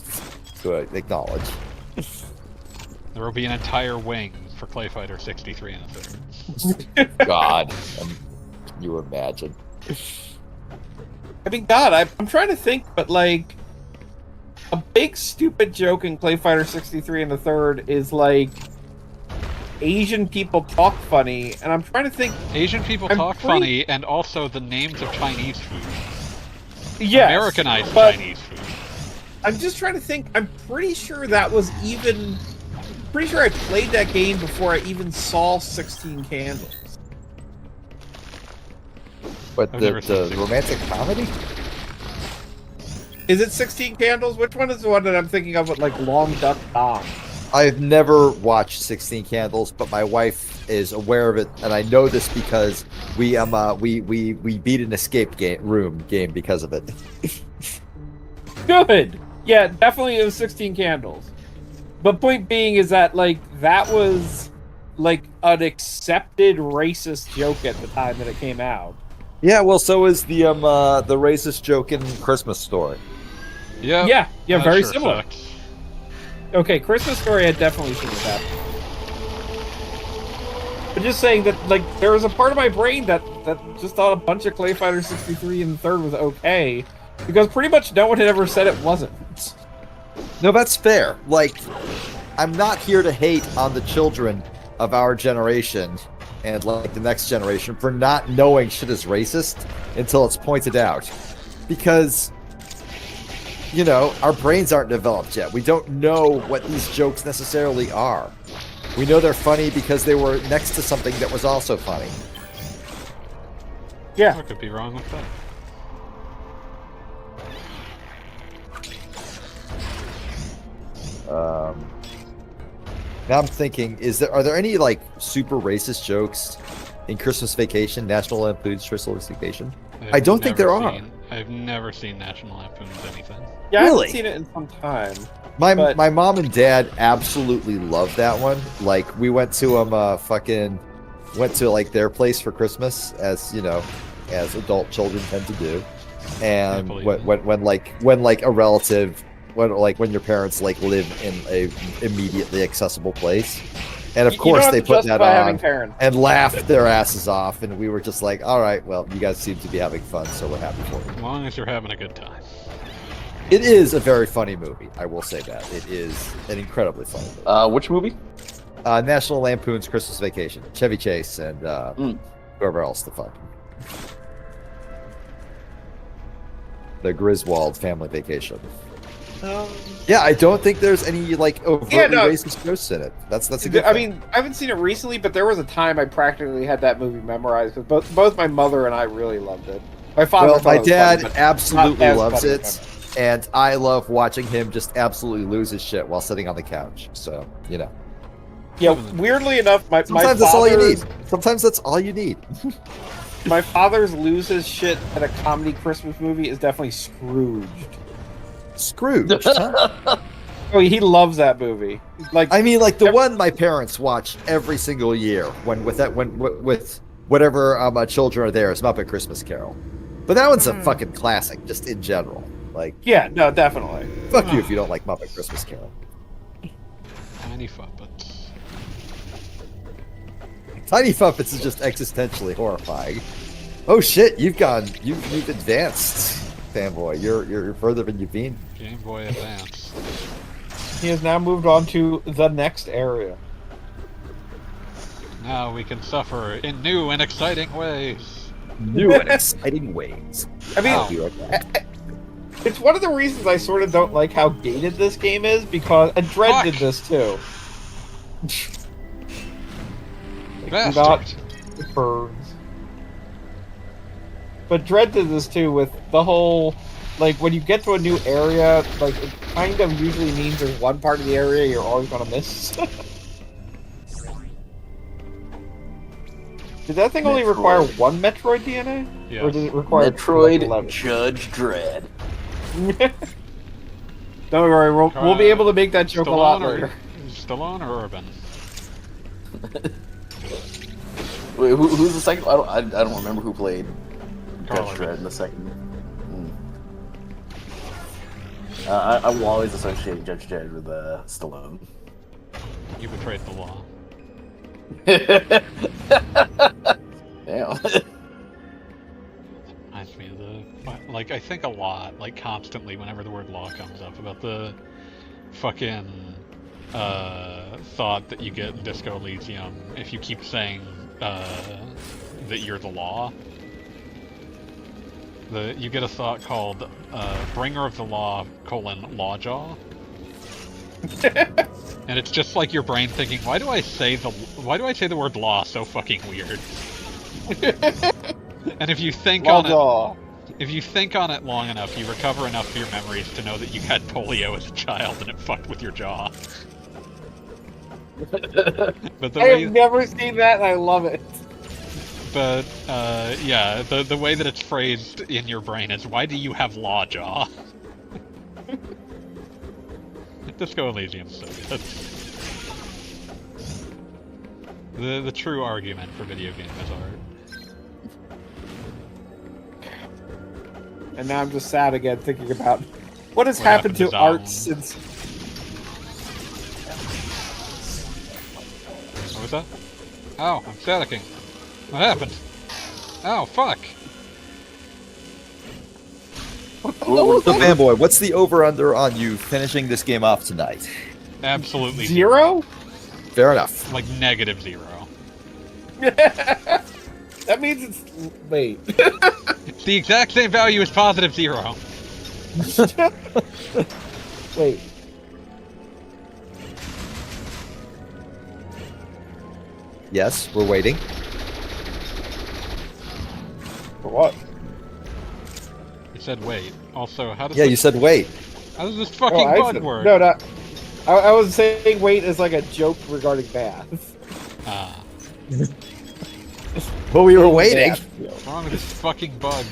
S1: to acknowledge.
S2: There will be an entire wing for Clay Fighter 63 in the third.
S1: God, can you imagine?
S3: I mean, God, I'm trying to think, but like, a big stupid joke in Clay Fighter 63 in the third is like, Asian people talk funny, and I'm trying to think.
S2: Asian people
S3: I'm
S2: talk
S3: pretty-
S2: funny, and also the names of Chinese food.
S3: Yes,
S2: Americanized
S3: but
S2: Chinese food.
S3: I'm just trying to think. I'm pretty sure that was even. Pretty sure I played that game before I even saw 16 Candles.
S1: But
S2: I've
S1: the
S2: never seen it.
S1: romantic comedy?
S3: Is it 16 Candles? Which one is the one that I'm thinking of with like Long Duck Dong?
S1: I've never watched 16 Candles, but my wife is aware of it, and I know this because we beat an escape room game because of it.
S3: Good. Yeah, definitely it was 16 Candles. But point being is that like that was like an accepted racist joke at the time that it came out.
S1: Yeah, well, so is the racist joke in Christmas Story.
S2: Yeah,
S3: Yeah,
S2: that
S3: very
S2: sure
S3: similar.
S2: sucked.
S3: Okay, Christmas Story had definitely seen that. But just saying that like there was a part of my brain that just thought a bunch of Clay Fighter 63 in the third was okay. Because pretty much no one had ever said it wasn't.
S1: No, that's fair. Like, I'm not here to hate on the children of our generation and like the next generation for not knowing shit is racist until it's pointed out. Because, you know, our brains aren't developed yet. We don't know what these jokes necessarily are. We know they're funny because they were next to something that was also funny.
S3: Yeah.
S2: I could be wrong with that.
S1: Now I'm thinking, are there any like super racist jokes in Christmas Vacation, National Lampoon's Christmas Vacation? I don't think there are.
S2: I've never seen National Lampoon's anything.
S3: Yeah, I
S1: Really?
S3: haven't seen it in some time.
S1: My
S3: But-
S1: my mom and dad absolutely loved that one. Like we went to went to like their place for Christmas, as you know, as adult children tend to do. And
S2: believe
S1: when a relative, when your parents like live in a immediately accessible place, and of
S3: You
S1: course
S3: don't
S1: they
S3: have to
S1: put that
S3: justify having
S1: on
S3: parents.
S1: and laughed their asses off, and we were just like, all right, well, you guys seem to be having fun, so we're happy for you.
S2: As long as you're having a good time.
S1: It is a very funny movie, I will say that. It is an incredibly funny movie.
S5: Which movie?
S1: National Lampoon's Christmas Vacation. Chevy Chase and whoever else the fuck. The Griswold family vacation. Yeah, I don't think there's any like overtly racist jokes in it. That's a good
S3: I
S1: thing.
S3: mean, I haven't seen it recently, but there was a time I practically had that movie memorized. Because both my mother and I really loved it. My father.
S1: Well,
S3: thought
S1: my
S3: it was
S1: dad
S3: funny, but
S1: absolutely
S3: not as
S1: loves
S3: funny
S1: it,
S3: as
S1: and I love watching him just absolutely lose his shit while sitting on the couch. So, you know.
S3: Yeah, weirdly enough, my
S1: Sometimes that's all you need. Sometimes that's all you need.
S3: My father's loses shit at a comedy Christmas movie is definitely Scrooged.
S1: Scrooge. Huh?
S3: Oh, he loves that movie. Like,
S1: I mean, like the one my parents watch every single year when with whatever children are there is Muppet Christmas Carol. But that one's a fucking classic, just in general. Like,
S3: yeah, no, definitely.
S1: fuck you if you don't like Muppet Christmas Carol.
S2: Tiny Fuppets.
S1: Tiny Fuppets is just existentially horrifying. Oh shit, you've advanced, fanboy. You're further than you've been.
S2: Game Boy Advance.
S3: He has now moved on to the next area.
S2: Now we can suffer in new and exciting ways.
S1: New and exciting ways.
S3: I mean,
S1: I'll be right back.
S3: it's one of the reasons I sort of don't like how gated this game is, because and Dread did
S2: Fuck.
S3: this too. Not
S2: Bastard.
S3: burns. But Dread did this too with the whole, like, when you get to a new area, like, it kind of usually means there's one part of the area you're always gonna miss. Did that thing only require
S5: Metroid.
S3: one Metroid DNA?
S2: Yeah.
S3: Or did it require
S7: Metroid
S3: 11?
S7: Judge Dredd.
S3: Don't worry, we'll be able to make that joke a lot later.
S2: Stallone or Urban?
S7: Wait, who's the second? I don't remember who played
S2: Carl
S7: Judge
S2: Urban.
S7: Dredd in the second. I will always associate Judge Dredd with Stallone.
S2: You betrayed the law.
S7: Damn.
S2: Reminds me of the, like, I think a lot, like, constantly whenever the word law comes up about the fucking thought that you get in Disco Elysium if you keep saying that you're the law. You get a thought called Bringer of the Law, Lawjaw. And it's just like your brain thinking, why do I say the word law so fucking weird? And if you think on it long enough, you recover enough of your memories to know that you had polio as a child and it fucked with your jaw. But the
S3: I
S2: way,
S3: have never seen that and I love it.
S2: but yeah, the way that it's phrased in your brain is, why do you have law jaw? Disco Elysium's so good. That's the true argument for video game as art.
S3: And now I'm just sad again thinking about what has
S2: What
S3: happened to
S2: happened to
S3: art
S2: Zone?
S3: since.
S2: What was that? Oh, I'm staticking. What happened? Oh, fuck!
S1: So, fanboy, what's the over/under on you finishing this game off tonight?
S2: Absolutely
S3: Zero?
S1: Fair enough.
S2: Like -0.
S3: That means it's. Wait.
S2: It's the exact same value as +0.
S3: Wait.
S1: Yes, we're waiting.
S3: For what?
S2: You said wait. Also, how does
S1: Yeah,
S2: this,
S1: you said wait.
S2: how does this fucking
S3: I
S2: button
S3: said-
S2: work?
S3: No, no. I was saying wait as like a joke regarding math.
S2: Ah,
S1: But we were waiting.
S2: what's wrong with this fucking bug?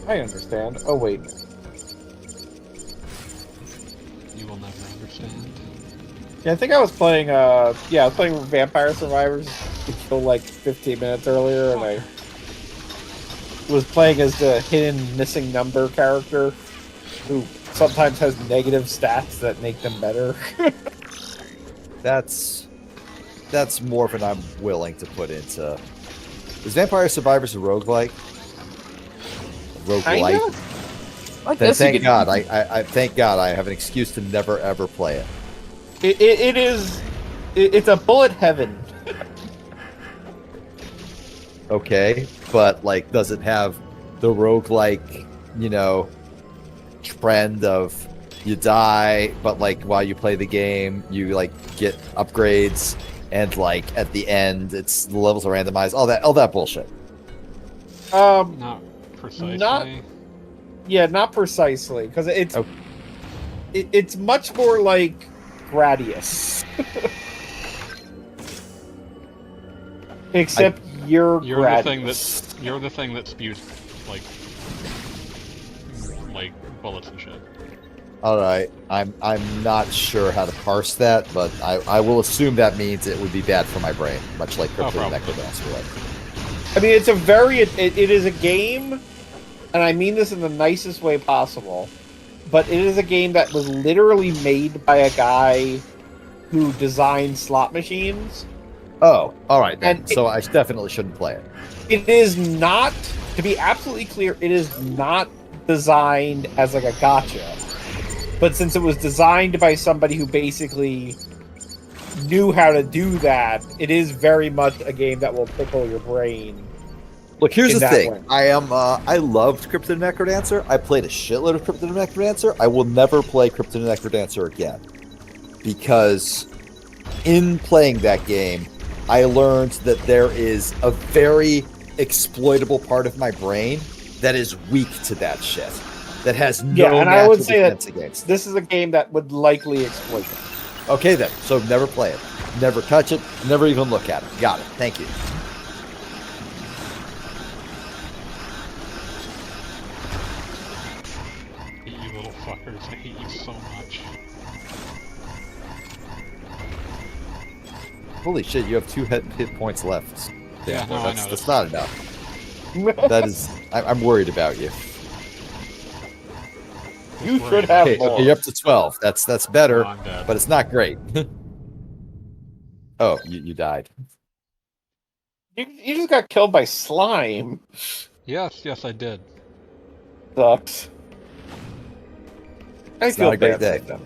S3: I understand. Oh wait.
S2: You will never understand.
S3: Yeah, I think I was playing. I was playing Vampire Survivors until like 15 minutes earlier, and I was playing as the hidden missing number character, who sometimes has negative stats that make them better.
S1: That's more than I'm willing to put into. Is Vampire Survivors a roguelike? Roguelike?
S7: I
S1: Then
S7: guess you
S1: thank
S7: could-
S1: God. I thank God I have an excuse to never ever play it.
S3: It is. It's a bullet heaven.
S1: Okay, but like, does it have the roguelike, trend of you die, but like while you play the game, you like get upgrades, and like at the end, the levels are randomized. All that bullshit.
S2: Not precisely.
S3: Yeah, not precisely, because it's
S1: Okay.
S3: it's much more like Gradius. Except you're Gradius.
S2: You're the thing that spews like bullets and shit.
S1: All right, I'm not sure how to parse that, but I will assume that means it would be bad for my brain, much like Crypto
S2: probably.
S1: Necrodancer would.
S3: I mean, it's a very it is a game, and I mean this in the nicest way possible, but it is a game that was literally made by a guy who designed slot machines.
S1: Oh, all right then.
S3: And
S1: So I definitely shouldn't play it.
S3: It is not, to be absolutely clear, it is not designed as like a gotcha. But since it was designed by somebody who basically knew how to do that, it is very much a game that will tickle your brain
S1: Look, here's
S3: in
S1: the
S3: that
S1: thing.
S3: way.
S1: I loved Cryptid Necrodancer. I played a shitload of Cryptid Necrodancer. I will never play Cryptid Necrodancer again. Because in playing that game, I learned that there is a very exploitable part of my brain that is weak to that shit. That has no
S3: Yeah, and I
S1: natural
S3: would say that
S1: defense against it.
S3: this is a game that would likely exploit it.
S1: Okay then, so never play it. Never touch it. Never even look at it. Got it. Thank you.
S2: You little fuckers, I hate you so much.
S1: Holy shit, you have 2 hit points left.
S2: Yeah, no, I
S1: that's
S2: noticed.
S1: not enough. That is, I'm worried about you.
S3: You
S2: Just
S3: should
S2: worry
S3: have
S1: Okay,
S3: more.
S1: okay, you're up to 12. That's better,
S2: No, I'm dead.
S1: but it's not great. Oh, you died.
S3: You just got killed by slime.
S2: Yes, I did.
S3: Sucks. I
S1: It's
S3: feel
S1: not a great
S3: bad
S1: day.
S3: for them.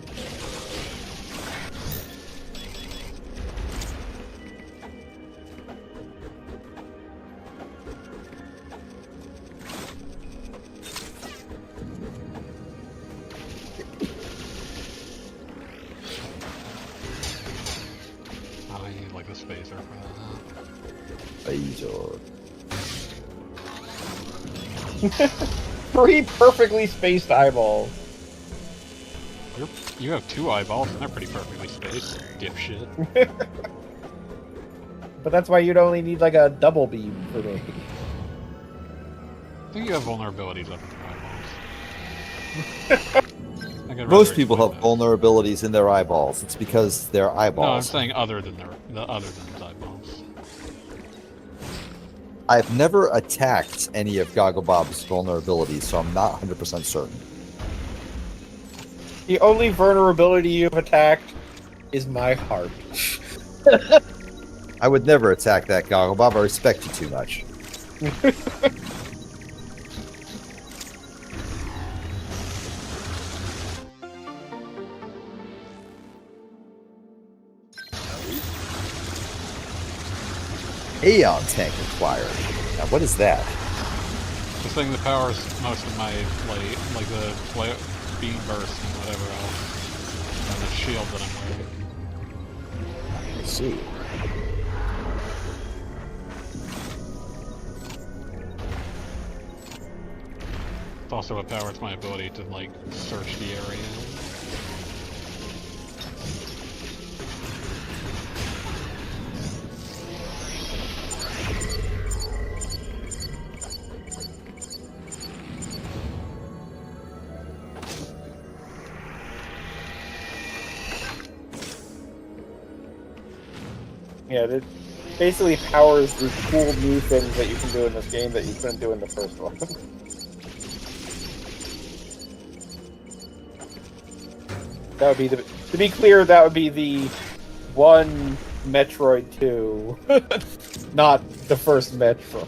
S2: Oh, I need like a spacer for
S1: Razor.
S3: 3 perfectly spaced eyeballs.
S2: that. You have 2 eyeballs and they're pretty perfectly spaced, dipshit.
S3: But that's why you'd only need like a double beam for me.
S2: I think you have vulnerabilities up in your eyeballs. I could
S1: Most
S2: rather
S1: people
S2: explain
S1: have
S2: that.
S1: vulnerabilities in their eyeballs. It's because they're
S2: No, I'm
S1: eyeballs.
S2: saying other than the other than his eyeballs.
S1: I've never attacked any of Gogglebob's vulnerabilities, so I'm not 100% certain.
S3: The only vulnerability you've attacked is my heart.
S1: I would never attack that Gogglebob. I respect you too much. Aeon tank acquired. Now, what is that?
S2: This thing that powers most of my like the beam burst and whatever else, and the shield that I'm wearing.
S1: Let's see.
S2: It's also what powers my ability to like search the area.
S3: Yeah, it basically powers the cool new things that you can do in this game that you couldn't do in the first one. That would be the. To be clear, that would be the one Metroid 2, not the first Metroid.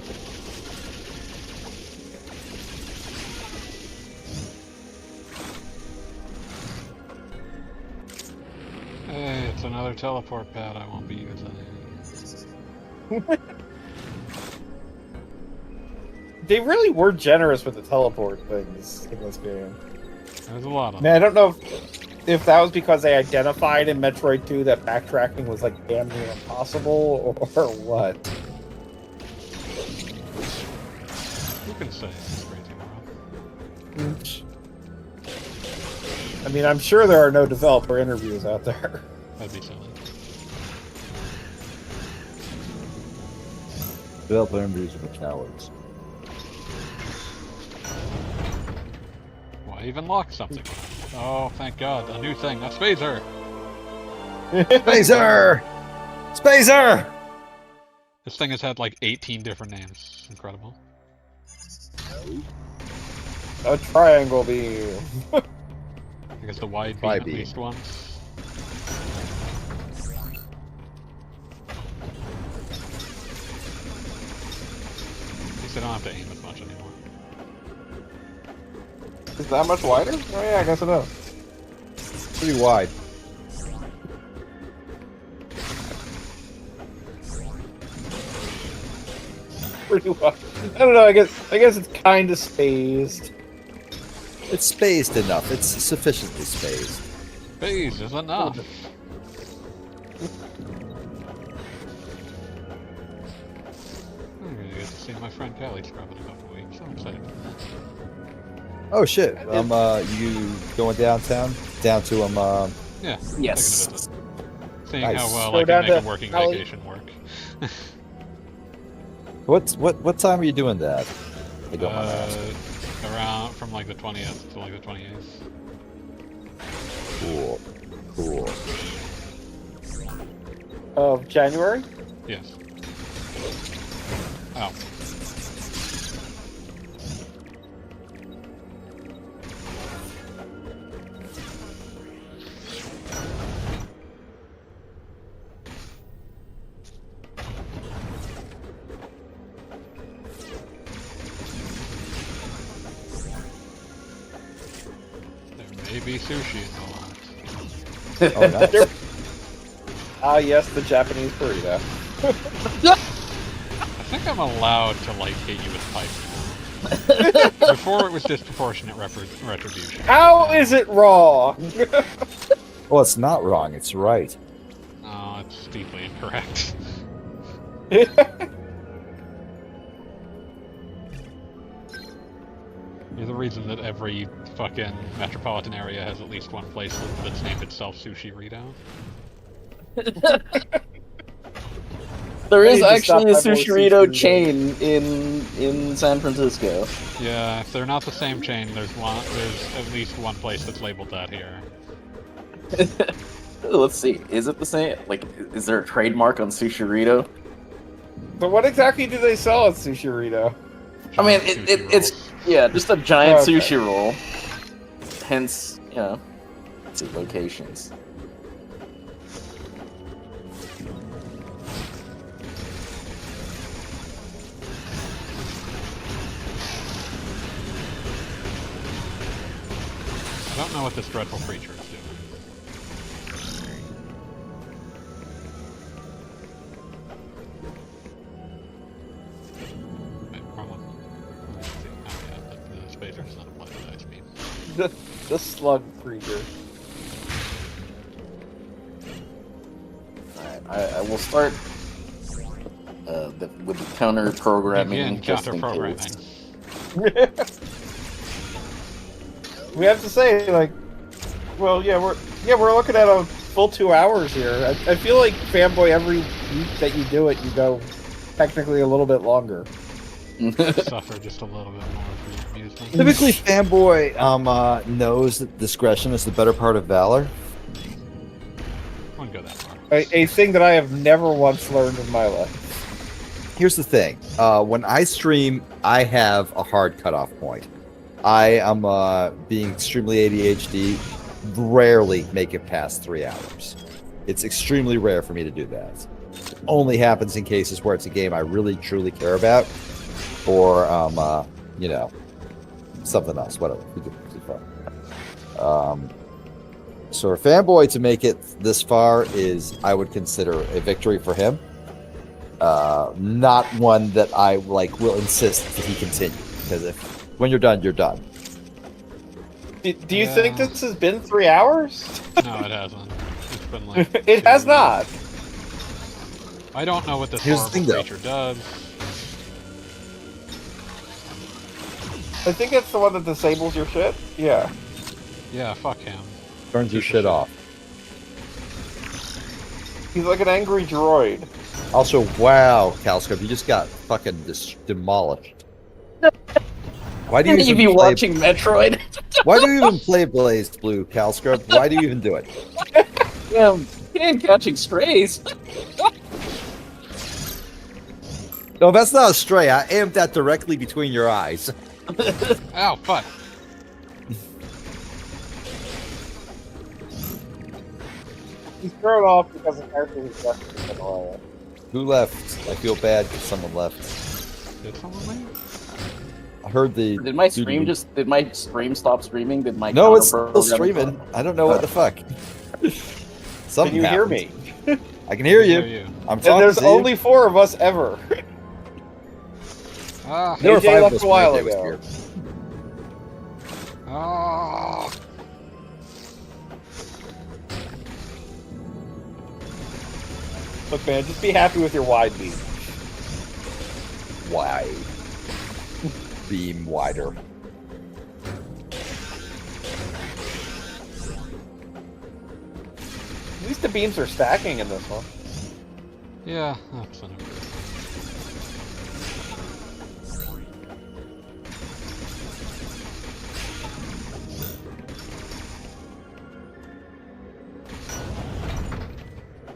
S2: Hey, it's another teleport pad I won't be using.
S3: They really were generous with the teleport things in this game.
S2: There's a lot of
S3: Man, I don't know if that was because they identified in Metroid 2 that backtracking was like damn near impossible, or what.
S2: You can say it's crazy world.
S3: I mean, I'm sure there are no developer interviews out there.
S2: That'd be silly.
S1: Developer interviews with cowards.
S2: Why even lock something? Oh, thank God, a new thing. A spacer!
S1: Spacer! Spacer!
S2: This thing has had like 18 different names. Incredible.
S3: A triangle beam.
S2: I guess the wide beam at
S1: Beam.
S2: least once. At least I don't have to aim as much anymore.
S3: Is that much wider? Oh yeah, I guess it is.
S1: Pretty wide.
S3: pretty well. I don't know. I guess it's kind of spaced.
S1: It's spaced enough. It's sufficiently spaced.
S2: Phase is enough. I'm gonna get to see my friend Callie Scrub in a couple weeks. I'm excited.
S1: Oh shit. You going downtown? Down to
S2: Yeah.
S7: Yes.
S2: Taking a visit. Seeing
S1: Nice.
S2: how well
S3: Go
S2: I
S3: down
S2: can make
S3: to
S2: a working
S3: Callie.
S2: vacation work.
S1: what time are you doing that? I don't want to ask.
S2: Around from like the 20th to like the 28th.
S1: Cool.
S3: Of January.
S2: Yes. Oh. There may be sushi in the lot.
S1: Oh, nice.
S3: Ah, yes, the Japanese burrito.
S2: I think I'm allowed to like hit you with pipe now. Before it was disproportionate retribution.
S3: How is it wrong?
S1: Well, it's not wrong. It's right.
S2: Oh, it's deeply incorrect. You're the reason that every fucking metropolitan area has at least one place that's named itself Sushi Rito.
S7: There is
S3: I need to stop
S7: actually a
S3: my boy
S7: Sushirito
S3: Sushi
S7: chain in San Francisco.
S2: Yeah, if they're not the same chain, there's at least one place that's labeled that here.
S7: Let's see. Is it the same? Like, is there a trademark on Sushirito?
S3: But what exactly do they sell at Sushirito?
S7: I mean,
S2: Giant sushi
S7: it's
S2: rolls.
S7: yeah, just a giant
S3: Okay.
S7: sushi roll. Hence, you know, let's see locations.
S2: I don't know what this dreadful creature is doing. Wait, wrong one. Let's see. Oh yeah, the spacer does not apply to dice speed.
S3: The slug creature.
S7: Alright, I will start with the counter programming.
S2: Begin
S7: just in
S2: counter-programming.
S7: case.
S3: We have to say, like, well, we're looking at a full 2 hours here. I feel like fanboy every week that you do it, you go technically a little bit longer.
S2: Suffer just a little bit more for your amusement.
S1: Typically, fanboy knows that discretion is the better part of valor.
S2: Wouldn't go that far.
S3: A thing that I have never once learned in my life.
S1: Here's the thing: when I stream, I have a hard cutoff point. I am being extremely ADHD. Rarely make it past 3 hours. It's extremely rare for me to do that. It only happens in cases where it's a game I really truly care about, or you know, something else. Whatever. We could do fun. So for fanboy to make it this far is, I would consider, a victory for him. Not one that I will insist that he continue, because when you're done, you're done.
S3: Do you think this has been 3 hours?
S2: No, it hasn't. It's been like
S3: It has not.
S2: I don't know what this
S1: Here's the
S2: horrible
S1: thing, though.
S2: creature does.
S3: I think it's the one that disables your shit. Yeah.
S2: Yeah, fuck him.
S1: Turns your shit off.
S3: He's like an angry droid.
S1: Also, wow, Calscope, you just got fucking demolished. Why do you
S7: You
S1: even
S7: be
S1: play,
S7: watching Metroid?
S1: Why do you even play Blazed Blue, Calscope? Why do you even do it?
S7: Yeah, catching strays.
S1: No, that's not a stray. I aimed that directly between your eyes.
S2: Ow, fuck.
S3: He's thrown off because the character was left in the way.
S1: Who left? I feel bad because someone left.
S2: Did someone leave?
S1: I heard the.
S7: Did my stream stop streaming? Did my
S1: No, it's
S7: counter
S1: still
S7: programming
S1: streaming. I don't know what the fuck.
S3: Can
S1: Something
S3: you hear
S1: happened.
S3: me?
S1: I can hear
S2: I
S1: you.
S2: hear you.
S1: I'm
S3: And
S1: talking
S3: there's
S1: to you.
S3: only 4 of us ever.
S2: Ah!
S1: There were
S3: AJ
S1: 5
S3: left
S1: of us
S3: a while
S1: when AJ was
S3: ago.
S1: here.
S2: Ah!
S3: Look, man, just be happy with your wide beam.
S1: Wide. Beam wider.
S3: At least the beams are stacking in this one.
S2: Yeah, that's whatever.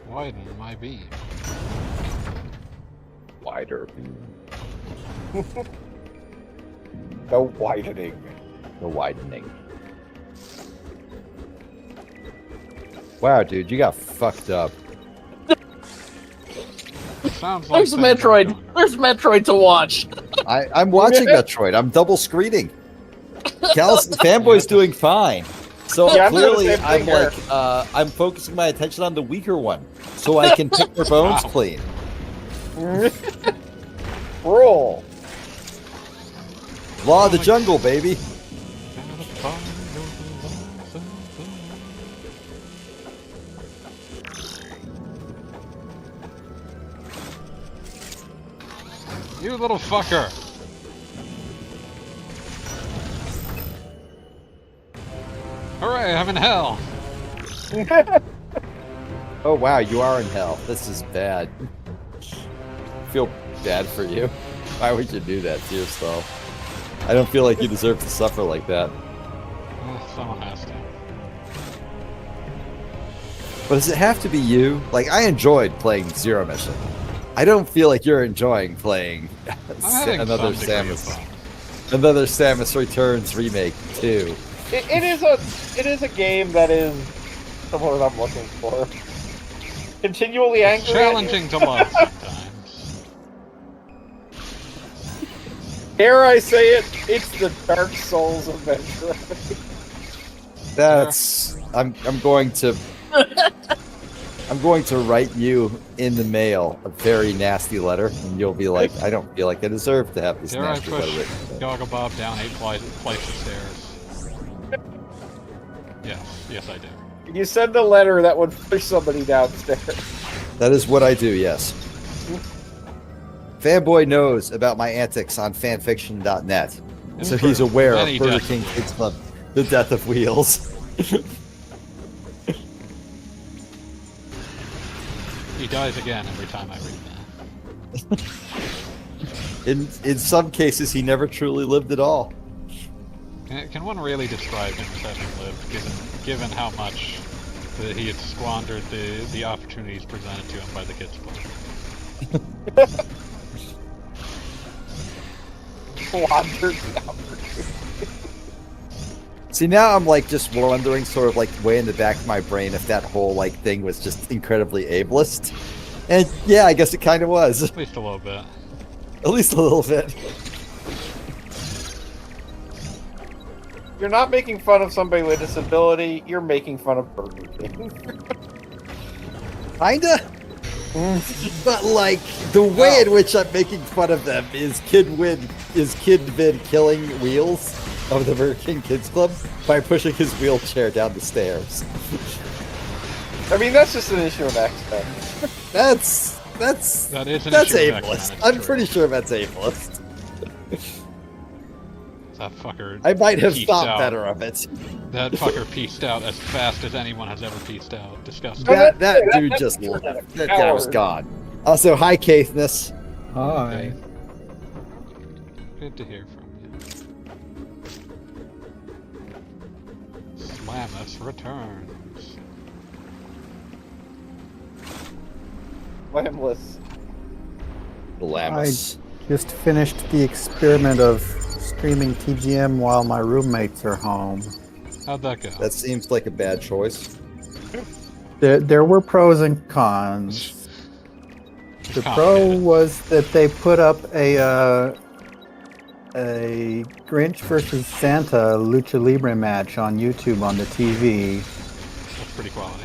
S2: Widen my beam.
S1: Wider beam.
S3: No widening.
S1: The widening. Wow, dude, you got fucked up.
S2: Sounds like
S7: There's
S2: things aren't
S7: Metroid.
S2: going right.
S7: There's Metroid to watch.
S1: I'm watching Metroid. I'm double screening. Fanboy's doing fine. So
S3: Yeah, I'm doing the
S1: clearly,
S3: same
S1: I'm
S3: thing
S1: like,
S3: here.
S1: I'm focusing my attention on the weaker one, so I can pick their bones
S2: Wow.
S1: clean.
S3: Roll.
S1: Law of the jungle, baby.
S2: You little fucker! Hooray, I'm in hell!
S1: Oh wow, you are in hell. This is bad. I feel bad for you. Why would you do that to yourself? I don't feel like you deserve to suffer like that.
S2: Someone has to.
S1: But does it have to be you? Like, I enjoyed playing Zero Mission. I don't feel like you're enjoying playing
S2: I'm having
S1: another
S2: some degree of
S1: Samus.
S2: fun.
S1: Another Samus Returns remake too.
S3: It is a game that is somewhat what I'm looking for. Continually
S2: It's
S3: angry. at you.
S2: challenging to love sometimes.
S3: Dare I say it? It's the Dark Souls of Metroid.
S1: That's I'm going to write you in the mail a very nasty letter, and you'll be like, I don't feel like I deserve to have this
S2: Dare I
S1: nasty
S2: push
S1: letter written.
S2: Goggle Bob down 8 flights of stairs? Yes I do.
S3: You send a letter that would push somebody downstairs.
S1: That is what I do, yes. Fanboy knows about my antics on fanfiction.net, so he's aware of
S2: Many
S1: Burger
S2: deaths.
S1: King Kids Club, The Death of Wheels.
S2: He dies again every time I read that.
S1: In some cases, he never truly lived at all.
S2: Can one really describe him as having lived, given how much that he had squandered the opportunities presented to him by the Kids Club?
S3: Wandered down.
S1: See, now I'm like just wondering, sort of like way in the back of my brain, if that whole like thing was just incredibly ableist. And yeah, I guess it kind of was.
S2: At least a little bit.
S1: At least a little bit.
S3: You're not making fun of somebody with a disability, you're making fun of Burger King.
S1: Kinda. But like the way in which I'm making fun of them is Kid Vid killing Wheels of the Burger King Kids Club by pushing his wheelchair down the stairs.
S3: I mean, that's just an issue of accent.
S1: That's
S2: That is an issue of
S1: ableist.
S2: accent,
S1: I'm
S2: it's
S1: pretty
S2: true.
S1: sure that's ableist.
S2: That fucker.
S1: I might have
S2: pieced
S1: thought
S2: out.
S1: better of it.
S2: That fucker pieced out as fast as anyone has ever pieced out. Disgusting.
S1: That
S3: that's-
S1: dude
S3: that's-
S1: just
S3: that's
S1: left.
S3: a
S1: That guy was
S3: coward.
S1: gone. Also, hi, Kathness.
S8: Hi.
S2: Good to hear from you. Samus Returns.
S3: Flameless.
S1: Lamus.
S8: Just finished the experiment of streaming TGM while my roommates are home.
S2: How'd that go?
S1: That seems like a bad choice.
S8: There were pros and cons. The pro
S2: complicated.
S8: was that they put up a Grinch versus Santa Lucha Libre match on YouTube on the TV.
S2: That's pretty quality.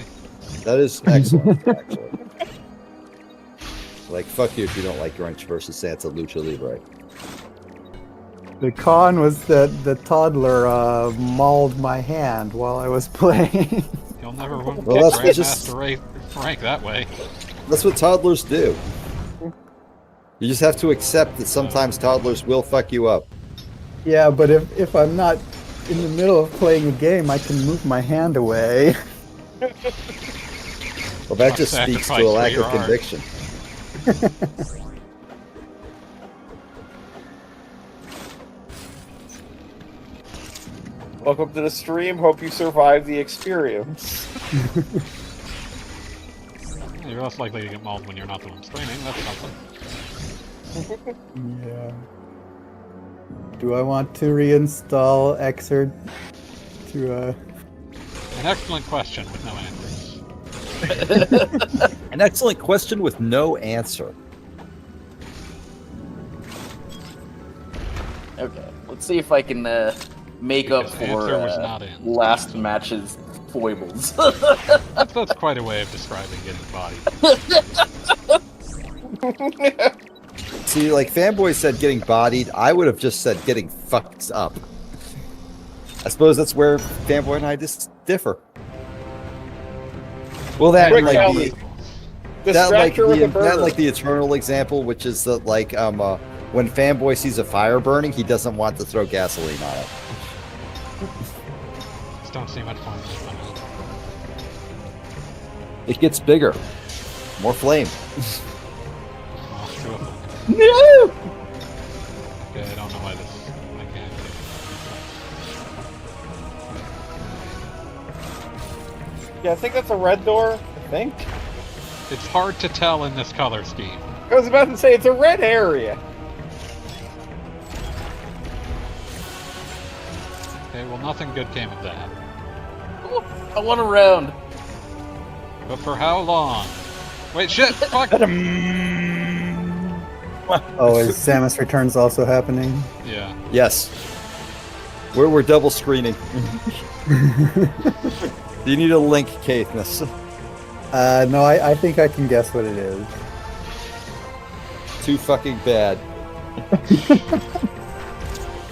S1: That is excellent, actually. Like, fuck you if you don't like Grinch versus Santa Lucha Libre.
S8: The con was that the toddler mauled my hand while I was playing.
S2: You'll never win
S1: Well, that's
S2: Grandmaster rank that way.
S1: That's what toddlers do. You just have to accept that sometimes toddlers will fuck you up.
S8: Yeah, but if I'm not in the middle of playing a game, I can move my hand away.
S1: Well, that just speaks to a lack of conviction.
S3: Welcome to the stream. Hope you survive the experience.
S2: You're less likely to get mauled when you're not the one streaming. That's something.
S8: Yeah. Do I want to reinstall Xrd to
S2: An excellent question with no answers.
S1: An excellent question with no answer.
S7: Okay, let's see if I can make up
S2: Because
S7: for
S2: answer was not in.
S7: last match's foibles.
S2: That's quite a way of describing getting bodied.
S1: See, like Fanboy said getting bodied, I would have just said getting fucked up. I suppose that's where Fanboy and I just differ. Well, that
S3: Quick,
S1: like
S3: Calvin.
S1: that like the eternal example, which is that like when Fanboy sees a fire burning, he doesn't want to throw gasoline on it.
S2: Just don't see much fun.
S1: It gets bigger, more flame.
S2: Well, two of them.
S7: No!
S2: Okay, I don't know why this. I can't.
S3: Yeah, I think that's a red door. I think.
S2: It's hard to tell in this color scheme.
S3: I was about to say it's a red area.
S2: Okay, well, nothing good came of that.
S7: I want a round.
S2: But for how long? Wait, shit! Fuck!
S8: Oh, is Samus Returns also happening?
S2: Yeah.
S1: Yes. We're double screening. Do you need a link, Katniss?
S8: No, I think I can guess what it is.
S1: Too fucking bad.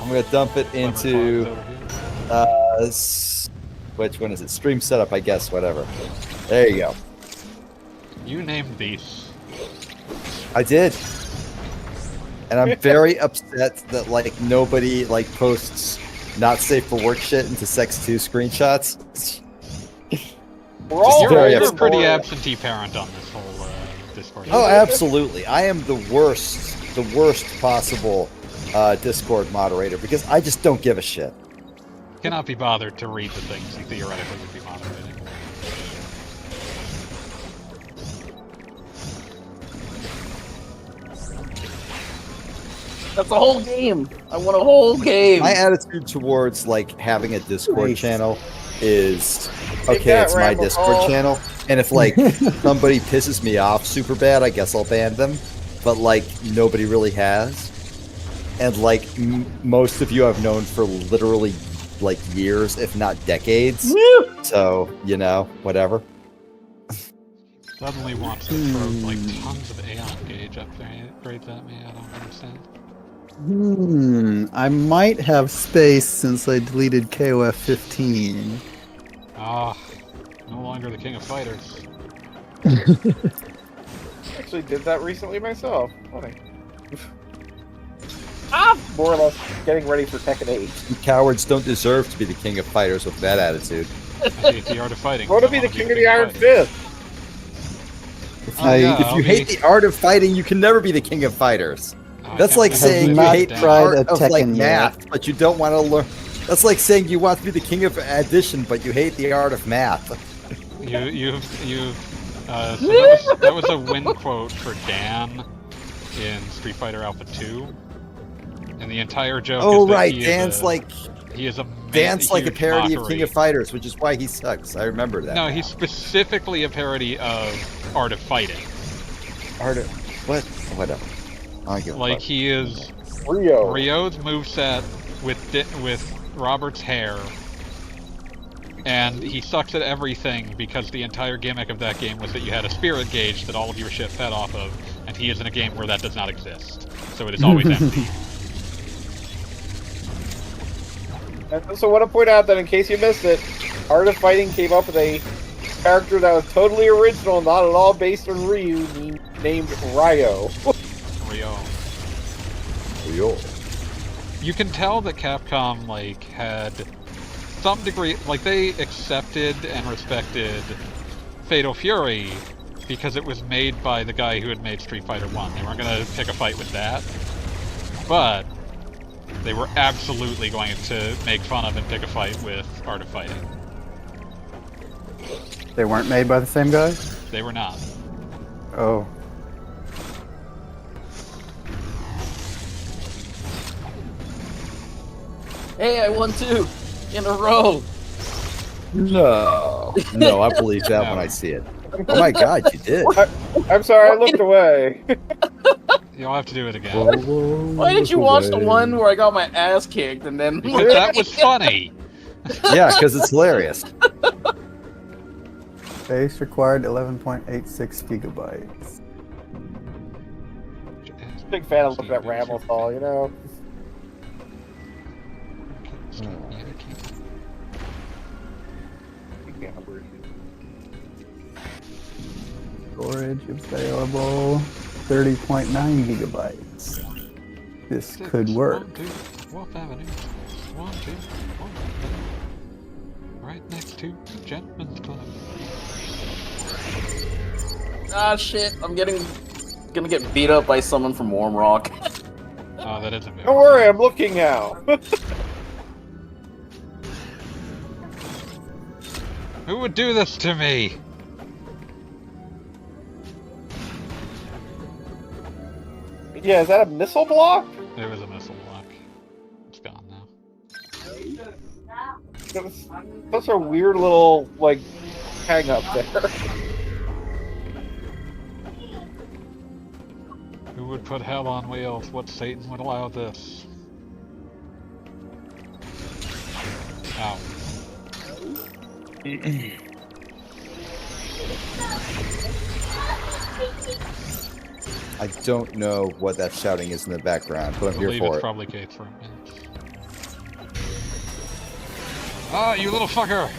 S1: I'm gonna dump it into which one is it? Stream setup, I guess. Whatever. There you go.
S2: You named these.
S1: I did. And I'm very upset that like nobody like posts not safe for work shit into Sex 2 screenshots.
S3: We're all
S1: very
S2: You're a
S1: upset.
S2: pretty absentee parent on this whole Discord.
S1: Oh, absolutely. I am the worst possible Discord moderator because I just don't give a shit.
S2: Cannot be bothered to read the things you theoretically would be moderating.
S7: That's a whole game. I want a whole game.
S1: My attitude towards like having a Discord channel is okay,
S3: that,
S1: it's my
S3: Rambo.
S1: Discord channel, and if like somebody pisses me off super bad, I guess I'll ban them. But like nobody really has, and like most of you I've known for literally like years, if not decades. So you know, whatever.
S2: Suddenly wants to throw like tons of Aeon Gauge upgrades at me. I don't understand.
S8: I might have space since I deleted KOF 15.
S2: Ah, no longer the king of fighters.
S3: Actually, did that recently myself. Funny. More or less getting ready for Tekken 8.
S1: You cowards don't deserve to be the king of fighters with that attitude.
S2: I hate the art of fighting.
S3: Want to
S2: I
S3: be the
S2: wanna
S3: king of the Iron
S2: fighting.
S3: Fist?
S2: Oh, yeah,
S1: If
S2: I'll
S1: you
S2: be-
S1: hate the art of fighting, you can never be the king of fighters.
S2: Oh, I
S1: That's
S2: can't
S1: like
S2: believe
S1: saying
S2: they
S1: you
S8: not
S1: hate
S2: did
S1: the
S2: that.
S8: tried
S1: art
S8: a
S1: of like
S8: Tekken
S1: math, but you don't want to learn. That's like saying you want to be the king of addition, but you hate the art of math.
S2: So that was a win quote for Dan in Street Fighter Alpha 2, and the entire joke.
S1: Oh
S2: is that
S1: right,
S2: he
S1: Dan's
S2: is
S1: like
S2: he is a
S1: a parody of
S2: mockery.
S1: King of Fighters, which is why he sucks. I remember that.
S2: No,
S1: now.
S2: he's specifically a parody of Art of Fighting.
S1: art of what? Whatever. I don't give a
S2: Like
S1: fuck.
S2: he is
S3: Rio.
S2: Ryo's moveset with Robert's hair, and he sucks at everything because the entire gimmick of that game was that you had a spirit gauge that all of your shit fed off of, and he is in a game where that does not exist, so it is always empty.
S3: I also want to point out that in case you missed it, Art of Fighting came up with a character that was totally original, not at all based on Ryu, named Ryo.
S2: Rio.
S1: Yo.
S2: You can tell that Capcom, like, had some degree, like, they accepted and respected Fatal Fury because it was made by the guy who had made Street Fighter 1. They weren't gonna pick a fight with that. But they were absolutely going to make fun of and pick a fight with Art of Fighting.
S8: They weren't made by the same guy?
S2: They were not.
S8: Oh.
S7: Hey, I won 2 in a row.
S1: No. No, I believe that when I see it. Oh my god, you did.
S3: I'm sorry, I looked away.
S2: You'll have to do it again.
S7: Why did you watch the one where I got my ass kicked and then?
S2: Because that was funny!
S1: Yeah, because it's hilarious.
S8: Space required 11.86 gigabytes.
S3: Big fan of looking at Ramblethal, you know?
S8: Storage available 30.9 gigabytes. This could work.
S2: 1, 2, Wolf Avenue. 1, 2, Wolf Avenue. Right next to Gentleman's Club.
S7: Ah shit! I'm gonna get beat up by someone from Warm Rock.
S2: Oh, that isn't very
S3: Don't worry, I'm looking now.
S2: Who would do this to me?
S3: Yeah, is that a missile block?
S2: There was a missile block. It's gone now.
S3: That's a weird little, like, hang up there.
S2: Who would put hell on wheels? What Satan would allow this? Ow.
S1: I don't know what that shouting is in the background, but
S2: I
S1: I'm here
S2: believe
S1: for
S2: it's
S1: it.
S2: probably Kate's room. Ah, you little fucker!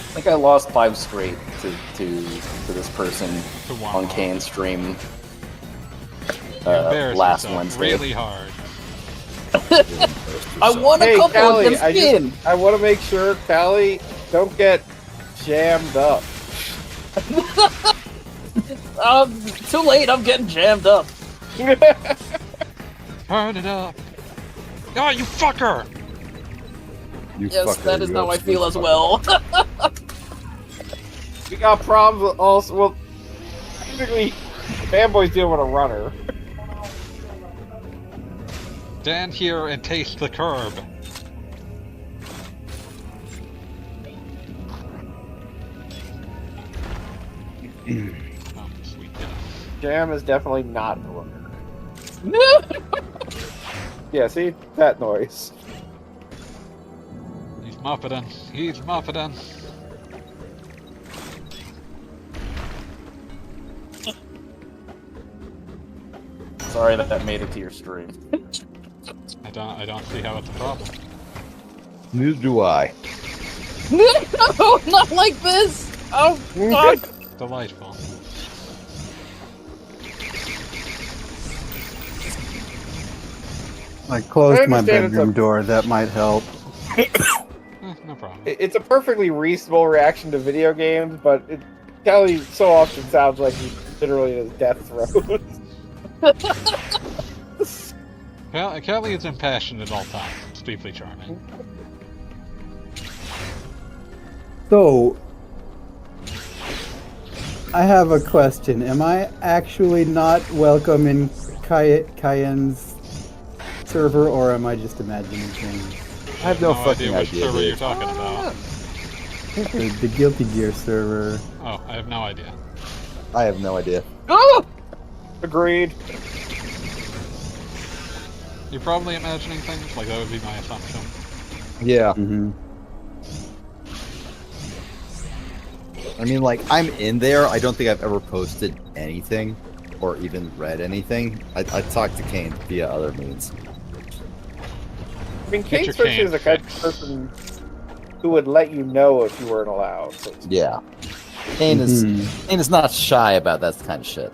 S5: I think I lost 5 straight to this person
S2: To one
S5: on
S2: rock.
S5: Kane's stream
S2: You embarrassed
S5: last
S2: yourself
S5: Wednesday.
S2: really hard.
S7: I won a
S3: Hey,
S7: couple
S3: Callie,
S7: against Finn.
S3: I want to make sure, Callie, don't get jammed up.
S7: Too late. I'm getting jammed up.
S2: Turn it up! Oh, you fucker!
S1: You
S7: Yes,
S1: fucker,
S7: that is
S1: you
S7: how I
S1: absolute
S7: feel as
S1: fucker.
S7: well.
S3: We got problems with also, well, basically, fanboys deal with a runner.
S2: Stand here and taste the curb. Oh, sweet death.
S3: Jam is definitely not a runner. Yeah, see? That noise.
S2: He's muffeting. He's muffeting.
S5: Sorry that made it to your stream.
S2: I don't see how it's a problem.
S1: Neither do I.
S7: No, not like this. Oh fuck.
S2: Delightful.
S8: I closed my
S3: understand it's
S8: bedroom
S3: a-
S8: door. That might help.
S2: No problem.
S3: It's a perfectly reasonable reaction to video games, but Kelly so often sounds like he's literally in his death throes.
S2: Kelly is impassioned at all times. It's deeply charming.
S8: So, I have a question. Am I actually not welcome in Cayenne's server, or am I just imagining things?
S1: I have no fucking
S2: which
S1: idea,
S2: server
S1: dude.
S2: you're talking about.
S8: The Guilty Gear server.
S2: Oh, I have no idea.
S1: I have no idea.
S7: Oh!
S3: Agreed.
S2: You're probably imagining things, like that would be my assumption.
S1: Yeah.
S8: Mm-hmm.
S1: I mean, like, I'm in there. I don't think I've ever posted anything or even read anything. I talked to Kane via other means.
S3: I mean,
S2: Get
S3: Kane
S2: your
S3: especially is the kind of
S2: fixed.
S3: person who would let you know if you weren't allowed. So it's-
S1: Yeah. Kane is not shy about that kind of shit.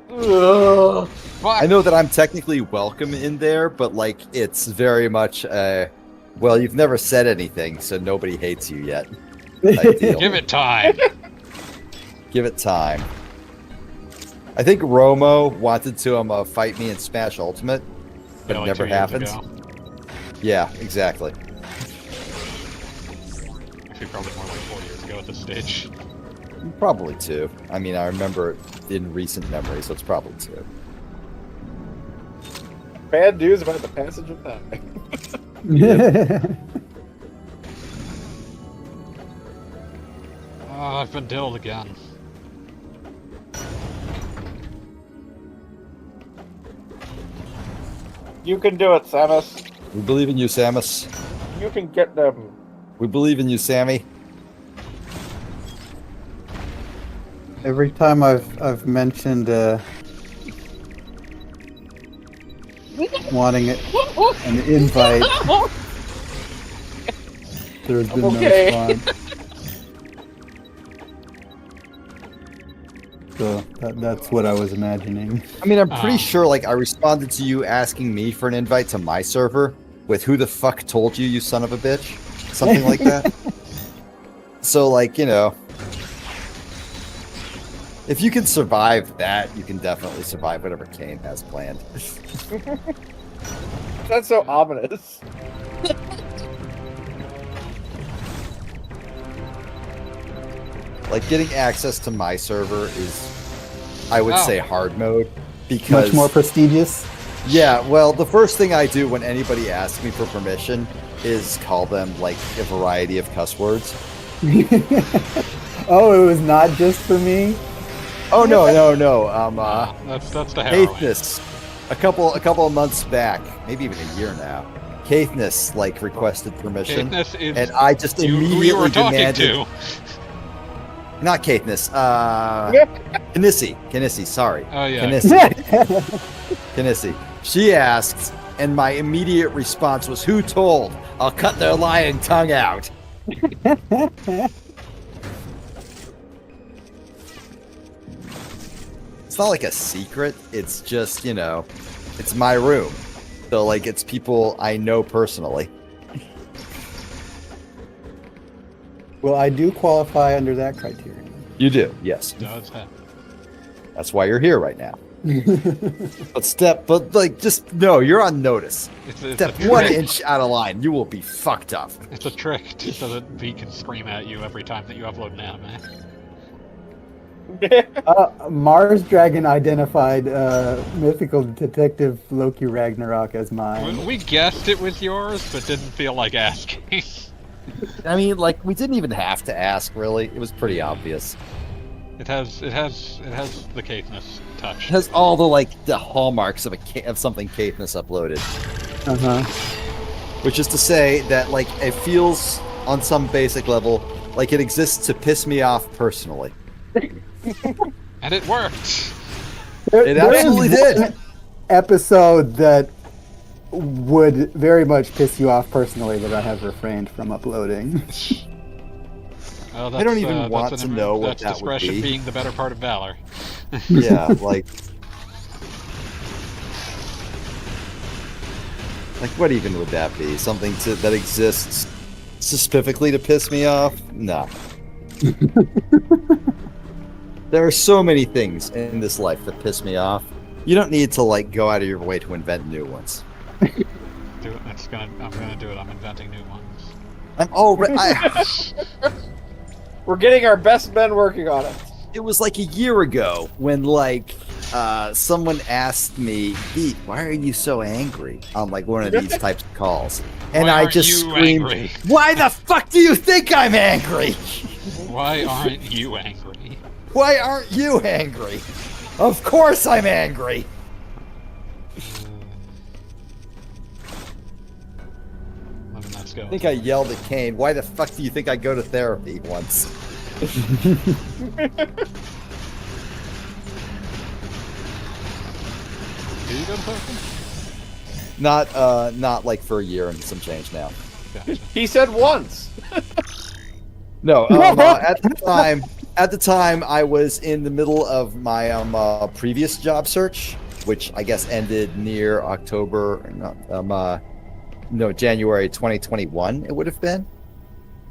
S2: Fuck.
S1: I know that I'm technically welcome in there, but like it's very much well, you've never said anything, so nobody hates you yet. Type deal.
S2: Give it time.
S1: Give it time. I think Romo wanted to fight me in Smash Ultimate, but
S2: Yeah,
S1: it
S2: like
S1: never
S2: 2 years
S1: happened.
S2: ago.
S1: Yeah, exactly.
S2: Actually, probably more like 4 years ago at this stage.
S1: Probably 2. I mean, I remember it in recent memory, so it's probably 2.
S3: Bad news about the passage of time.
S2: Oh, I've been diddled again.
S3: You can do it, Samus.
S1: We believe in you, Samus.
S3: You can get them.
S1: We believe in you, Sammy.
S8: Every time I've mentioned wanting an invite, there's been
S3: Okay.
S8: no response. So that's what I was imagining.
S1: I mean, I'm pretty
S2: Oh.
S1: sure, like, I responded to you asking me for an invite to my server with "Who the fuck told you, you son of a bitch?" Something like that. So, like, you know, if you can survive that, you can definitely survive whatever Kane has planned.
S3: That's so ominous.
S1: Like, getting access to my server is, I would
S2: Oh.
S1: say, hard mode. Because,
S8: Much more prestigious.
S1: yeah, well, the first thing I do when anybody asks me for permission is call them, like, a variety of cuss words.
S8: Oh, it was not just for me.
S1: Oh, no.
S2: That's the heroin.
S1: Caithness, a couple of months back, maybe even a year now, Caithness, like, requested permission.
S2: Caithness is
S1: And I just
S2: who you
S1: immediately
S2: were talking
S1: demanded...
S2: to.
S1: Not Caithness, Kinissi, sorry.
S2: Oh yeah.
S1: Kinissi. She asked, and my immediate response was, "Who told? I'll cut their lying tongue out." It's not like a secret. It's just, you know, it's my room. So, like, it's people I know personally.
S8: Well, I do qualify under that criterion.
S1: You do, yes.
S2: Does happen.
S1: That's why you're here right now. But like, just no, you're on notice.
S2: It's a
S1: Step
S2: trick.
S1: 1 inch out of line, you will be fucked up.
S2: It's a trick so that V can scream at you every time that you upload an anime.
S8: Mars Dragon identified mythical detective Loki Ragnarok as mine.
S2: We guessed it was yours, but didn't feel like asking.
S1: I mean, like, we didn't even have to ask, really. It was pretty obvious.
S2: It has the Caithness touch.
S1: It has all the hallmarks of something Caithness uploaded.
S8: Uh-huh.
S1: Which is to say that, like, it feels on some basic level like it exists to piss me off personally.
S2: And it worked.
S1: It absolutely did.
S8: One episode that would very much piss you off personally that I have refrained from uploading.
S2: Oh,
S1: I don't even
S2: that's
S1: want
S2: an
S1: to know what
S2: that's
S1: that would
S2: discretion
S1: be.
S2: being the better part of valor.
S1: Yeah, like what even would that be? Something that exists specifically to piss me off? No. There are so many things in this life that piss me off. You don't need to, like, go out of your way to invent new ones.
S2: I'm gonna do it. I'm inventing new ones.
S1: I'm already.
S3: We're getting our best men working on it.
S1: It was like a year ago when, like, someone asked me, "Pete, why are you so angry?" on, like, one of these types of calls, and
S2: Why
S1: I
S2: aren't
S1: just
S2: you
S1: screamed,
S2: angry?
S1: "Why the fuck do you think I'm angry?
S2: Why aren't you angry?
S1: Why aren't you angry? Of course I'm angry."
S2: I mean, that's skeleton.
S1: I think I yelled at Kane, why the fuck do you think I go to therapy once?
S2: Do you go to therapy?
S1: Not like for a year and some change now.
S2: Gotcha.
S5: He said once.
S1: No, at the time, I was in the middle of my previous job search, which I guess ended near January 2021. It would have been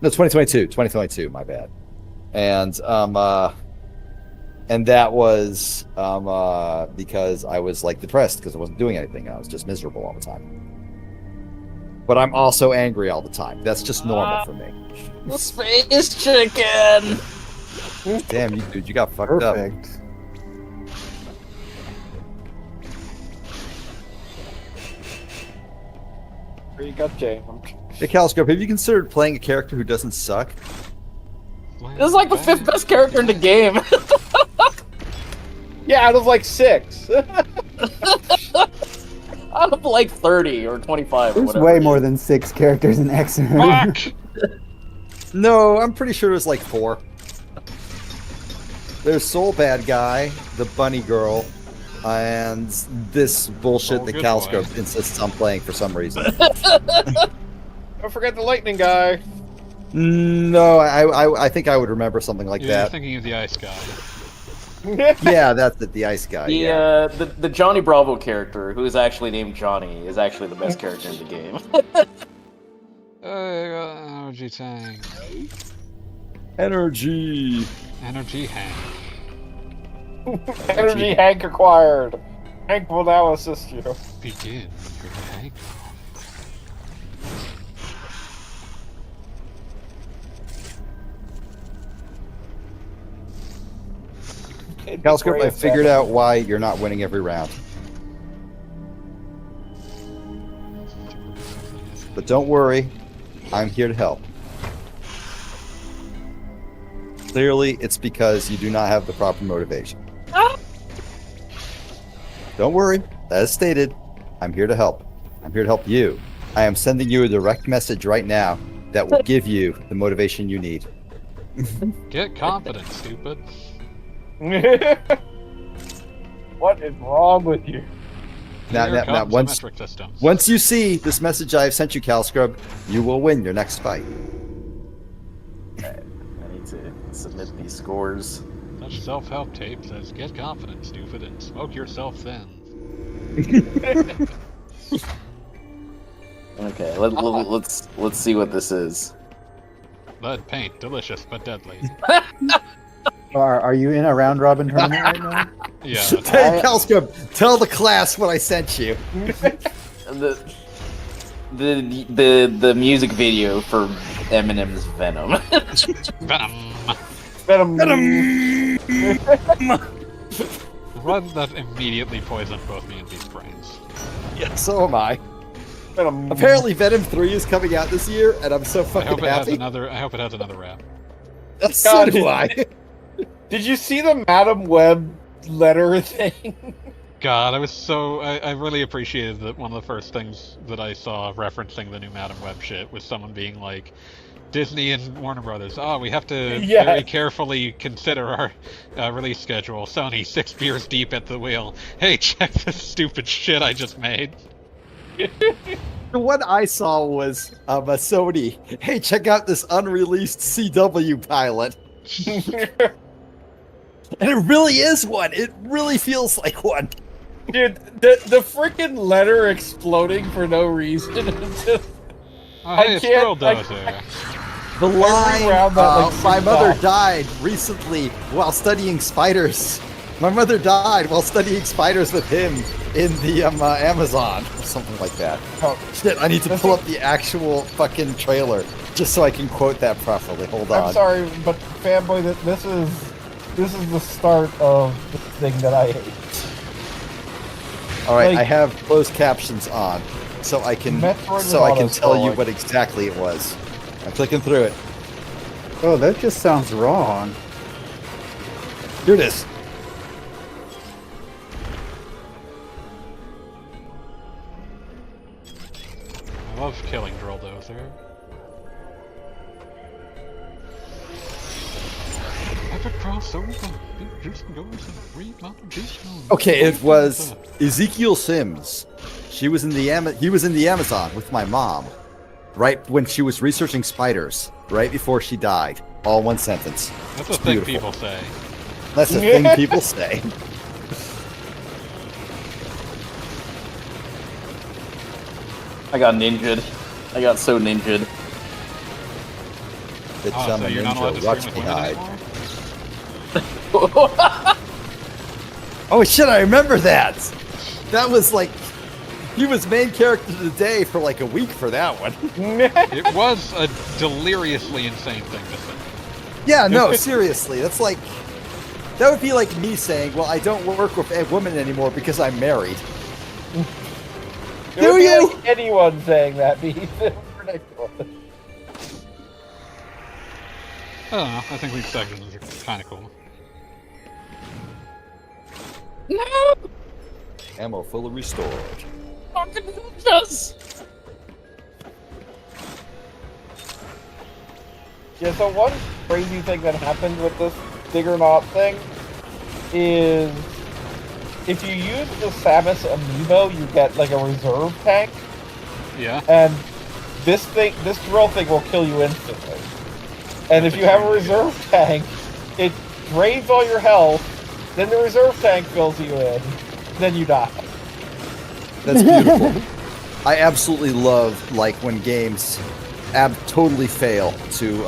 S1: 2022. My bad. And that was because I was like depressed because I wasn't doing anything. I was just miserable all the time. But I'm also angry all the time. That's just normal for me.
S7: Space chicken!
S1: Damn you, dude! You got fucked up.
S8: Perfect.
S3: Where you got James?
S1: Hey, Calscope, have you considered playing a character who doesn't suck?
S7: This is like the 5th best character in the game.
S3: Yeah, out of like 6.
S7: Out of like 30 or 25 or
S8: There's
S7: whatever.
S8: way more than 6 characters in X-Men.
S2: Fuck!
S1: No, I'm pretty sure there's like 4. There's Soul Bad Guy, the Bunny Girl, and this bullshit
S2: Oh,
S1: that
S2: good
S1: Calscope
S2: boy.
S1: insists on playing for some reason.
S3: Don't forget the lightning guy.
S1: No, I think I would remember something like
S2: You're
S1: that.
S2: thinking of the ice guy.
S1: Yeah, that's it, the ice guy. Yeah.
S7: The Johnny Bravo character, who is actually named Johnny, is actually the best character in the game.
S2: Energy tank.
S1: Energy.
S2: Energy Hank.
S3: Energy Hank acquired. Hank will now assist you.
S2: Begin your Hank.
S1: Calscope, I figured out why you're not winning every round. But don't worry, I'm here to help. Clearly, it's because you do not have the proper motivation. Don't worry, as stated, I'm here to help. I'm here to help you. I am sending you a direct message right now that will give you the motivation you need.
S2: Get confident, stupid.
S3: What is wrong with you?
S2: Here
S1: Now,
S2: comes the
S1: once
S2: metric systems.
S1: Once you see this message I have sent you, Calscrub, you will win your next fight.
S7: I need to submit these scores.
S2: Such self-help tape says, "Get confident, stupid, and smoke yourself thin."
S7: Okay, let's see what this is.
S2: Lead paint, delicious but deadly.
S8: Are you in a round robin tournament right now?
S2: Yeah.
S1: Hey, Calscrub, tell the class what I sent you.
S7: The music video for Eminem's Venom.
S2: Venom.
S3: Venom.
S2: One that immediately poisoned both me and Beast's brains.
S1: Yeah, so am I.
S3: Venom.
S1: Apparently, Venom 3 is coming out this year, and I'm so
S2: I
S1: fucking
S2: hope it has
S1: happy.
S2: another. I hope it has another rap.
S1: So
S3: God,
S1: do I.
S3: Did you see the Madam Web letter thing?
S2: God, I was so. I really appreciated that one of the first things that I saw referencing the new Madam Web shit was someone being like, Disney and Warner Brothers, we have to
S3: Yeah.
S2: very carefully consider our release schedule. Sony, 6 beers deep at the wheel. Hey, check this stupid shit I just made.
S1: The one I saw was a Sony. Hey, check out this unreleased CW pilot. And it really is one. It really feels like one.
S3: Dude, the freaking letter exploding for no reason. It's just,
S2: Oh, hey, it's Squirrel
S3: I
S2: Dozer.
S1: The line,
S3: round that, like,
S1: my
S3: sings
S1: mother
S3: off.
S1: died recently while studying spiders. My mother died while studying spiders with him in the Amazon, or something like that.
S3: Oh,
S1: Shit, I need to pull up the actual fucking trailer just so I can quote that properly. Hold on.
S3: I'm sorry, but fanboy, this is the start of the thing that I hate.
S1: All right,
S3: like-
S1: I have closed captions on, so I can
S3: Metroid
S1: tell you
S3: autoscrolling.
S1: what exactly it was. I'm clicking through it.
S8: Oh, that just sounds wrong.
S1: Here it is.
S2: I love killing Drill Dozer. crossover. Just goes and read my juice.
S1: Okay, it was Ezekiel Sims. He was in the Amazon with my mom, right when she was researching spiders, right before she died. All one sentence.
S2: That's
S1: It's
S2: a thing
S1: beautiful.
S2: people say.
S1: That's the thing people say.
S5: I got ninja'd. I got so ninja'd.
S1: Bitch,
S2: Oh,
S1: I'm
S2: so
S1: a
S2: you're not allowed
S1: ninja.
S2: to
S1: Watch
S2: stream
S1: me
S2: with women
S1: hide.
S2: anymore?
S1: Oh shit, I remember that! That was like... He was main character of the day for like a week for that one.
S2: It was a deliriously insane thing to say.
S1: Yeah, no, seriously. That's like... That would be like me saying, well, I don't work with a woman anymore because I'm married.
S3: It would be like anyone saying that be ridiculous.
S2: I don't know. I think these sections are kind of cool.
S1: Ammo fully restored.
S3: Yeah, so one crazy thing that happened with this Dig or Not thing is if you use the Samus amiibo, you get like a reserve tank,
S2: Yeah.
S3: and this drill thing will kill you instantly. And if you have a reserve tank, it drains all your health, then the reserve tank fills you in, then you die.
S1: That's beautiful. I absolutely love like when games totally fail to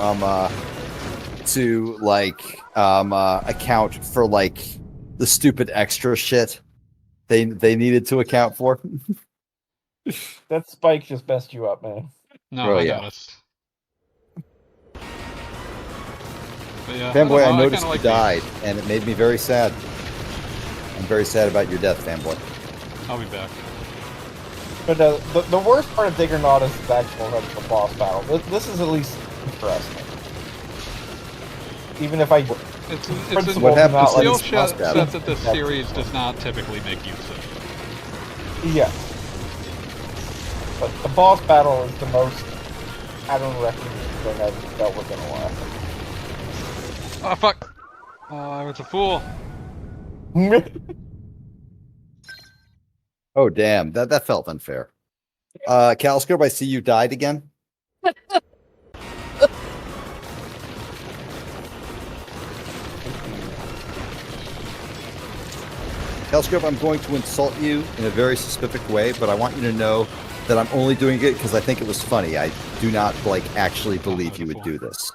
S1: account for like the stupid extra shit they needed to account for.
S3: That spike just messed you up, man.
S2: No,
S1: Oh,
S2: I
S1: yeah.
S2: noticed. But yeah,
S1: Fanboy, I
S2: kinda
S1: noticed you
S2: like
S1: died, and it made me very sad. I'm very sad about your death, Fanboy.
S2: I'll be back.
S3: But the worst part of Dig or Not is the actual the boss battle. This is at least interesting. Even if I
S2: It's
S3: principle
S1: What
S3: do
S1: happens
S3: not
S1: in
S3: like
S2: skill
S1: this boss battle?
S2: set that this series does not typically make use of.
S3: yeah. But the boss battle is the most pattern-recognition thing I've dealt with in a while.
S2: Oh fuck! I was a fool.
S1: Oh damn, that felt unfair. Calscope, I see you died again. Calscope, I'm going to insult you in a very specific way, but I want you to know that I'm only doing it because I think it was funny. I do not like actually believe you would do this.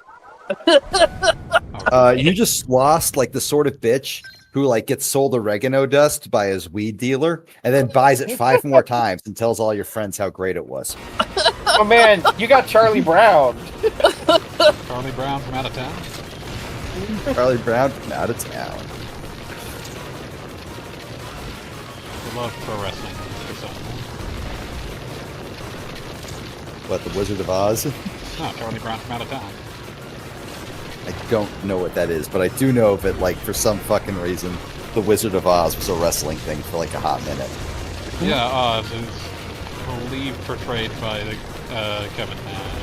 S1: You just lost like the sort of bitch who like gets sold oregano dust by his weed dealer and then buys it 5 more times and tells all your friends how great it was.
S3: Oh man, you got Charlie Brown.
S2: Charlie Brown from out of town.
S1: Charlie Brown from out of town.
S2: I love pro wrestling. For some reason.
S1: What, the Wizard of Oz?
S2: No, Charlie Brown from out of town.
S1: I don't know what that is, but I do know that, like, for some fucking reason, the Wizard of Oz was a wrestling thing for like a hot minute.
S2: Yeah, Oz is, I believe, portrayed by the Kevin Nash.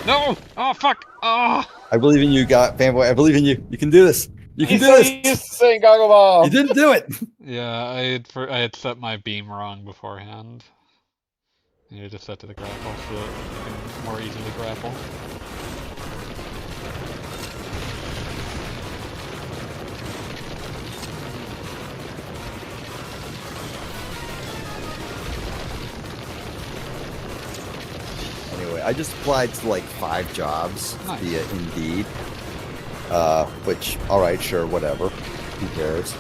S2: No! Oh fuck! Oh!
S1: I believe in you, fanboy. I believe in you. You can do this. You can do
S3: He's
S1: this.
S3: saying Goggle Ball.
S1: You didn't do it.
S2: Yeah, I had set my beam wrong beforehand. I needed to set to the grapple so that you can more easily grapple.
S1: Anyway, I just applied to like 5 jobs
S2: Nice.
S1: via Indeed. Which, alright, sure, whatever. Who cares?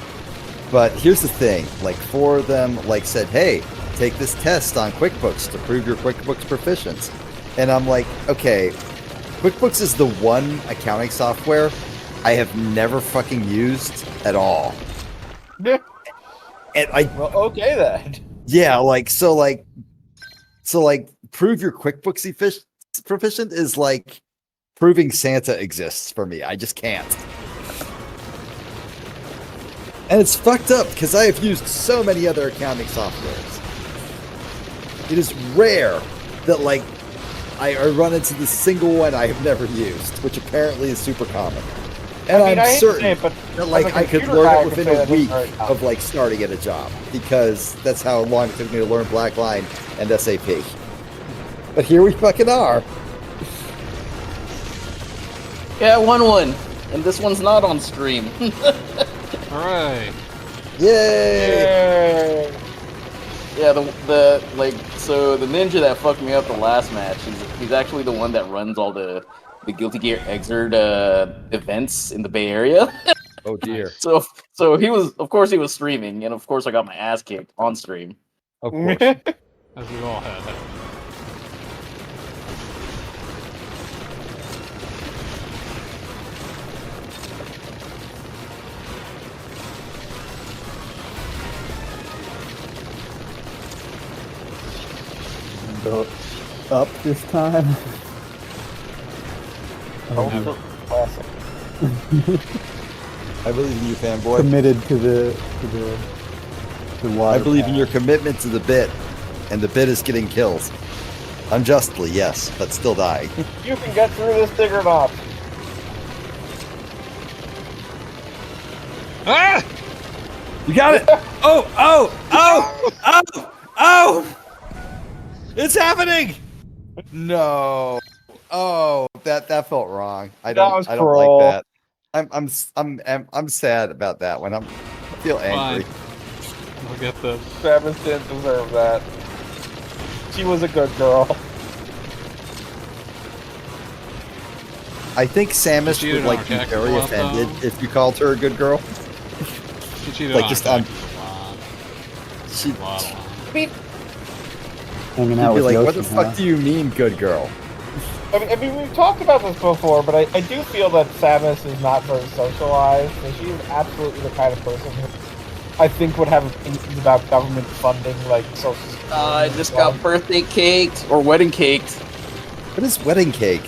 S1: But here's the thing, like 4 of them like said, hey, take this test on QuickBooks to prove your QuickBooks proficiency. And I'm like, okay, QuickBooks is the one accounting software I have never fucking used at all.
S3: Yeah.
S1: And I
S3: Well, okay then.
S1: yeah, so prove your QuickBooks proficient is like proving Santa exists for me. I just can't. And it's fucked up because I have used so many other accounting softwares. It is rare that like I run into the single one I have never used, which apparently is super common. And
S3: I mean, I
S1: I'm
S3: hate to
S1: certain
S3: say it, but
S1: that
S3: as
S1: like
S3: a
S1: I could
S3: computer
S1: learn
S3: guy, I
S1: it
S3: can
S1: within
S3: say
S1: a
S3: that is
S1: week
S3: very common.
S1: of like starting at a job, because that's how long it took me to learn Blackline and SAP. But here we fucking are.
S7: Yeah, I won one, and this one's not on stream.
S2: Alright.
S1: Yay!
S3: Yay!
S7: Yeah, so the ninja that fucked me up the last match, he's actually the one that runs all the Guilty Gear Xrd events in the Bay Area.
S1: Oh dear.
S7: So he was streaming, and of course I got my ass kicked on stream.
S1: Of course.
S2: As we all had.
S8: Go up this time.
S3: Oh, classic.
S1: I believe in you, fanboy.
S8: Committed to the water.
S1: I believe in your commitment to the bit, and the bit is getting killed. Unjustly, yes, but still dying.
S3: You can get through this thing or not.
S2: Ah!
S1: You got it! Oh! It's happening! No. Oh, that felt wrong. I don't
S3: was
S1: like
S3: cruel.
S1: that. I'm sad about that one. I feel angry.
S2: Fine. I'll get this.
S3: Samus didn't deserve that. She was a good girl.
S1: I think Samus
S2: She cheated
S1: would
S2: on
S1: like
S2: her
S1: be
S2: taxes
S1: very
S2: a lot,
S1: offended
S2: though.
S1: if you called her a good girl.
S2: She cheated
S1: Like,
S2: on
S1: just
S2: her
S1: on-
S2: taxes a lot.
S1: She,
S2: A lot.
S3: I mean,
S8: Hanging
S1: you'd
S8: out
S1: be
S8: with
S1: like,
S8: Yoshi,
S1: what the fuck
S8: huh?
S1: do you mean, good girl?
S3: we've talked about this before, but I do feel that Samus is not very socialized, and she is absolutely the kind of person who I think would have opinions about government funding, like social security.
S7: I just got birthday caked or wedding caked.
S1: What is wedding cake?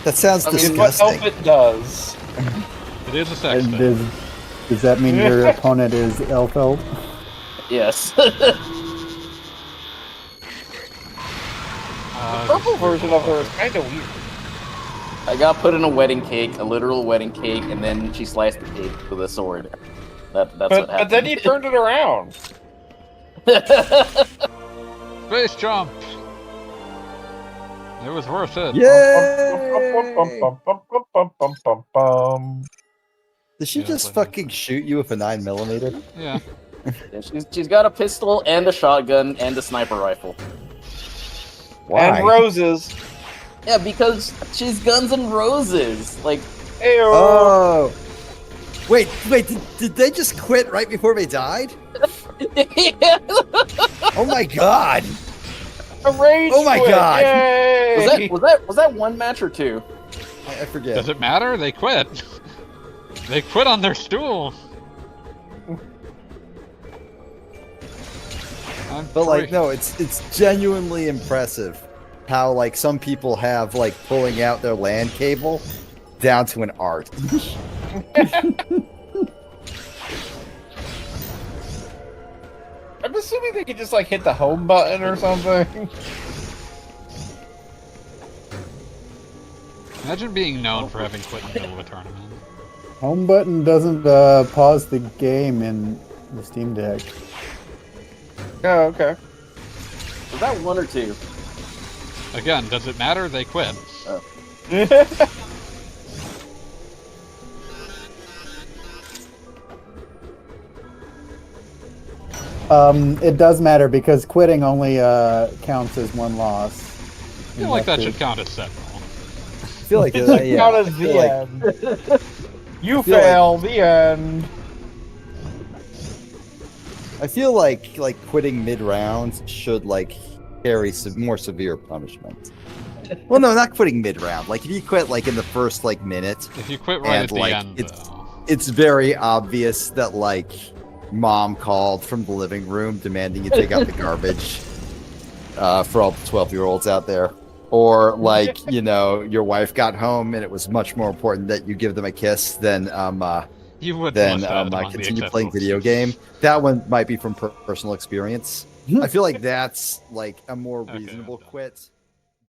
S1: That sounds
S7: I mean,
S3: It's what
S1: disgusting.
S3: Elfit does.
S2: It is a sex
S8: And
S2: thing.
S8: does that mean your opponent is Elfeld?
S7: Yes.
S3: The purple version of her is kind of weird.
S7: I got put in a wedding cake, a literal wedding cake, and then she sliced the cake with a sword. That's what happened.
S3: But then you turned it around.
S2: Space jump! It was worth it.
S1: Yay! Did she
S2: Yeah,
S1: just
S2: but-
S1: fucking shoot you with a 9mm?
S2: Yeah.
S7: Yeah, she's got a pistol and a shotgun and a sniper rifle.
S1: Why?
S3: And roses.
S7: Yeah, because she's Guns N' Roses. Like,
S3: Ayo.
S1: Oh! Wait, did they just quit right before they died?
S7: yeah.
S1: Oh my god!
S3: A rage
S1: Oh my
S3: quit.
S1: God.
S3: Yay!
S7: was that one match or two?
S1: I forget.
S2: Does it matter? They quit. They quit on their stool.
S1: But like, no, it's genuinely impressive how like some people have like pulling out their LAN cable down to an art.
S3: I'm assuming they could just like hit the home button or something.
S2: Imagine being known for having quit in the middle of a tournament.
S8: Home button doesn't pause the game in the Steam Deck.
S3: Oh, okay.
S7: Was that one or two?
S2: Again, does it matter? They quit.
S8: It does matter because quitting only counts as one loss.
S2: I feel like that should count as several.
S1: I feel like
S3: It
S1: yeah,
S3: should count
S1: I
S3: as
S1: feel
S3: the
S1: like-
S3: end. You
S1: feel like-
S3: fail. The end.
S1: I feel like quitting mid round should like carry some more severe punishment. Well, no, not quitting mid round. Like if you quit like in the first like minute,
S2: If you quit right
S1: And,
S2: at the
S1: like,
S2: end,
S1: it's-
S2: though.
S1: it's very obvious that like mom called from the living room demanding you take out the garbage for all the 12-year-olds out there. Or like, you know, your wife got home and it was much more important that you give them a kiss than
S2: You would list that among the
S1: continue playing
S2: acceptable
S1: video
S2: excuses.
S1: game. That one might be from personal experience. I feel like that's like a more
S2: Okay,
S1: reasonable
S2: I'm done.
S1: quit